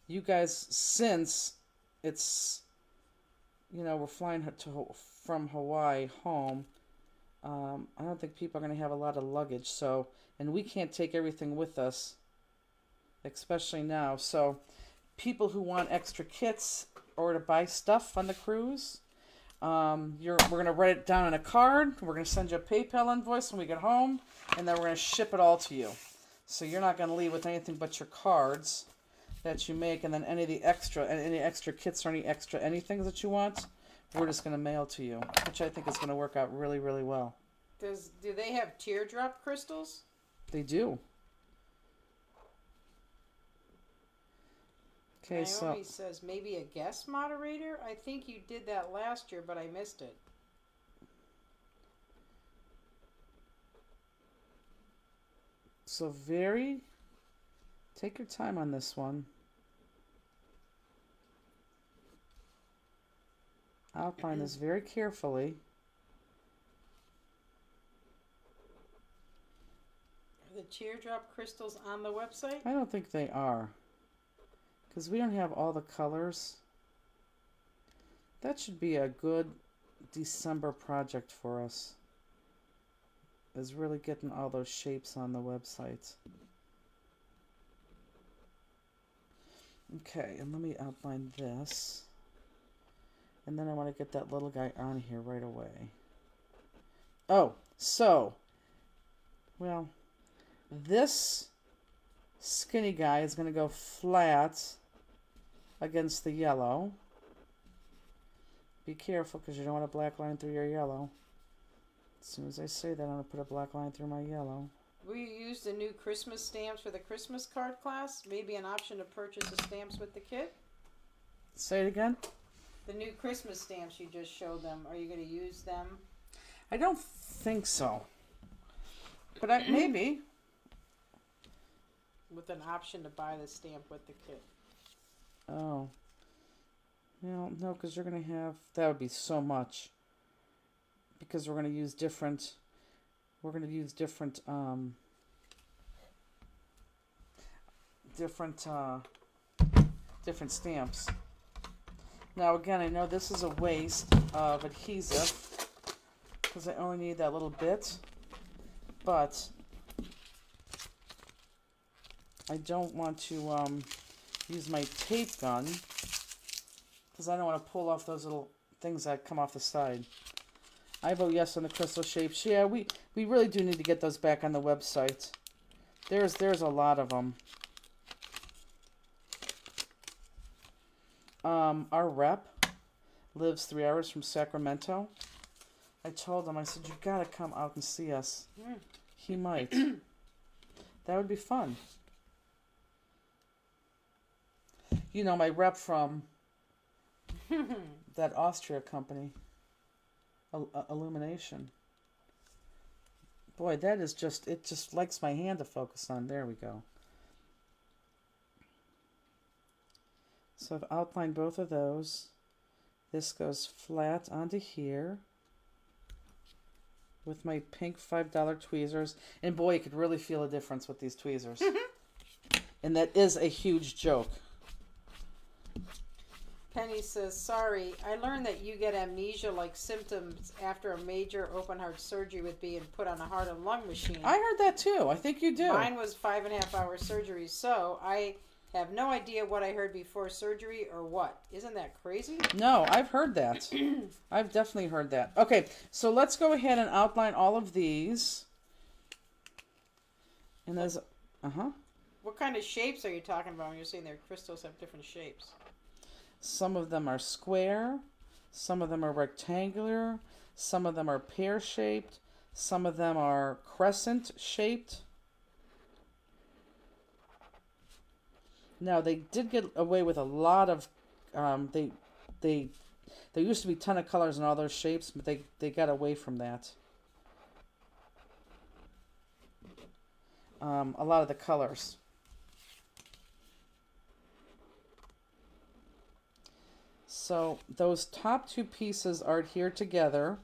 you guys, since it's, you know, we're flying from Hawaii home, I don't think people are going to have a lot of luggage. So, and we can't take everything with us, especially now. So people who want extra kits or to buy stuff on the cruise, we're going to write it down on a card. We're going to send you a PayPal invoice when we get home, and then we're going to ship it all to you. So you're not going to leave with anything but your cards that you make, and then any extra kits or any extra anything that you want, we're just going to mail to you, which I think is going to work out really, really well. Do they have teardrop crystals? They do. Okay, Naomi says, maybe a guest moderator? I think you did that last year, but I missed it. So take your time on this one. Outline this very carefully. Are the teardrop crystals on the website? I don't think they are, because we don't have all the colors. That should be a good December project for us, is really getting all those shapes on the website. Okay, and let me outline this. And then I want to get that little guy on here right away. Oh, so, well, this skinny guy is going to go flat against the yellow. Be careful, because you don't want a black line through your yellow. As soon as I say that, I'm going to put a black line through my yellow. Will you use the new Christmas stamps for the Christmas card class? Maybe an option to purchase the stamps with the kit? Say it again? The new Christmas stamps you just showed them, are you going to use them? I don't think so. But maybe. With an option to buy the stamp with the kit. Oh. No, because you're going to have... That would be so much. Because we're going to use different... different stamps. Now again, I know this is a waste of adhesive because I only need that little bit, but I don't want to use my tape gun because I don't want to pull off those little things that come off the side. I vote yes on the crystal shapes. Yeah, we really do need to get those back on the website. There's a lot of them. Our rep lives 3 hours from Sacramento. I told him, I said, you gotta come out and see us. He might. That would be fun. You know, my rep from that Austria company, Illumination. Boy, that is just, it just likes my hand to focus on. There we go. So I've outlined both of those. This goes flat onto here with my pink $5 tweezers. And boy, you could really feel a difference with these tweezers. And that is a huge joke. Penny says, sorry, I learned that you get amnesia-like symptoms after a major open-heart surgery with being put on a heart and lung machine. I heard that too. I think you do. Mine was 5.5-hour surgery, so I have no idea what I heard before surgery or what. Isn't that crazy? No, I've heard that. I've definitely heard that. Okay, so let's go ahead and outline all of these. And there's, What kind of shapes are you talking about when you're saying their crystals have different shapes? Some of them are square, some of them are rectangular, some of them are pear-shaped, some of them are crescent-shaped. Now, they did get away with a lot of, there used to be a ton of colors in all those shapes, but they got away from that. A lot of the colors. So those top two pieces are here together,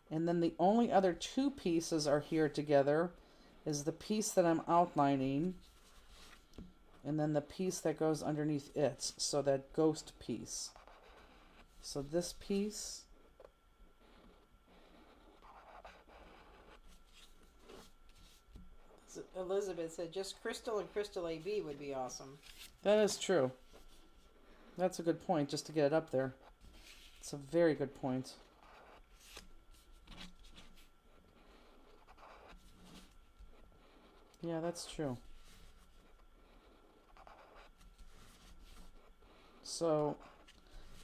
and then the only other two pieces are here together is the piece that I'm outlining, and then the piece that goes underneath it, so that ghost piece. So this piece, Elizabeth said just crystal and crystal AB would be awesome. that is true. That's a good point, just to get it up there. It's a very good point. Yeah, that's true. So,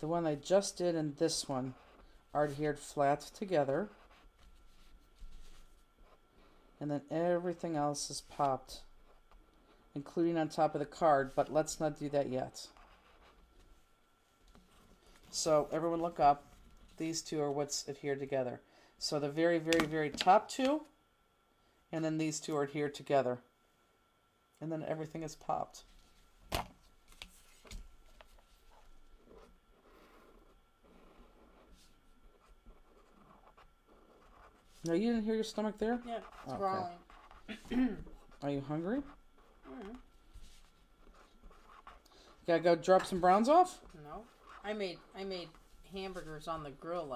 the one I just did and this one are adhered flat together. And then everything else is popped, including on top of the card, but let's not do that yet. So everyone look up. These two are what's adhered together. So the very, very, very top two, and then these two are adhered together. And then everything is popped. No, you didn't hear your stomach there? Yeah, it's Okay. growling. Are you hungry? Mm. Gotta go drop some browns off? No, I made hamburgers on the grill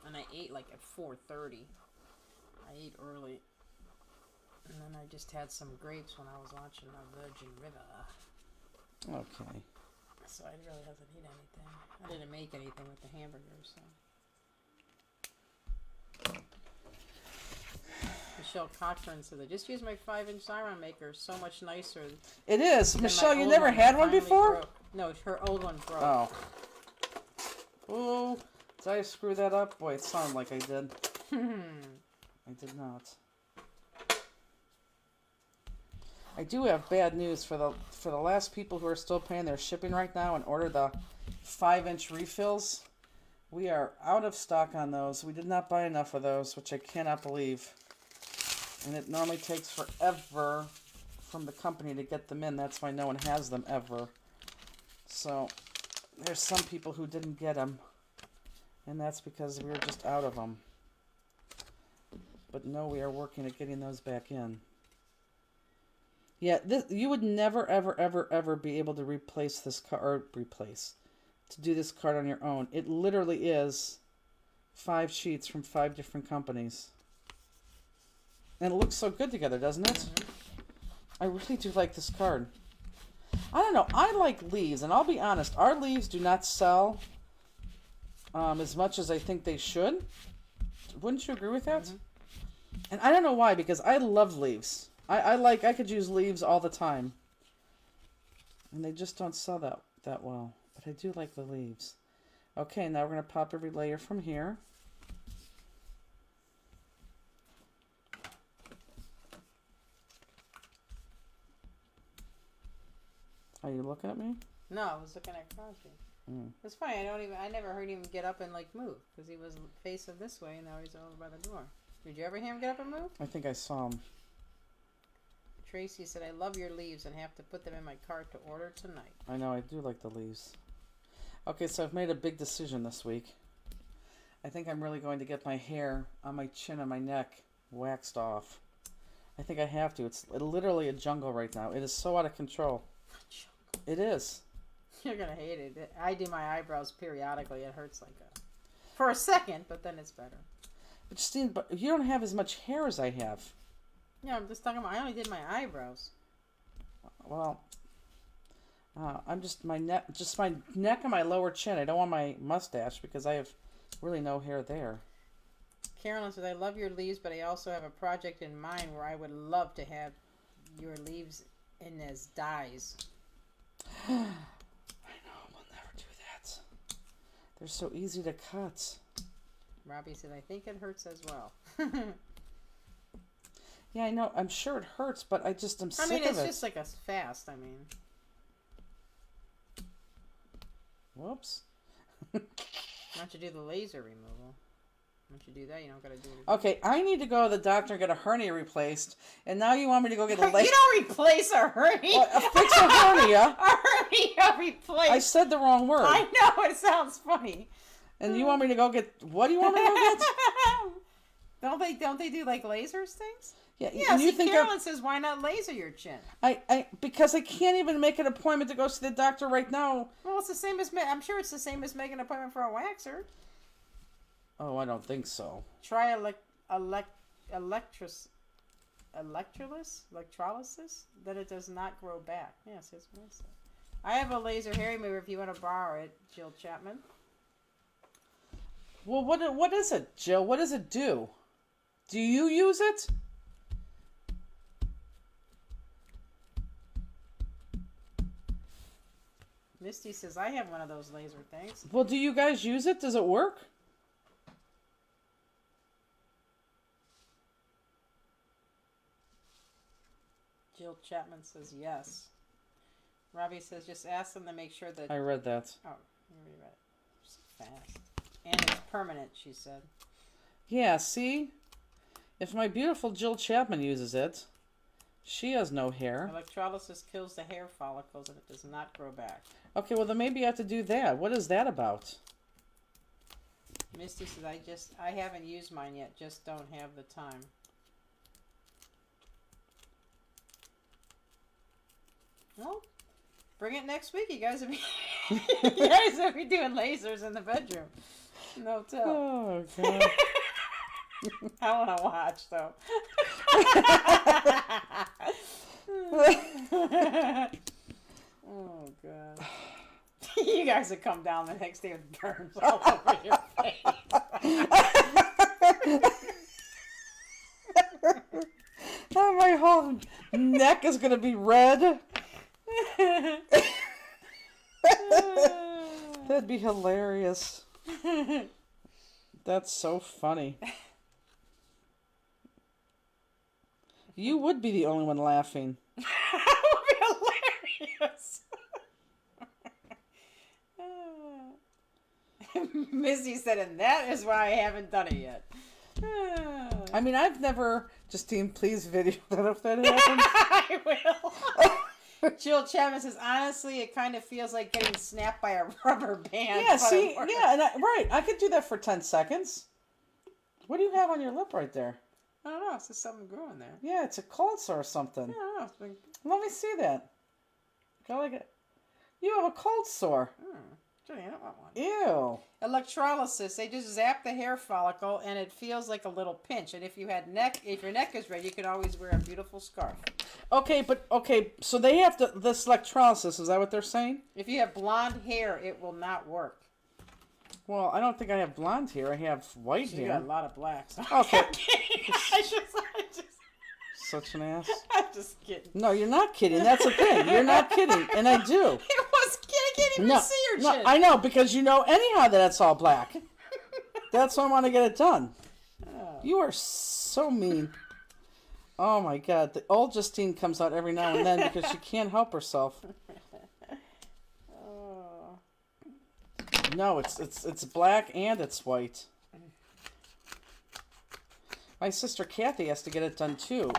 and I ate at 4:30. I ate early, and then I just had some grapes when I was watching the Virgin River. Okay. So I really hasn't eat anything. I didn't make anything with the hamburgers. So. Michelle Cochran said, I just used my 5-inch Xyron maker. So much nicer. It is. than Michelle, my you old never had one finally before? broke. No, her old one broke. Oh. Oh, did I screw that up? Boy, it sounded like I did. I did not. I do have bad news for the last people who are still paying their shipping right now and order the 5-inch refills. We are out of stock on those. We did not buy enough of those, which I cannot believe. And it normally takes forever from the company to get them in. That's why no one has them ever. So there's some people who didn't get them. And that's because we were just out of them. But no, we are working at getting those back in. Yeah, you would never, ever, ever, ever be able to replace this card, to do this card on your own. It literally is 5 sheets from 5 different companies. And it looks so good together, doesn't it? Mm-hmm. I really do like this card. I don't know. I like leaves, and I'll be honest. Our leaves do not sell as much as I think they should. Wouldn't you agree with that? Mm-hmm. And I don't know why, because I love leaves. I could use leaves all the time. And they just don't sell that well. But I do like the leaves. Okay, now we're going to pop every layer from here. Are you looking at me? No, I was looking at Crosby. It's funny. I never heard him get up and like move because he was facing this way, and now he's over by the door. Did you ever hear him get up and move? I think I saw him. Tracy said, "I love your leaves and have to put them in my cart to order tonight." I know. I do like the leaves. Okay, so I've made a big decision this week. I think I'm really going to get my hair on my chin and my neck waxed off. I think I have to. It's literally a jungle right now. It is so out of control. It is. You're gonna hate it. I do my eyebrows periodically. It hurts for a second, but then it's better. But Justine, but you don't have as much hair as I have. Yeah, I'm just talking about. I only did my eyebrows. Well, I'm just my neck and my lower chin. I don't want my mustache because I have really no hair there. Carolyn says, "I love your leaves, but I also have a project in mind where I would love to have your leaves in as dyes." I know, we'll never do that. They're so easy to cut. Robbie said, "I think it hurts as well." Yeah, I know. I'm sure it hurts, but I'm sick of it. I mean, it's just like a fast. I mean, whoops. why don't you do the laser removal? Once you do that, you don't gotta do it again. Okay, I need to go to the doctor and get a hernia replaced, and now you want me to go get a laser? You don't replace a hernia. Fix a hernia. A hernia replace. I said the wrong word. I know, it sounds funny. And you want me to go get, what do you want me to go get? Don't they do like lasers things? Yeah, Yeah, and you see, think Carolyn says, why not laser your chin? because I can't even make an appointment to go see the doctor right now. Well, it's the same as, I'm sure it's the same as making an appointment for a waxer. Oh, I don't think so. Try electrolysis, that it does not grow back. Yes, that's what I said. I have a laser hair remover if you want to borrow it, Jill Chapman. Well, what is it, Jill? What does it do? Do you use it? Misty says, I have one of those laser things. Well, do you guys use it? Does it work? Jill Chapman says yes. Robbie says, just ask them to make sure that... I read that. Oh, you read it. So fast. And it's permanent, she said. Yeah, see? If my beautiful Jill Chapman uses it, she has no hair. Electrolysis kills the hair follicles and it does not grow back. Okay, well then maybe I have to do that. What is that about? Misty says, I haven't used mine yet, just don't have the time. Well, bring it next week. You guys will be doing lasers in the bedroom. No tell. Oh, God. I want to watch, though. Oh, God. You guys would come down the next day with burns all over your face. Oh, my whole neck is going to be red. That'd be hilarious. That's so funny. You would be the only one laughing. That would be hilarious. Missy said, and that is why I haven't done it yet. I mean, I've never... Justine, please video that if that happens. I will. Jill Chapman says, honestly, it kind of feels like getting snapped by a rubber band. Yeah, see? Yeah, and right. I could do that for 10 seconds. What do you have on your lip right there? I don't know. It's just something growing there. Yeah, it's a cold sore or something. Yeah, I don't know. Let me see that. Go like it. You have a cold sore. Julie, I don't want one. Ew. Electrolysis. They just zap the hair follicle, and it feels like a little pinch. And if your neck is red, you can always wear a beautiful scarf. Okay, so they have to, this electrolysis, is that what they're saying? If you have blonde hair, it will not work. Well, I don't think I have blonde hair. I have white You hair. got a lot of blacks. Okay. I just, Such an ass. I'm just kidding. No, you're not kidding. That's the thing. You're not kidding, and I do. It was kidding. I can't even see your No, chin. I know, because you know anyhow that it's all black. That's why I want to get it done. Oh. You are so mean. Oh my God, the old Justine comes out every now and then because she can't help herself. Oh. No, it's black and it's white. My sister Kathy has to get it done too.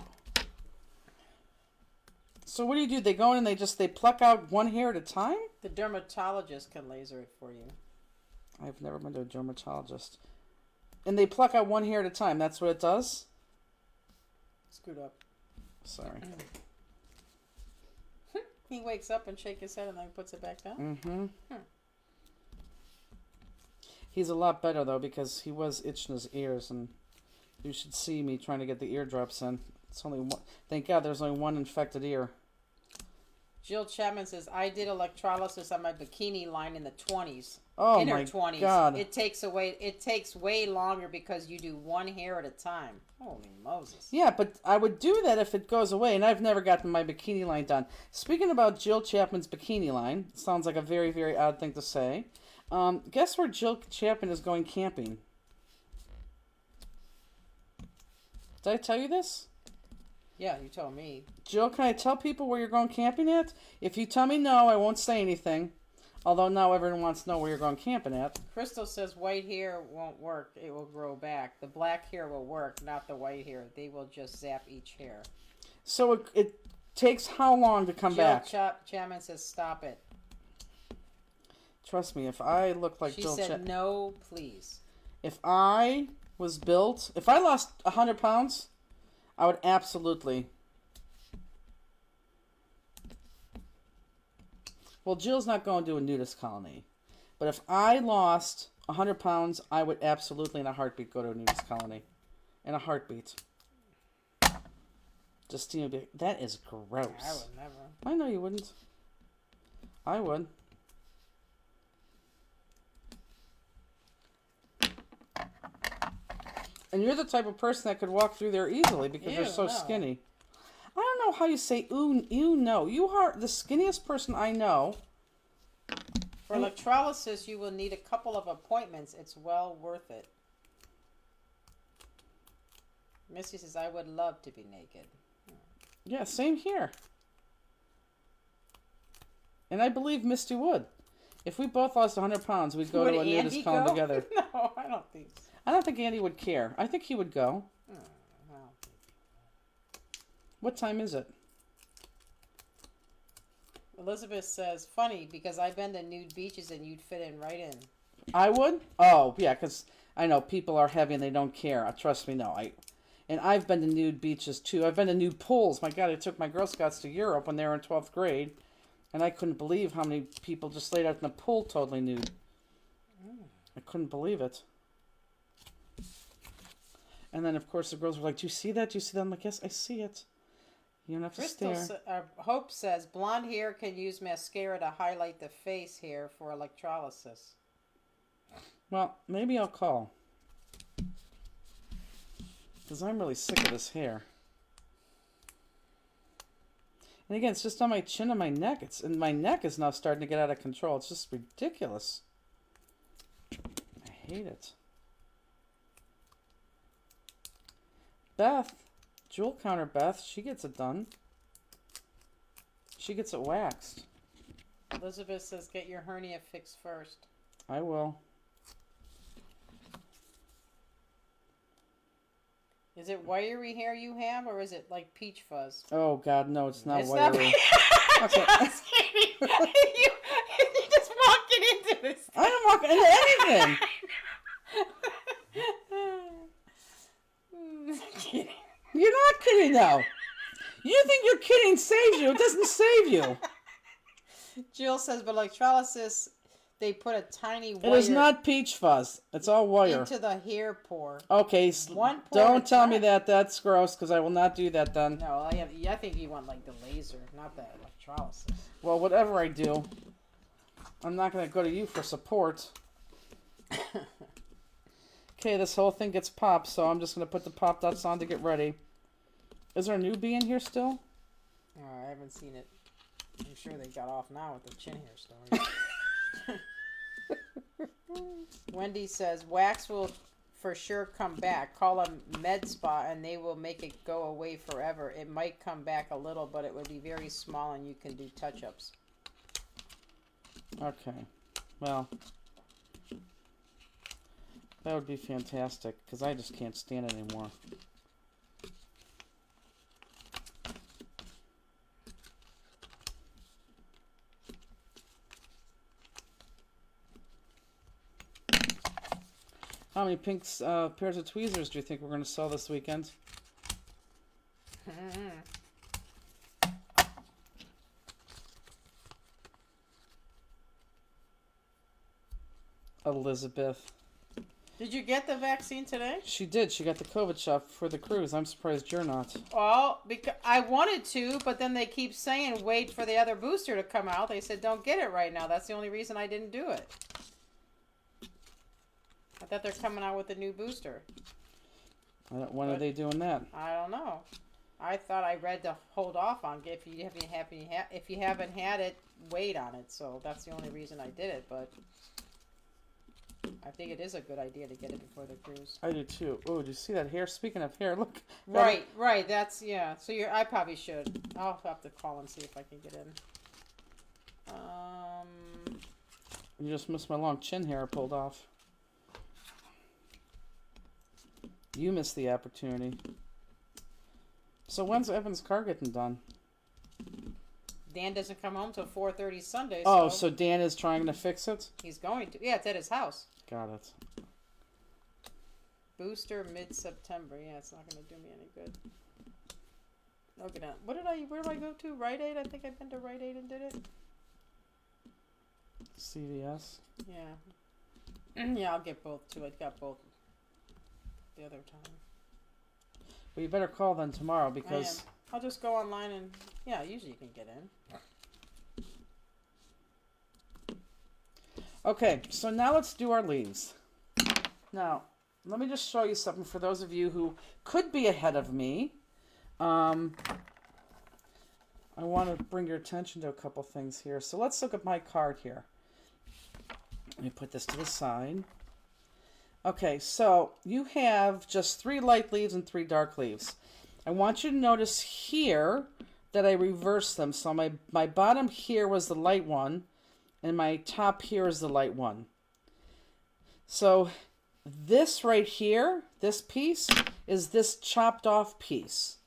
So what do? They go in and they pluck out one hair at a time? The dermatologist can laser it for you. I've never been to a dermatologist. And they pluck out one hair at a time. That's what it does? Screwed up. Sorry. He wakes up and shakes his head and then puts it back down. Mm-hmm. He's a lot better though because he was itching his ears, and you should see me trying to get the eardrops in. It's only one. Thank God there's only one infected ear. Jill Chapman says, I did electrolysis on my bikini line in the 20s. Oh in her my 20s. God. It takes way longer because you do one hair at a time. Holy Moses. Yeah, but I would do that if it goes away, and I've never gotten my bikini line done. Speaking about Jill Chapman's bikini line, sounds like a very, very odd thing to say. Guess where Jill Chapman is going camping? Did I tell you this? Yeah, you told me. Jill, can I tell people where you're going camping at? If you tell me no, I won't say anything. Although now everyone wants to know where you're going camping at. Crystal says white hair won't work. It will grow back. The black hair will work, not the white hair. They will just zap each hair. So it takes how long to come back? Jill Chapman says stop it. Trust me, if I looked like She Jill said Chapman... no, please. If I was built... If I lost 100 pounds, I would absolutely... Well, Jill's not going to a nudist colony. But if I lost 100 pounds, I would absolutely in a heartbeat go to a nudist colony. In a heartbeat. Justine would be like, that is gross. I would never. I know you wouldn't. I would. And you're the type of person that could walk through there easily because you're so skinny. I don't know how you say ooh no. You are the skinniest person I know. For electrolysis, you will need a couple of appointments. It's well worth it. Missy says, I would love to be naked. Yeah, same here. And I believe Misty would. If we both lost 100 pounds, we'd go to a nudist colony together. No, I don't think so. I don't think Andy would care. I think he would go. Well, What time is it? Elizabeth says, funny, because I've been to nude beaches and you'd fit in right in. I would? Oh, yeah, because I know people are heavy and they don't care. Trust me, no. And I've been to nude beaches, too. I've been to nude pools. My God, I took my Girl Scouts to Europe when they were in 12th grade. And I couldn't believe how many people just laid out in the pool totally nude. I couldn't believe it. And then, of course, the girls were like, do you see that? Do you see that? I'm like, yes, I see it. You don't have to stare. Hope says, blonde hair can use mascara to highlight the face hair for electrolysis. Well, maybe I'll call. Because I'm really sick of this hair. And again, it's just on my chin and my neck. And my neck is now starting to get out of control. It's just ridiculous. I hate it. Beth, jewel counter Beth, she gets it done. She gets it waxed. Elizabeth says, get your hernia fixed first. I will. Is it wiry hair you have, or is it like peach fuzz? Oh, God, no, it's not It's wiry. not. Okay. You're just walking into this. I am walking into anything. You're not kidding, though. You think your kidding saves you. It doesn't save you. Jill says, but electrolysis they put a tiny It wire is not peach fuzz. It's all wire. into the hair pour. Okay, One pour don't at a tell me time. that. That's gross, because I will not do that then. No, I think you want like the laser, not the electrolysis. Well, whatever I do, I'm not going to go to you for support. Okay, this whole thing gets popped, so I'm just going to put the pop dots on to get ready. Is there a new bee in here still? Oh, I haven't seen it. I'm sure they got off now with the chin hair story. Wendy says, wax will for sure come back. Call a med spa and they will make it go away forever. It might come back a little, but it would be very small and you can do touch-ups. Okay, well, that would be fantastic, because I just can't stand it anymore. How many pink pairs of tweezers do you think we're going to sell this weekend? Elizabeth. Did you get the vaccine today? She did. She got the COVID shot for the cruise. I'm surprised you're not. Well, because I wanted to, but then they keep saying wait for the other booster to come out. They said don't get it right now. That's the only reason I didn't do it. I thought they're coming out with a new booster. When are they doing that? I don't know. I thought I read to hold off on if you haven't had it, wait on it. So that's the only reason I did it. But I think it is a good idea to get it before the cruise. I do too. Oh, did you see that hair? Speaking of hair, look. Right. That's yeah. So I probably should. I'll have to call and see if I can get in. You just missed my long chin hair I pulled off. You missed the opportunity. So when's Evan's car getting done? Dan doesn't come home till 4:30 Sunday. Oh, so Dan is trying to fix it? He's going to. Yeah, it's at his house. Got it. Booster mid-September. Yeah, it's not going to do me any good. Okay, now, where did I go to? Rite Aid? I think I've been to Rite Aid and did it. CVS? Yeah. Yeah, I'll get both too. I got both the other time. Well, you better call then tomorrow, because I'll just go online and, yeah, usually you can get in. Okay, so now let's do our leaves. Now, let me just show you something for those of you who could be ahead of me. I want to bring your attention to a couple things here. So let's look at my card here. Let me put this to the side. Okay, so you have just 3 light leaves and 3 dark leaves. I want you to notice here that I reversed them. So my bottom here was the light one, and my top here is the light one. So this right here, this piece, is this chopped off piece.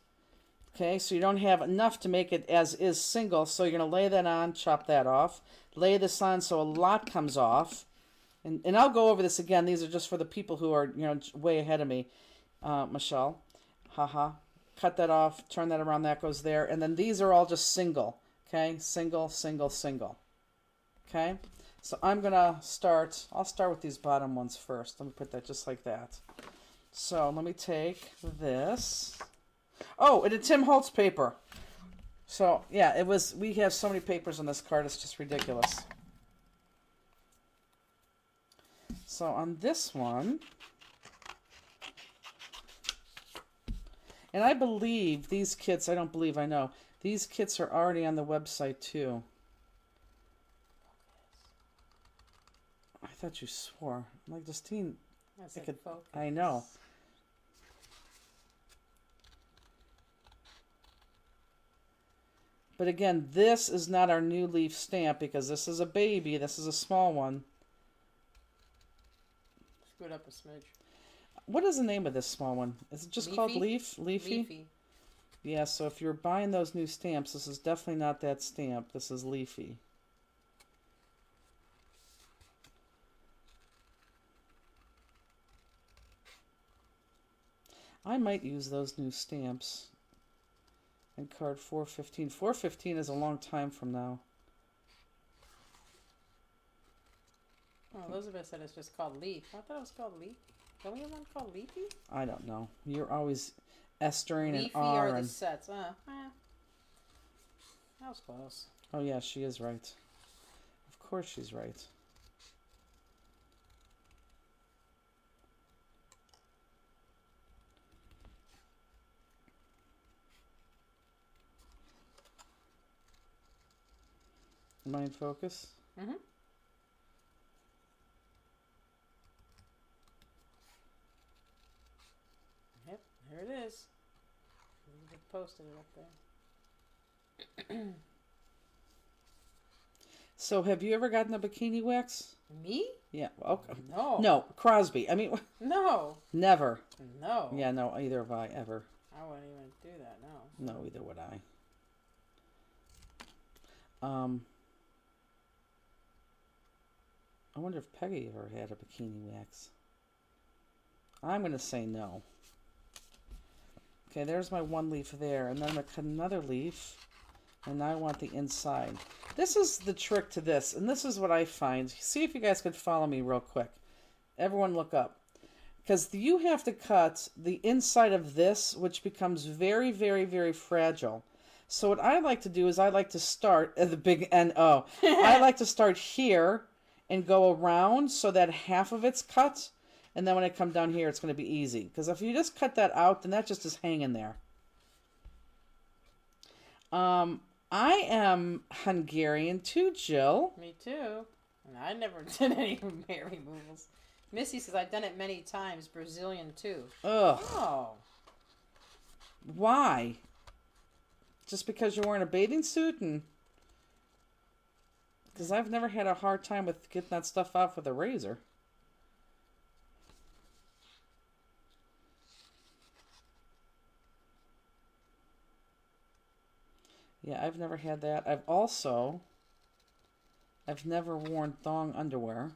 Okay, so you don't have enough to make it as is single, so you're going to lay that on, chop that off. Lay this on so a lot comes off. And I'll go over this again. These are just for the people who are, way ahead of me. Michelle, haha. Cut that off, turn that around, that goes there. And then these are all just single, okay? Single, single, single, okay? So I'm going to I'll start with these bottom ones first. Let me put that just like that. So let me take this. Oh, and a Tim Holtz paper. So, yeah, we have so many papers on this card, it's just ridiculous. So on this one, and I believe these kits, I don't believe, I know, these kits are already on the website too. I thought you swore. I'm like, Justine, I know. But again, this is not our new leaf stamp because this is a baby. This is a small one. Screwed up a smidge. What is the name of this small one? Is it just Leafy? called Leaf? Leafy? Leafy. Yeah, so if you're buying those new stamps, this is definitely not that stamp. This is Leafy. I might use those new stamps. And card 415. 415 is a long time from now. Oh, Elizabeth said it's just called Leaf. I thought it was called Leaf. Don't we have one called Leafy? I don't know. You're always estering and Leafy R are the and... sets. That was close. Oh, yeah, she is right. Of course she's right. Am I in focus? Mm-hmm. Yep, there it is. We posted it up there. So, have you ever gotten a bikini wax? Me? Yeah. Okay. No. No, Crosby. I mean, No. never. No. Yeah, no, either have I ever. I wouldn't even do that, no. No, either would I. I wonder if Peggy ever had a bikini wax. I'm going to say no. Okay, there's my one leaf there. And then I'm going to cut another leaf. And now I want the inside. This is the trick to this. And this is what I find. See if you guys could follow me real quick. Everyone look up. Because you have to cut the inside of this, which becomes very, very, very fragile. So what I like to do is I like to start at the big N-O. I like to start here and go around so that half of it's cut. And then when I come down here, it's going to be easy. Because if you just cut that out, then that just is hanging there. I am Hungarian too, Jill. Me too. And I never did any hair removals. Missy says, I've done it many times. Brazilian too. Ugh. Oh. Why? Just because you're wearing a bathing suit? And because I've never had a hard time with getting that stuff off with a razor. Yeah, I've never had that. I've never worn thong underwear.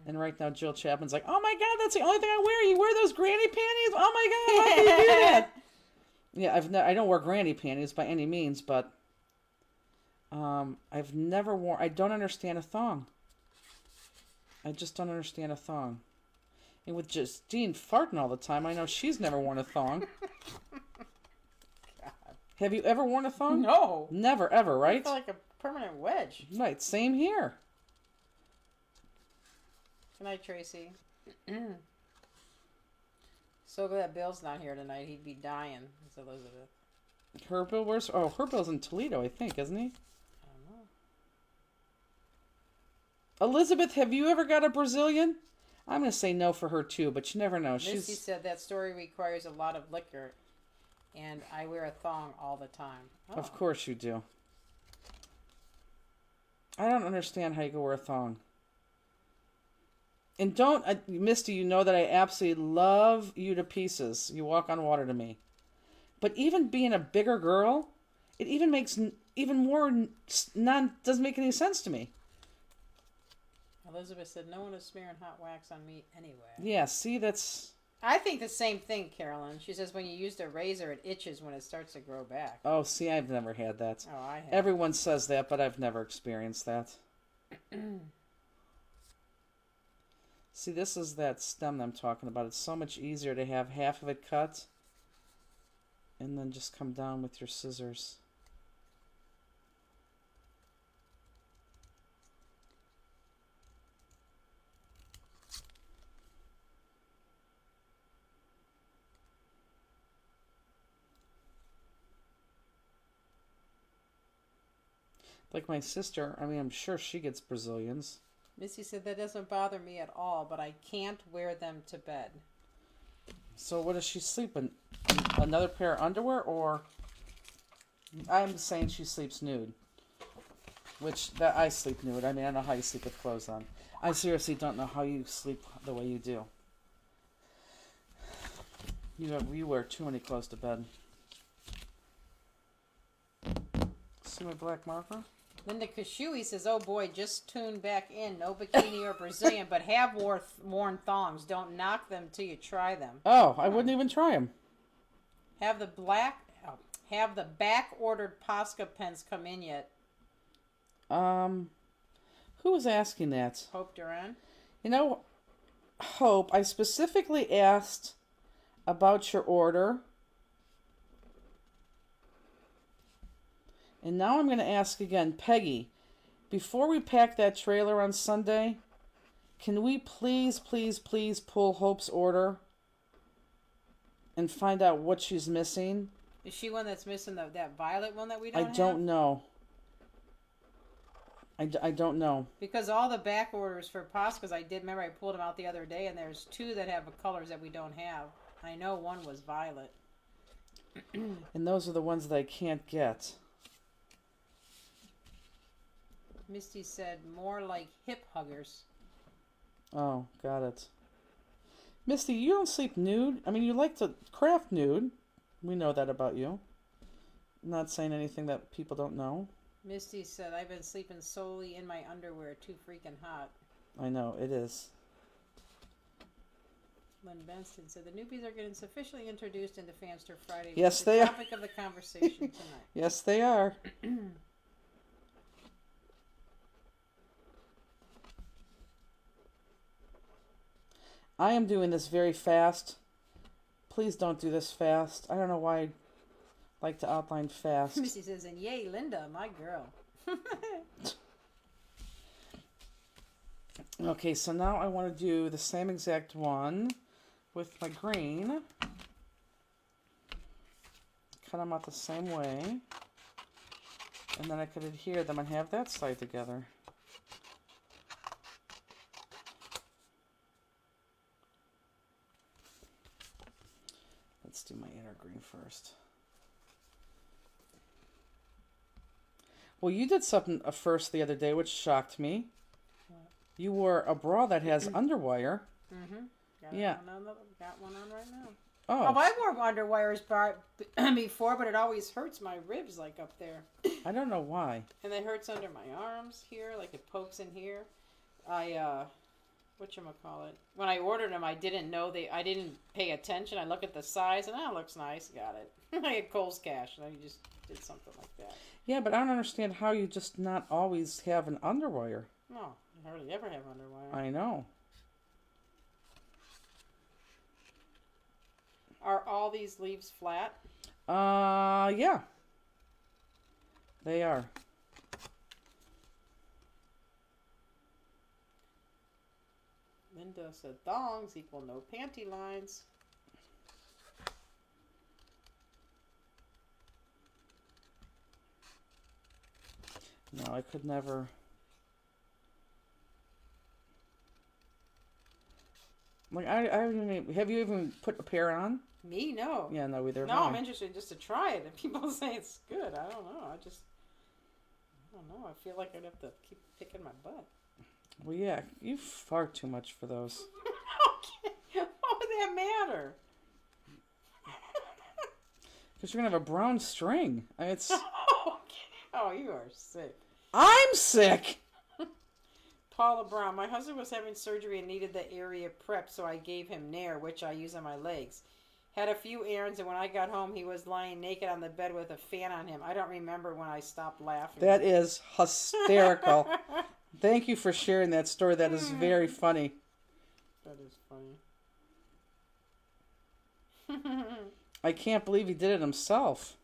And right now Jill Chapman's like, oh my God, that's the only thing I wear. You wear those granny panties? Oh my God, how do you do that? Yeah, I don't wear granny panties by any means, but I've never worn, I don't understand a thong. I just don't understand a thong. And with Justine farting all the time, I know she's never worn a thong. Have you ever worn a thong? No. Never, ever, right? I feel like a permanent wedge. Right, same here. Good night, Tracy. So glad Bill's not here tonight. He'd be dying, says Elizabeth. Her Bill, where's... Oh, her Bill's in Toledo, I think, isn't he? I don't know. Elizabeth, have you ever got a Brazilian? I'm going to say no for her, too, but you never know. Missy said that story requires a lot of liquor, and I wear a thong all the time. Oh. Of course you do. I don't understand how you can wear a thong. And don't, Misty, you know that I absolutely love you to pieces. You walk on water to me. But even being a bigger girl, it even makes even more doesn't make any sense to me. Elizabeth said no one is smearing hot wax on me anyway. Yeah, see, that's... I think the same thing, Carolyn. She says when you use the razor, it itches when it starts to grow back. Oh, see, I've never had that. Oh, I have. Everyone says that, but I've never experienced that. See, this is that stem that I'm talking about. It's so much easier to have half of it cut and then just come down with your scissors. Like my sister, I mean, I'm sure she gets Brazilians. Missy said that doesn't bother me at all, but I can't wear them to bed. So what does she sleep in? Another pair of underwear, or... I'm saying she sleeps nude. Which, that I sleep nude. I mean, I don't know how you sleep with clothes on. I seriously don't know how you sleep the way you do. You wear too many clothes to bed. See my black marker? Linda Kashui says, oh boy, just tune back in. No bikini or Brazilian, but have worn thongs. Don't knock them till you try them. Oh, I wouldn't even try them. Have the back ordered Posca pens come in yet? Who was asking that? Hope Duran. You know, Hope, I specifically asked about your order. And now I'm going to ask again, Peggy, before we pack that trailer on Sunday, can we please pull Hope's order and find out what she's missing? Is she one that's missing that violet one that we don't have? I don't know. I don't know. Because all the back orders for Poscas, I did remember I pulled them out the other day, and there's 2 that have colors that we don't have. I know one was violet. And those are the ones that I can't get. Misty said more like hip huggers. Oh, got it. Misty, you don't sleep nude? I mean, you like to craft nude. We know that about you. I'm not saying anything that people don't know. Misty said, I've been sleeping solely in my underwear. Too freaking hot. I know, it is. Lynn Benston said, the newbies are getting sufficiently introduced into Fanster Friday. Yes, the they are. topic of the conversation tonight. Yes, they are. I am doing this very fast. Please don't do this fast. I don't know why I like to outline fast. Missy says, and yay, Linda, my girl. Okay, so now I want to do the same exact one with my green. Cut them out the same way. And then I could adhere them and have that side together. Let's do my inner green first. Well, you did something first the other day, which shocked me. What? You wore a bra that has underwire. Mm-hmm. Yeah. Got one on right now. Oh. I wore underwires before, but it always hurts my ribs, like up there. I don't know why. And it hurts under my arms here, like it pokes in here. Whatchamacallit? When I ordered them, I didn't know I didn't pay attention. I look at the size, and it looks nice. Got it. I had Kohl's Cash, and I just did something like that. Yeah, but I don't understand how you just not always have an underwire. No, I hardly ever have underwire. I know. Are all these leaves flat? Yeah. They are. Linda said thongs equal no panty lines. No, I could never. Like I haven't even, have you even put a pair on? Me, no. Yeah, no, either. No, I'm interested just to try it. If people say it's good, I don't know. I don't know. I feel like I'd have to keep picking my butt. Well, yeah, you fart too much for those. Okay. What would that matter? Because you're gonna have a brown string. It's. Okay. Oh, you are sick. I'm sick. Paula Brown, my husband was having surgery and needed the area prepped, so I gave him Nair, which I use on my legs. Had a few errands, and when I got home, he was lying naked on the bed with a fan on him. I don't remember when I stopped laughing. That is hysterical. Thank you for sharing that story. That is very funny. That is funny. I can't believe he did it himself.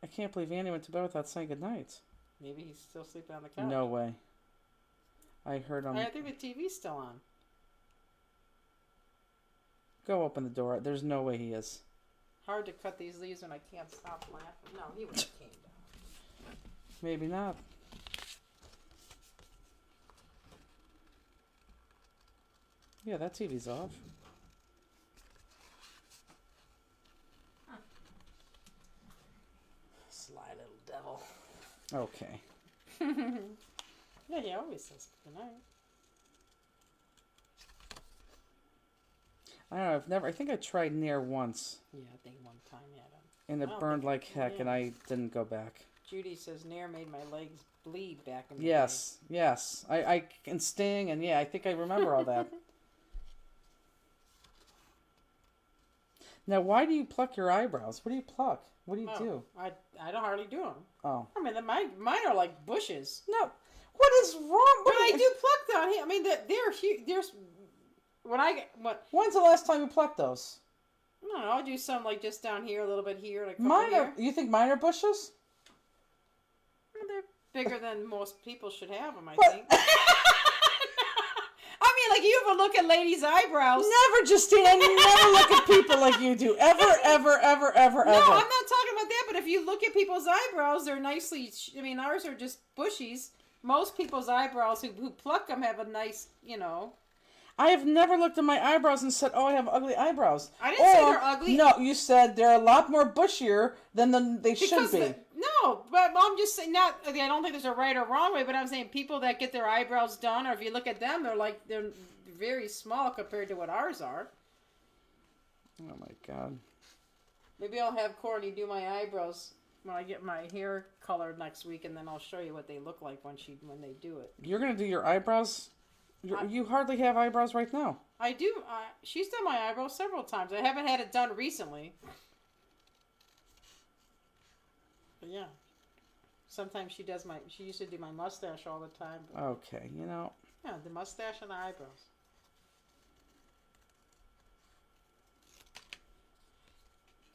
I can't believe Andy went to bed without saying goodnight. Maybe he's still sleeping on the couch. No way. I heard him. I think the TV's still on. Go open the door. There's no way he is. Hard to cut these leaves when I can't stop laughing. No, he would have came down. Maybe not. Yeah, that TV's off. Sly little devil. Okay. Yeah, he always says goodnight. I don't know. I've never. I think I tried Nair once, Yeah, I think one time, yeah. and it I don't burned think- like heck, and yeah. I didn't go back. Judy says Nair made my legs bleed back in the Yes, yes. I can sting, and yeah, I think I remember all that. Now, why do you pluck your eyebrows? What do you pluck? What do you do? I don't hardly do them. Oh. I mean, mine are like bushes. No. What is wrong? But I do pluck down here. I mean, they're huge. There's When's the last time you plucked those? I don't know. I'll do some like just down here, a little bit here, like Mine are. You think mine are bushes? Well, they're bigger than most people should have them. I What? think. I mean, like you ever look at ladies' eyebrows? Never, Justine. I never look at people like you do. Ever, ever, ever, ever, No, ever. I'm not talking about that. But if you look at people's eyebrows, they're nicely. I mean, ours are just bushies. Most people's eyebrows who pluck them have a nice, I have never looked at my eyebrows and said, "Oh, I have ugly eyebrows." I didn't say they're ugly. No, you said they're a lot more bushier than they should be. No, but I'm just saying. I don't think there's a right or wrong way. But I'm saying people that get their eyebrows done, or if you look at them, they're very small compared to what ours are. Oh my God. Maybe I'll have Courtney do my eyebrows when I get my hair colored next week, and then I'll show you what they look like when they do it. You're gonna do your eyebrows? You hardly have eyebrows right now. I do. She's done my eyebrows several times. I haven't had it done recently. But yeah. Sometimes she used to do my mustache all the time. But Okay, yeah, the mustache and the eyebrows.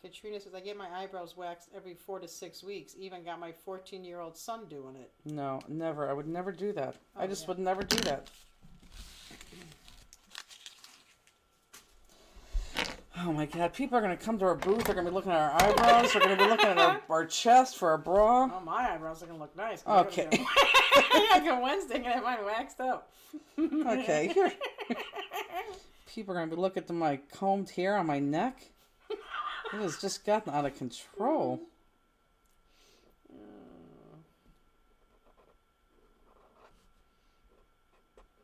Katrina says, I get my eyebrows waxed every 4 to 6 weeks. Even got my 14-year-old son doing it. No, never. I would never do that. Oh, I just would never do that. Oh my God, people are going to come to our booth. They're going to be looking at our eyebrows. They're going to be looking at our chest for our bra. Oh, my eyebrows are going to look nice. Okay. I go Wednesday and have mine waxed up. Okay. Here. People are going to be looking at my combed hair on my neck. It has just gotten out of control.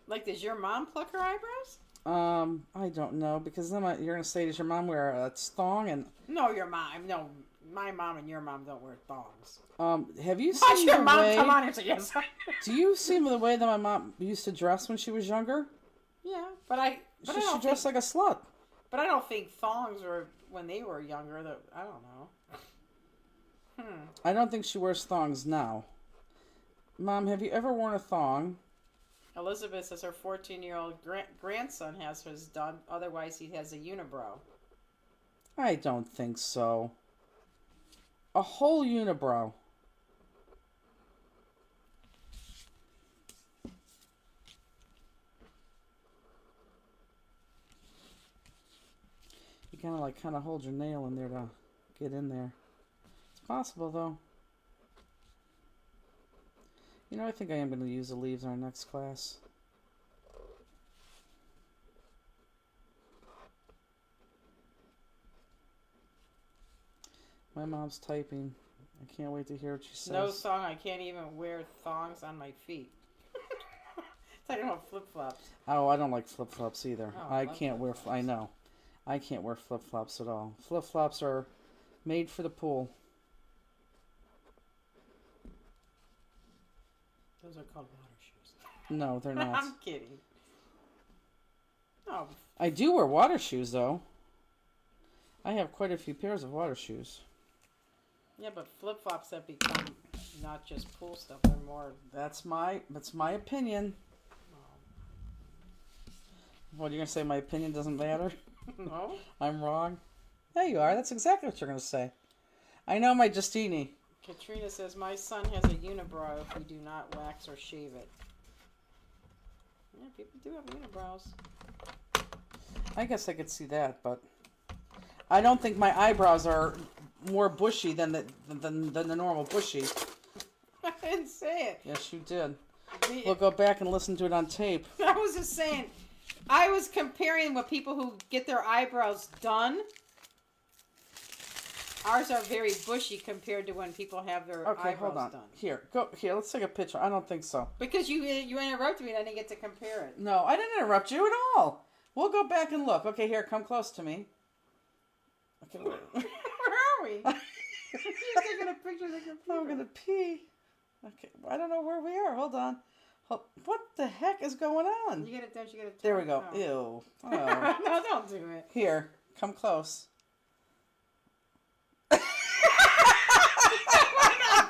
Like, does your mom pluck her eyebrows? I don't know, because then you're gonna say, does your mom wear a thong? And no, your mom. No, my mom and your mom don't wear thongs. Have you Watch seen your the mom way? come on and say yes. Do you see the way that my mom used to dress when she was younger? Yeah, but I She dressed like a slut. But I don't think thongs were when they were younger. I don't know. I don't think she wears thongs now. Mom, have you ever worn a thong? Elizabeth says her 14-year-old grandson has his done. Otherwise, he has a unibrow. I don't think so. A whole unibrow. You kind of hold your nail in there to get in there. It's possible, though. You know, I think I am going to use the leaves in our next class. My mom's typing. I can't wait to hear what she says. No thong. I can't even wear thongs on my feet. Talking about flip-flops. Oh, I don't like flip-flops either. Oh, I can't wear... I know. I can't wear flip-flops at all. Flip-flops are made for the pool. Those are called water shoes. No, they're not. I'm kidding. Oh. I do wear water shoes, though. I have quite a few pairs of water shoes. Yeah, but flip-flops have become not just pool stuff. They're more... That's my opinion. What, are you going to say my opinion doesn't matter? No. I'm wrong? There you are. That's exactly what you're going to say. I know my Justini. Katrina says, my son has a unibrow if we do not wax or shave it. Yeah, people do have unibrows. I guess I could see that, but I don't think my eyebrows are more bushy than the normal bushy. I didn't say it. Yes, you did. We'll go back and listen to it on tape. I was just saying, I was comparing with people who get their eyebrows done. Ours are very bushy compared to when people have their eyebrows hold on. done. Here, let's take a picture. I don't think so. Because you interrupted me and I didn't get to compare it. No, I didn't interrupt you at all. We'll go back and look. Okay, here, come close to me. Okay, where are we? You're taking a picture of the computer. I'm gonna pee. Okay, I don't know where we are. Hold on. What the heck is going on? You get it done. You get it. There we go. Oh. Ew. Oh. No, don't do it. Here, come close.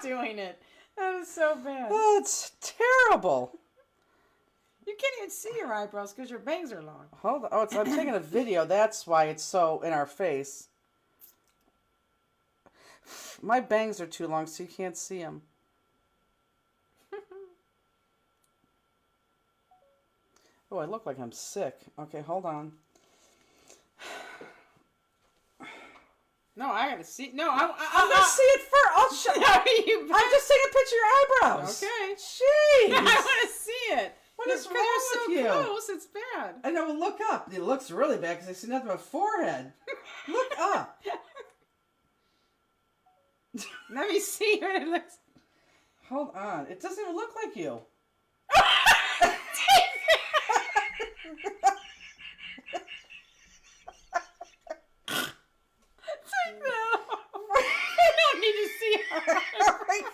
doing it. That is so bad. Oh, it's terrible. You can't even see your eyebrows because your bangs are long. Hold on. Oh, I'm taking a video. That's why it's so in our face. My bangs are too long, so you can't see them. Oh, I look like I'm sick. Okay, hold on. No, I gotta see. No, I'm gonna see it first. I'll show you. I'm just taking a picture of your eyebrows. Okay. Jeez. I want to see it. What is wrong so with you? Close, it's bad. I know. Well, look up. It looks really bad because I see nothing but forehead. Look up. Let me see what it looks. Hold on. It doesn't even look like you.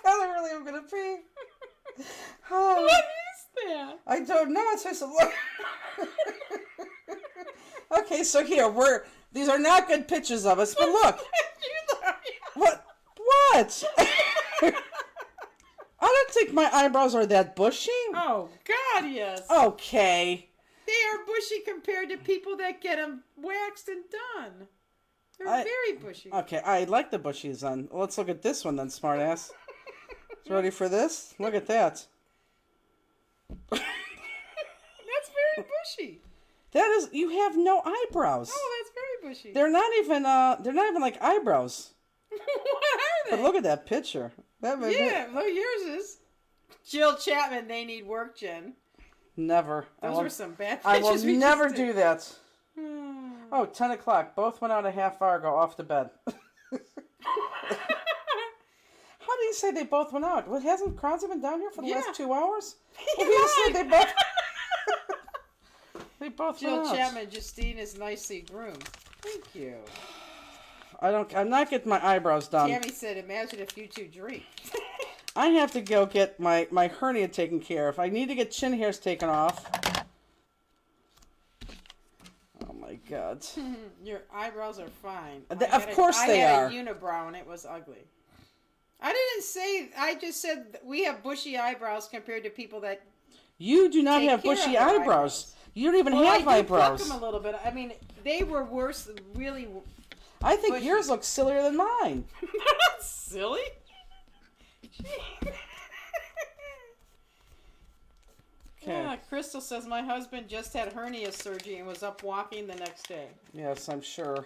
Really, I'm gonna pee. Oh. What is that? I don't know. It's just a look. Okay, so here these are not good pictures of us, but look. What? I don't think my eyebrows are that bushy. Oh God, yes. Okay. They are bushy compared to people that get them waxed and done. They're very bushy. Okay, I like the bushies on. Let's look at this one then, smartass. Ready for this? Look at that. That's very bushy. That is, you have no eyebrows. Oh, that's very bushy. They're not even like eyebrows. What are they? But look at that picture. Look, look, yours is. Jill Chapman, they need work, Jen. Never. Those were some bad I pictures. will never do that. Hmm. Oh, 10 o'clock. Both went out a half hour ago off to bed. How do you say they both went out? Well, hasn't Crosby been down here for the last 2 hours? Well, you said they both... They both Jill went out. Chapman, Justine is nicely groomed. Thank you. I'm not getting my eyebrows done. Tammy said, imagine if you two drink. I have to go get my hernia taken care of. I need to get chin hairs taken off. Oh my God. Your eyebrows are fine. Of course they are. I had a unibrow and it was ugly. I didn't say, I just said that we have bushy eyebrows compared to people that... You do not take have care bushy of their eyebrows. You don't even have I eyebrows. pluck them a little bit. I mean, they were worse, really... I think bushy. yours look sillier than mine. That's silly. Okay. Yeah, Crystal says my husband just had hernia surgery and was up walking the next day. Yes, I'm sure.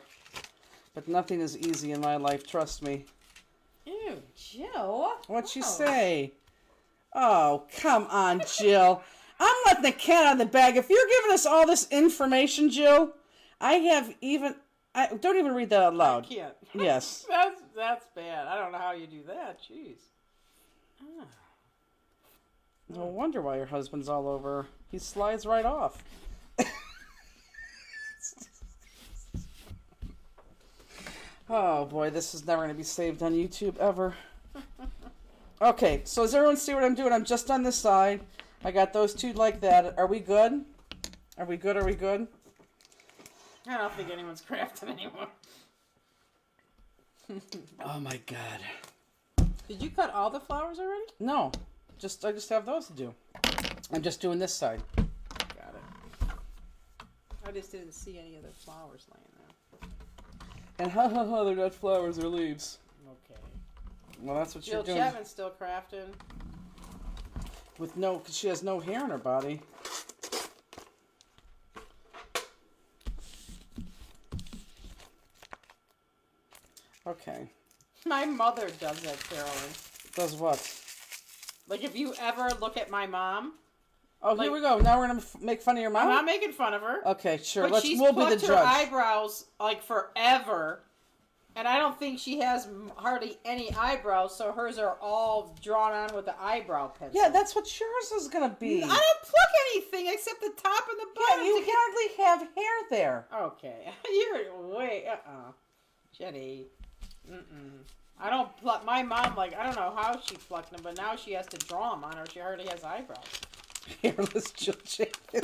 But nothing is easy in my life, trust me. Ew, Jill. What'd you say? Oh, come on, Jill. I'm letting the cat out of the bag. If you're giving us all this information, Jill, I don't even read that out loud. I can't. Yes. That's bad. I don't know how you do that. Jeez. Ah. No wonder why your husband's all over. He slides right off. Oh boy, this is never going to be saved on YouTube ever. Okay, so does everyone see what I'm doing? I'm just on this side. I got those two like that. Are we good? Are we good? Are we good? I don't think anyone's crafting anymore. Oh my God. Did you cut all the flowers already? No, I just have those to do. I'm just doing this side. Got it. I just didn't see any other flowers laying there. And ha, they're not flowers, they're leaves. Okay. Well, that's what Jill you're doing. Chapman's still crafting. Because she has no hair in her body. Okay. My mother does that, Carolyn. Does what? Like, if you ever look at my mom... Oh, like, here we go. Now we're going to make fun of your mom? I'm not making fun of her. Okay, sure. But she's We'll be the plucked her judge. eyebrows, like, forever. And I don't think she has hardly any eyebrows, so hers are all drawn on with the eyebrow pencil. Yeah, that's what yours is going to be. I don't pluck anything except the top and the bottom. Yeah, you hardly have hair there. Okay. You're way... Jenny. I don't pluck... My mom, like, I don't know how she plucked them, but now she has to draw them on her. She hardly has eyebrows. Hairless Jill Chapman.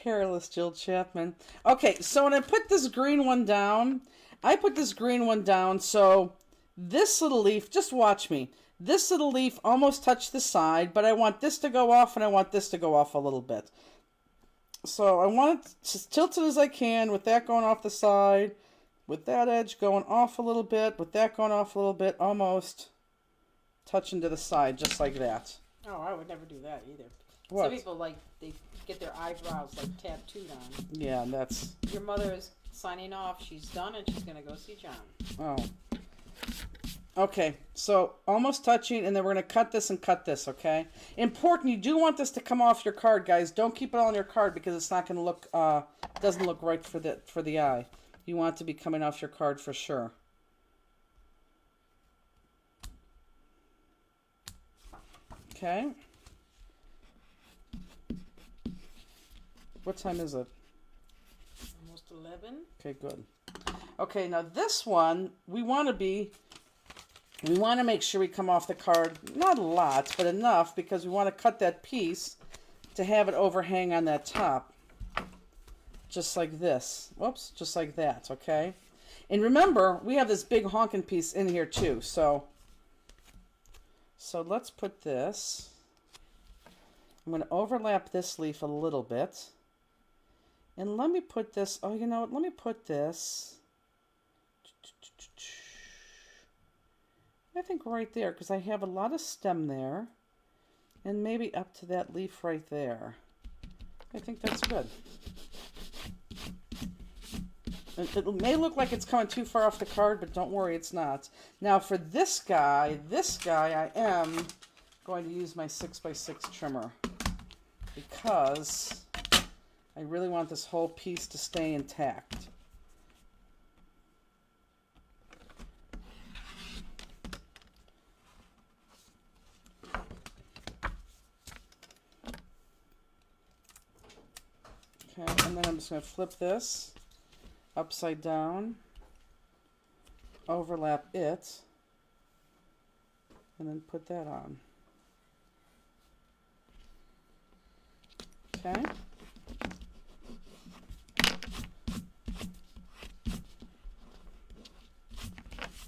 Hairless Jill Chapman. Okay, so when I put this green one down, I put this green one down, so this little leaf, just watch me. This little leaf almost touched the side, but I want this to go off and I want this to go off a little bit. So I want it as tilted as I can with that going off the side, with that edge going off a little bit, with that going off a little bit, almost touching to the side, just like that. Oh, I would never do that either. What? Some people, like, they get their eyebrows, like, tattooed on. Yeah, that's... Your mother is signing off. She's done, and she's going to go see John. Oh. Okay, so almost touching, and then we're going to cut this and cut this, okay? Important, you do want this to come off your card, guys. Don't keep it on your card because it's not going to look, doesn't look right for the eye. You want it to be coming off your card for sure. Okay. What time is it? Almost 11. Okay, good. Okay, now this one, we want to make sure we come off the card, not a lot, but enough, because we want to cut that piece to have it overhang on that top. Just like this. Whoops, just like that, okay? And remember, we have this big honking piece in here too, so let's put this. I'm going to overlap this leaf a little bit. And let me put this, oh, you know what, let me put this, I think right there, because I have a lot of stem there, and maybe up to that leaf right there. I think that's good. It may look like it's coming too far off the card, but don't worry, it's not. Now for this guy, I am going to use my 6x6 trimmer, because I really want this whole piece to stay intact. Okay, and then I'm just going to flip this upside down, overlap it, and then put that on. Okay.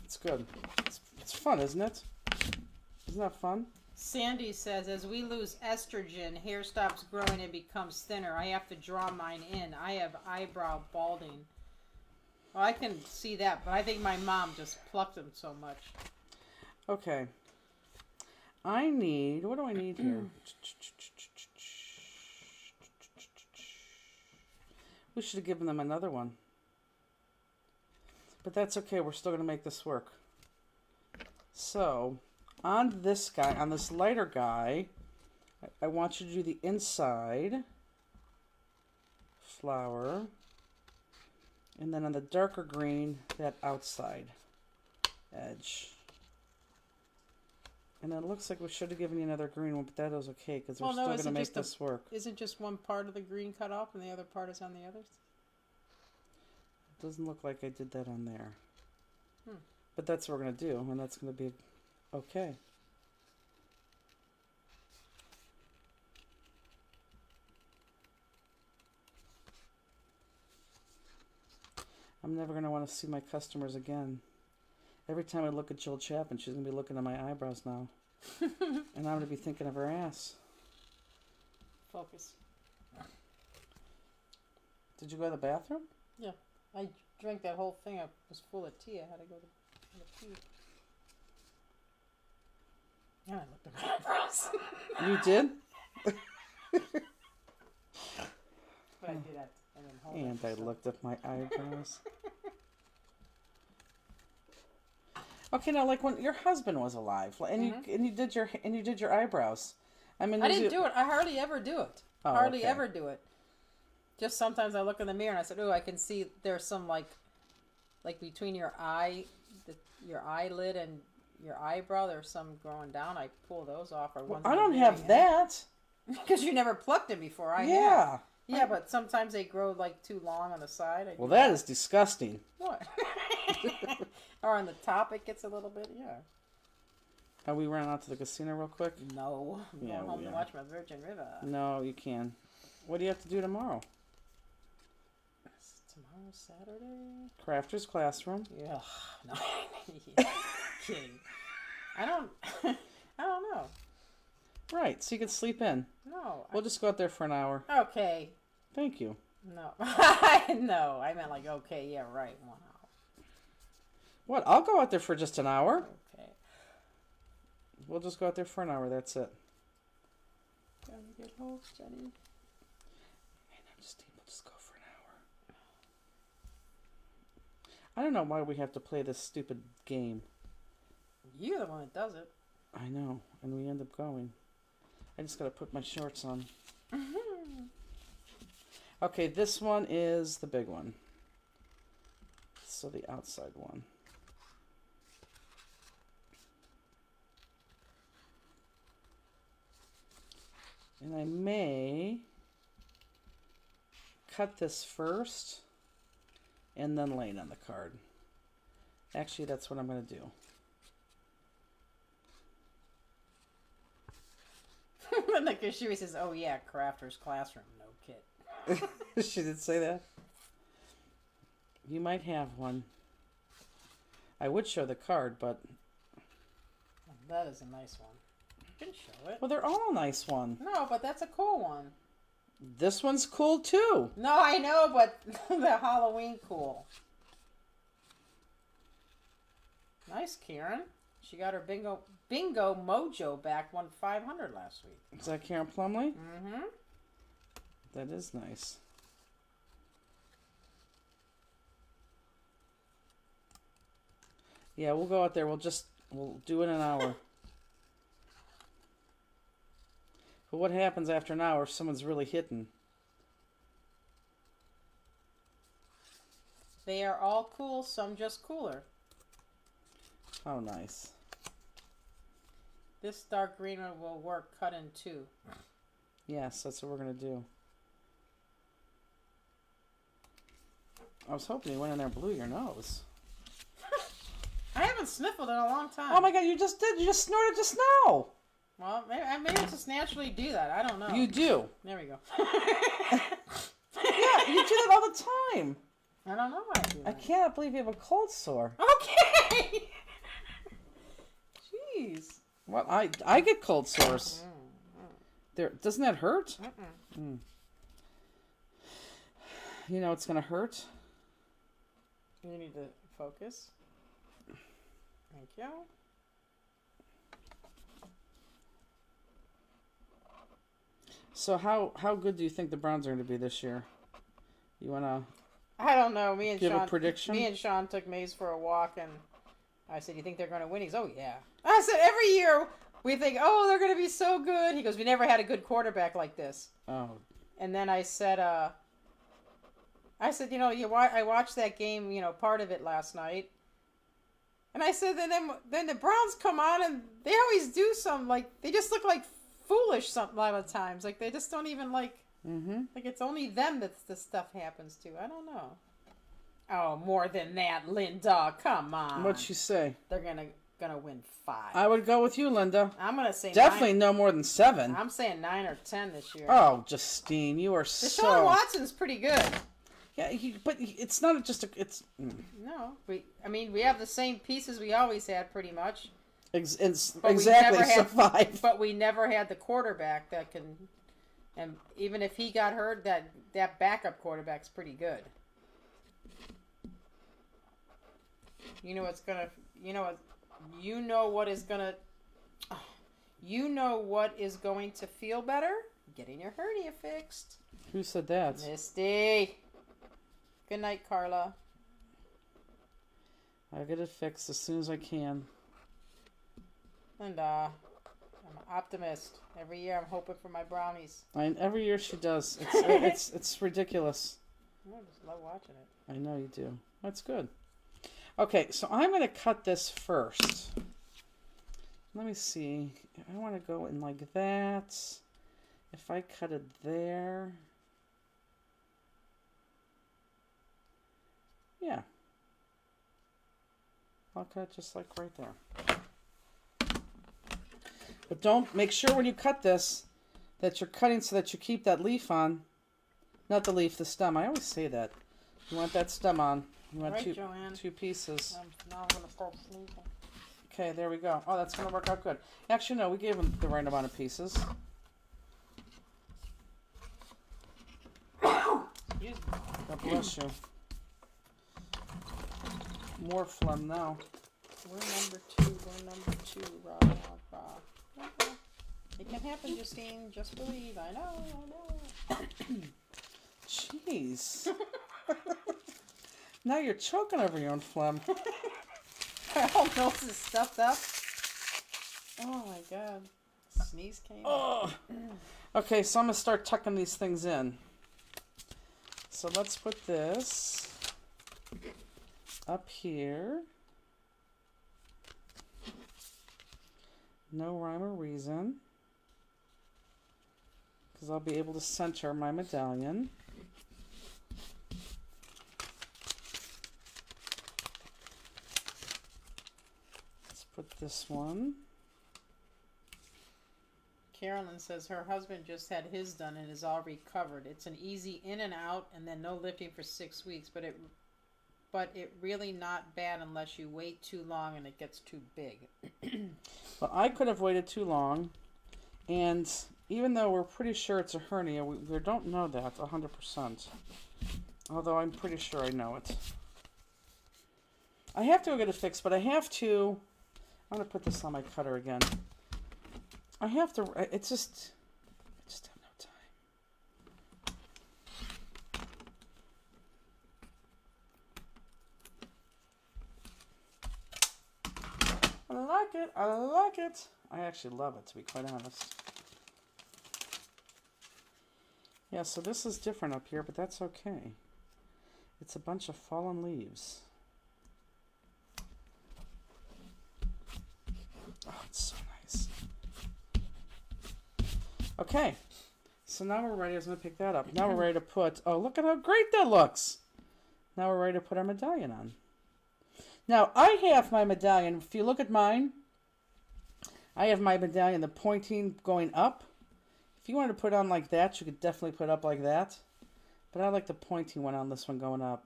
It's good. It's fun, isn't it? Isn't that fun? Sandy says, as we lose estrogen, hair stops growing and becomes thinner. I have to draw mine in. I have eyebrow balding. Well, I can see that, but I think my mom just plucked them so much. Okay. I need, what do I need here? We should have given them another one. But that's okay, we're still going to make this work. So, on this guy, on this lighter guy, I want you to do the inside flower. And then on the darker green, that outside edge. And it looks like we should have given you another green one, but that was okay because we're still going to make this work. Isn't just one part of the green cut off and the other part is on the others? It doesn't look like I did that on there. But that's what we're going to do, and that's going to be okay. I'm never going to want to see my customers again. Every time I look at Jill Chapman, she's going to be looking at my eyebrows now. And I'm going to be thinking of her ass. Focus. Did you go to the bathroom? Yeah. I drank that whole thing. It was full of tea. I had to go to the pee. Yeah, I looked at my eyebrows. You did? But I did that. And then hold And I looked at my eyebrows. Okay, now like when your husband was alive, and you did your eyebrows. I mean, I didn't do it. I hardly ever do it. Oh, Hardly okay. ever do it. Just sometimes I look in the mirror and I said, "Oh, I can see there's some like between your your eyelid and your eyebrow. There's some growing down. I pull those off." Or ones I don't have that. because you never plucked them before. I Yeah. have. Yeah, but sometimes they grow like too long on the side. Well, that is disgusting. What? Or on the top, it gets a little bit. Yeah. Are we running out to the casino real quick? No, I'm Yeah, going home we to are. watch my Virgin River. No, you can. What do you have to do tomorrow? Tomorrow's Saturday. Crafter's Classroom. Yeah. No. Yeah, kidding. I don't. I don't know. Right, so you can sleep in. No. We'll just go out there for an hour. Okay. Thank you. No. No. I meant like okay. Yeah. Right. 1 hour. What? I'll go out there for just an hour. Okay. We'll just go out there for an hour. That's it. Gotta get home, Jenny. We'll just go for an hour. I don't know why we have to play this stupid game. You're the one that does it. I know, and we end up going. I just gotta put my shorts on. Okay, this one is the big one. So the outside one. And I may cut this first and then lay it on the card. Actually, that's what I'm going to do. Like she says, "Oh yeah, Crafter's Classroom, no kit." She did say that? You might have one. I would show the card, but... That is a nice one. You can show it. Well, they're all a nice one. No, but that's a cool one. This one's cool, too. No, I know, but the Halloween cool. Nice, Karen. She got her bingo mojo back, won 500 last week. Is that Karen Plumley? Mm-hmm. That is nice. Yeah, we'll go out there. We'll do it in an hour. But what happens after an hour if someone's really hitting? They are all cool, some just cooler. How nice. This dark green one will work cut in two. Yes, that's what we're going to do. I was hoping you went in there and blew your nose. I haven't sniffled in a long time. Oh my god, you just did. You just snorted just now. Well, maybe I just naturally do that. I don't know. You do. There we go. Yeah, you do that all the time. I don't know why I do that. I cannot believe you have a cold sore. Okay. Jeez. Well, I get cold sores. There, doesn't that hurt? Mm. You know it's gonna hurt. You need to focus. Thank you. So how good do you think the Browns are going to be this year? You wanna? I don't know. Me and give Sean. a prediction? Me and Sean took Maze for a walk, and I said, "You think they're going to win?" He's, "Oh yeah." I said, "Every year we think, oh, they're going to be so good." He goes, "We never had a good quarterback like this." Oh. And then I said, you know, I watched that game, you know, part of it last night. And I said, then the Browns come on and they always do some, like, they just look like foolish a lot of times. Like, they just don't even, like, like, it's only them that this stuff happens to. I don't know. Oh, more than that, Linda. Come on. What'd she say? They're gonna win 5. I would go with you, Linda. I'm gonna say definitely 9. no more than 7. I'm saying 9 or 10 this year. Oh, Justine, you are so. Deshaun Watson's pretty good. Yeah, but it's not just a. It's. No, we have the same pieces we always had, pretty much. Exactly. So 5. But we never had the quarterback that can, and even if he got hurt, that backup quarterback's pretty good. You know what's gonna. You know what. You know what is gonna. You know what is going to feel better? Getting your hernia fixed. Who said that? Misty. Good night, Carla. I'll get it fixed as soon as I can. And I'm an optimist. Every year I'm hoping for my brownies. Every year she does. It's ridiculous. I just love watching it. I know you do. That's good. Okay, so I'm going to cut this first. Let me see. I want to go in like that. If I cut it there. Yeah. I'll cut it just like right there. But make sure when you cut this that you're cutting so that you keep that leaf on. Not the leaf, the stem. I always say that. You want that stem on. You want Right, Joanne. two pieces. Now I'm gonna start sneezing. Okay, there we go. Oh, that's going to work out good. Actually, no, we gave them the right amount of pieces. Excuse me. God bless you. More phlegm now. We're number 2. We're number 2. Rah, rah, rah. Okay. It can happen, Justine. Just believe. I know. Jeez. Now you're choking over your own phlegm. My whole nose is stuffed up. Oh my god. Sneeze came. Oh. Okay, so I'm going to start tucking these things in. So let's put this up here. No rhyme or reason. Because I'll be able to center my medallion. Let's put this one. Carolyn says her husband just had his done and is all recovered. It's an easy in and out and then no lifting for 6 weeks, but it really not bad unless you wait too long and it gets too big. Well, I could have waited too long, and even though we're pretty sure it's a hernia, we don't know that 100%. Although I'm pretty sure I know it. I have to go get it fixed, but I have to... I'm going to put this on my cutter again. I have to... I just have no time. I like it. I like it. I actually love it, to be quite honest. Yeah, so this is different up here, but that's okay. It's a bunch of fallen leaves. Oh, it's so nice. Okay, so now we're ready. I was going to pick that up. Now we're ready to put... Oh, look at how great that looks. Now we're ready to put our medallion on. Now, I have my medallion. If you look at mine, I have my medallion, the pointing going up. If you wanted to put it on like that, you could definitely put it up like that. But I like the pointing one on this one going up.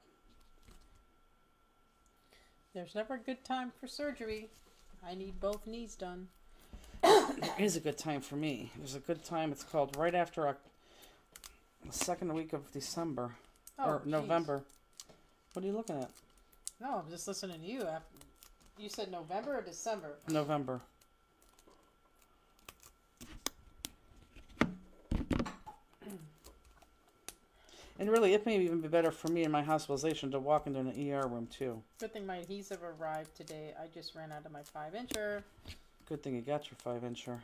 There's never a good time for surgery. I need both knees done. There is a good time for me. There's a good time. It's called right after the second week of December. Or geez. November. What are you looking at? No, I'm just listening to you. You said November or December? November. And really, it may even be better for me in my hospitalization to walk into an ER room, too. Good thing my adhesive arrived today. I just ran out of my 5-incher. Good thing you got your 5-incher.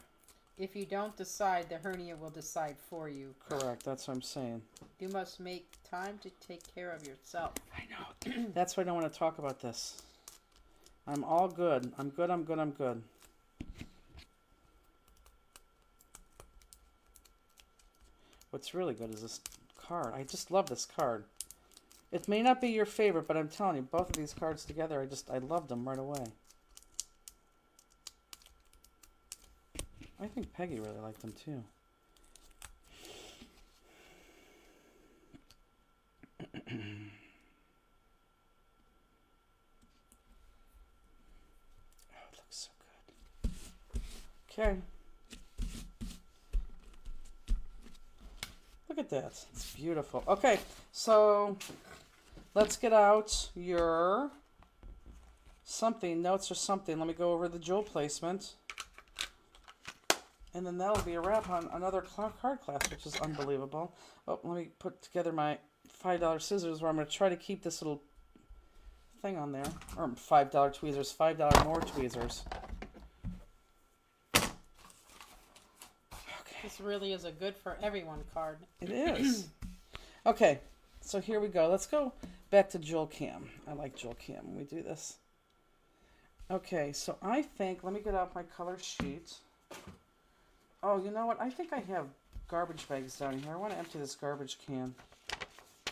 If you don't decide, the hernia will decide for you. Correct, that's what I'm saying. You must make time to take care of yourself. I know. That's why I don't want to talk about this. I'm all good. I'm good, I'm good, I'm good. What's really good is this card. I just love this card. It may not be your favorite, but I'm telling you, both of these cards together, I loved them right away. I think Peggy really liked them too. Oh, it looks so good. Okay. Look at that. It's beautiful. Okay, so let's get out your notes or something. Let me go over the jewel placement. And then that'll be a wrap on another card class, which is unbelievable. Oh, let me put together my $5 scissors where I'm going to try to keep this little thing on there. Or $5 tweezers, $5 more tweezers. Okay. This really is a good for everyone card. It is. Okay, so here we go. Let's go back to Jewel Cam. I like Jewel Cam when we do this. Okay, so I think, let me get out my color sheet. Oh, you know what? I think I have garbage bags down here. I want to empty this garbage can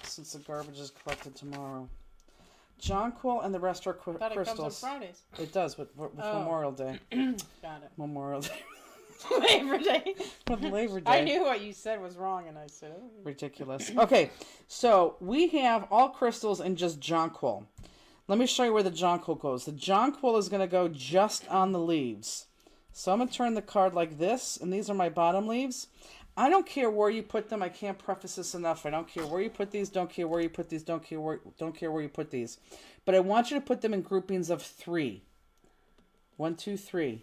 since the garbage is collected tomorrow. Jonquil and the rest are crystals. I thought it comes on Fridays. It does, with Memorial Day. Got it. Memorial Day. Labor Day. With Labor Day. I knew what you said was wrong, and I said, oh. Ridiculous. Okay, so we have all crystals and just jonquil. Let me show you where the jonquil goes. The jonquil is going to go just on the leaves. So I'm going to turn the card like this, and these are my bottom leaves. I don't care where you put them. I can't preface this enough. I don't care where you put these. Don't care where you put these. Don't care where you put these. But I want you to put them in groupings of 3. 1, 2, 3.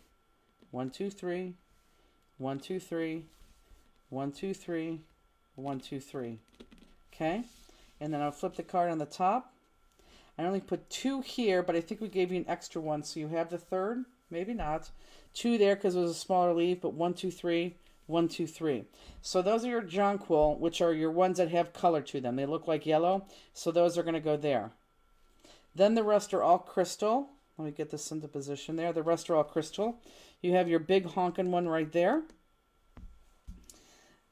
1, 2, 3. 1, 2, 3. 1, 2, 3. 1, 2, 3. Okay? And then I'll flip the card on the top. I only put 2 here, but I think we gave you an extra one, so you have the third. Maybe not. 2 there because it was a smaller leaf, but 1, 2, 3. 1, 2, 3. So those are your jonquil, which are your ones that have color to them. They look like yellow, so those are going to go there. Then the rest are all crystal. Let me get this into position there. The rest are all crystal. You have your big honking one right there.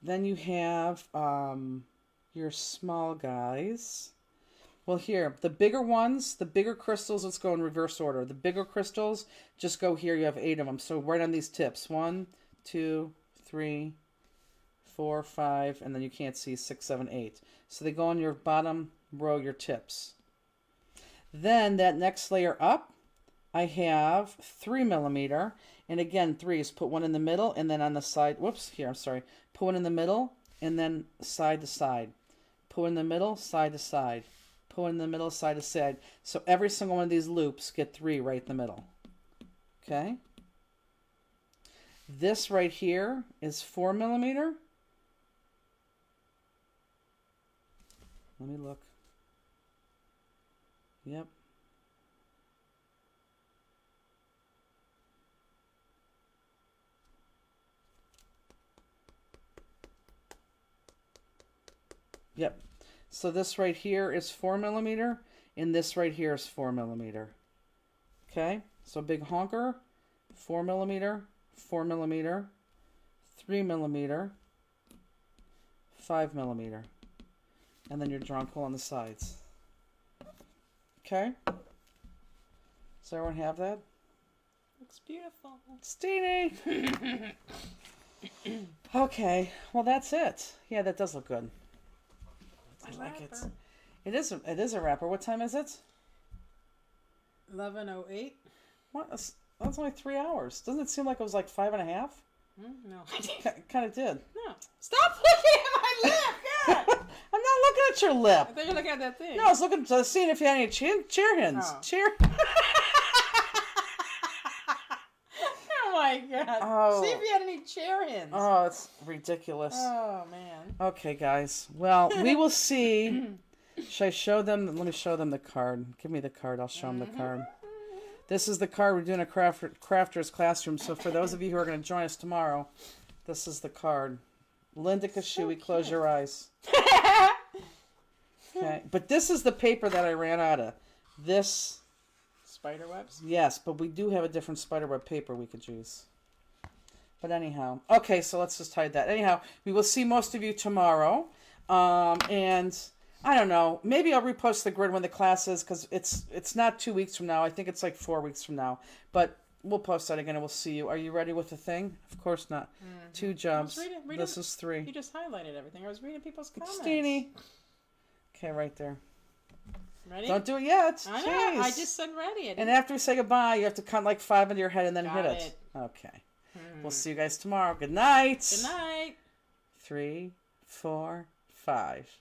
Then you have your small guys. Well, here, the bigger ones, the bigger crystals, let's go in reverse order. The bigger crystals, just go here. You have 8 of them. So right on these tips. 1, 2, 3, 4, 5, and then you can't see 6, 7, 8. So they go on your bottom row, your tips. Then that next layer up, I have 3 millimeter, and again 3s. Put one in the middle, and then on the side. Whoops, here I'm sorry. Put one in the middle, and then side to side. Put one in the middle, side to side. Put one in the middle, side to side. So every single one of these loops get 3 right in the middle. Okay. This right here is 4 millimeter. Let me look. Yep. Yep. So this right here is 4 millimeter, and this right here is 4 millimeter. Okay. So big honker, 4 millimeter. 4 millimeter, 3 millimeter, 5 millimeter, and then your jonquil on the sides. Okay? Does everyone have that? Looks beautiful. Steenie! Okay, well that's it. Yeah, that does look good. I like it. It is a wrapper. What time is it? 11:08. What? That's only 3 hours. Doesn't it seem like it was like 5.5? No. Kind of did. No. Stop looking at my lip! God! I'm not looking at your lip. I thought you were looking at that thing. No, I was looking to see if you had any chair hints. Oh. Chair. Oh my God. Oh. See if you had any chair hints. Oh, it's ridiculous. Oh man. Okay, guys. Well, we will see. Should I show them? Let me show them the card. Give me the card. I'll show them the card. This is the card. We're doing a crafter's classroom. So for those of you who are going to join us tomorrow, this is the card. Linda Kashui, close your eyes. Okay. But this is the paper that I ran out of. This. Spider webs? Yes, but we do have a different spiderweb paper we could use. But anyhow. Okay, so let's just hide that. Anyhow, we will see most of you tomorrow. And I don't know. Maybe I'll repost the grid when the class is, because it's not 2 weeks from now. I think it's like 4 weeks from now. But we'll post that again and we'll see you. Are you ready with the thing? Of course not. 2 jobs. This is 3. You just highlighted everything. I was reading people's comments. Steenie. Okay, right there. Ready? Don't do it yet. I know. Jeez. I just said ready. And after we say goodbye, you have to count like 5 into your head and then Got hit it. it. Okay. We'll see you guys tomorrow. Good night. Good night. 3, 4, 5.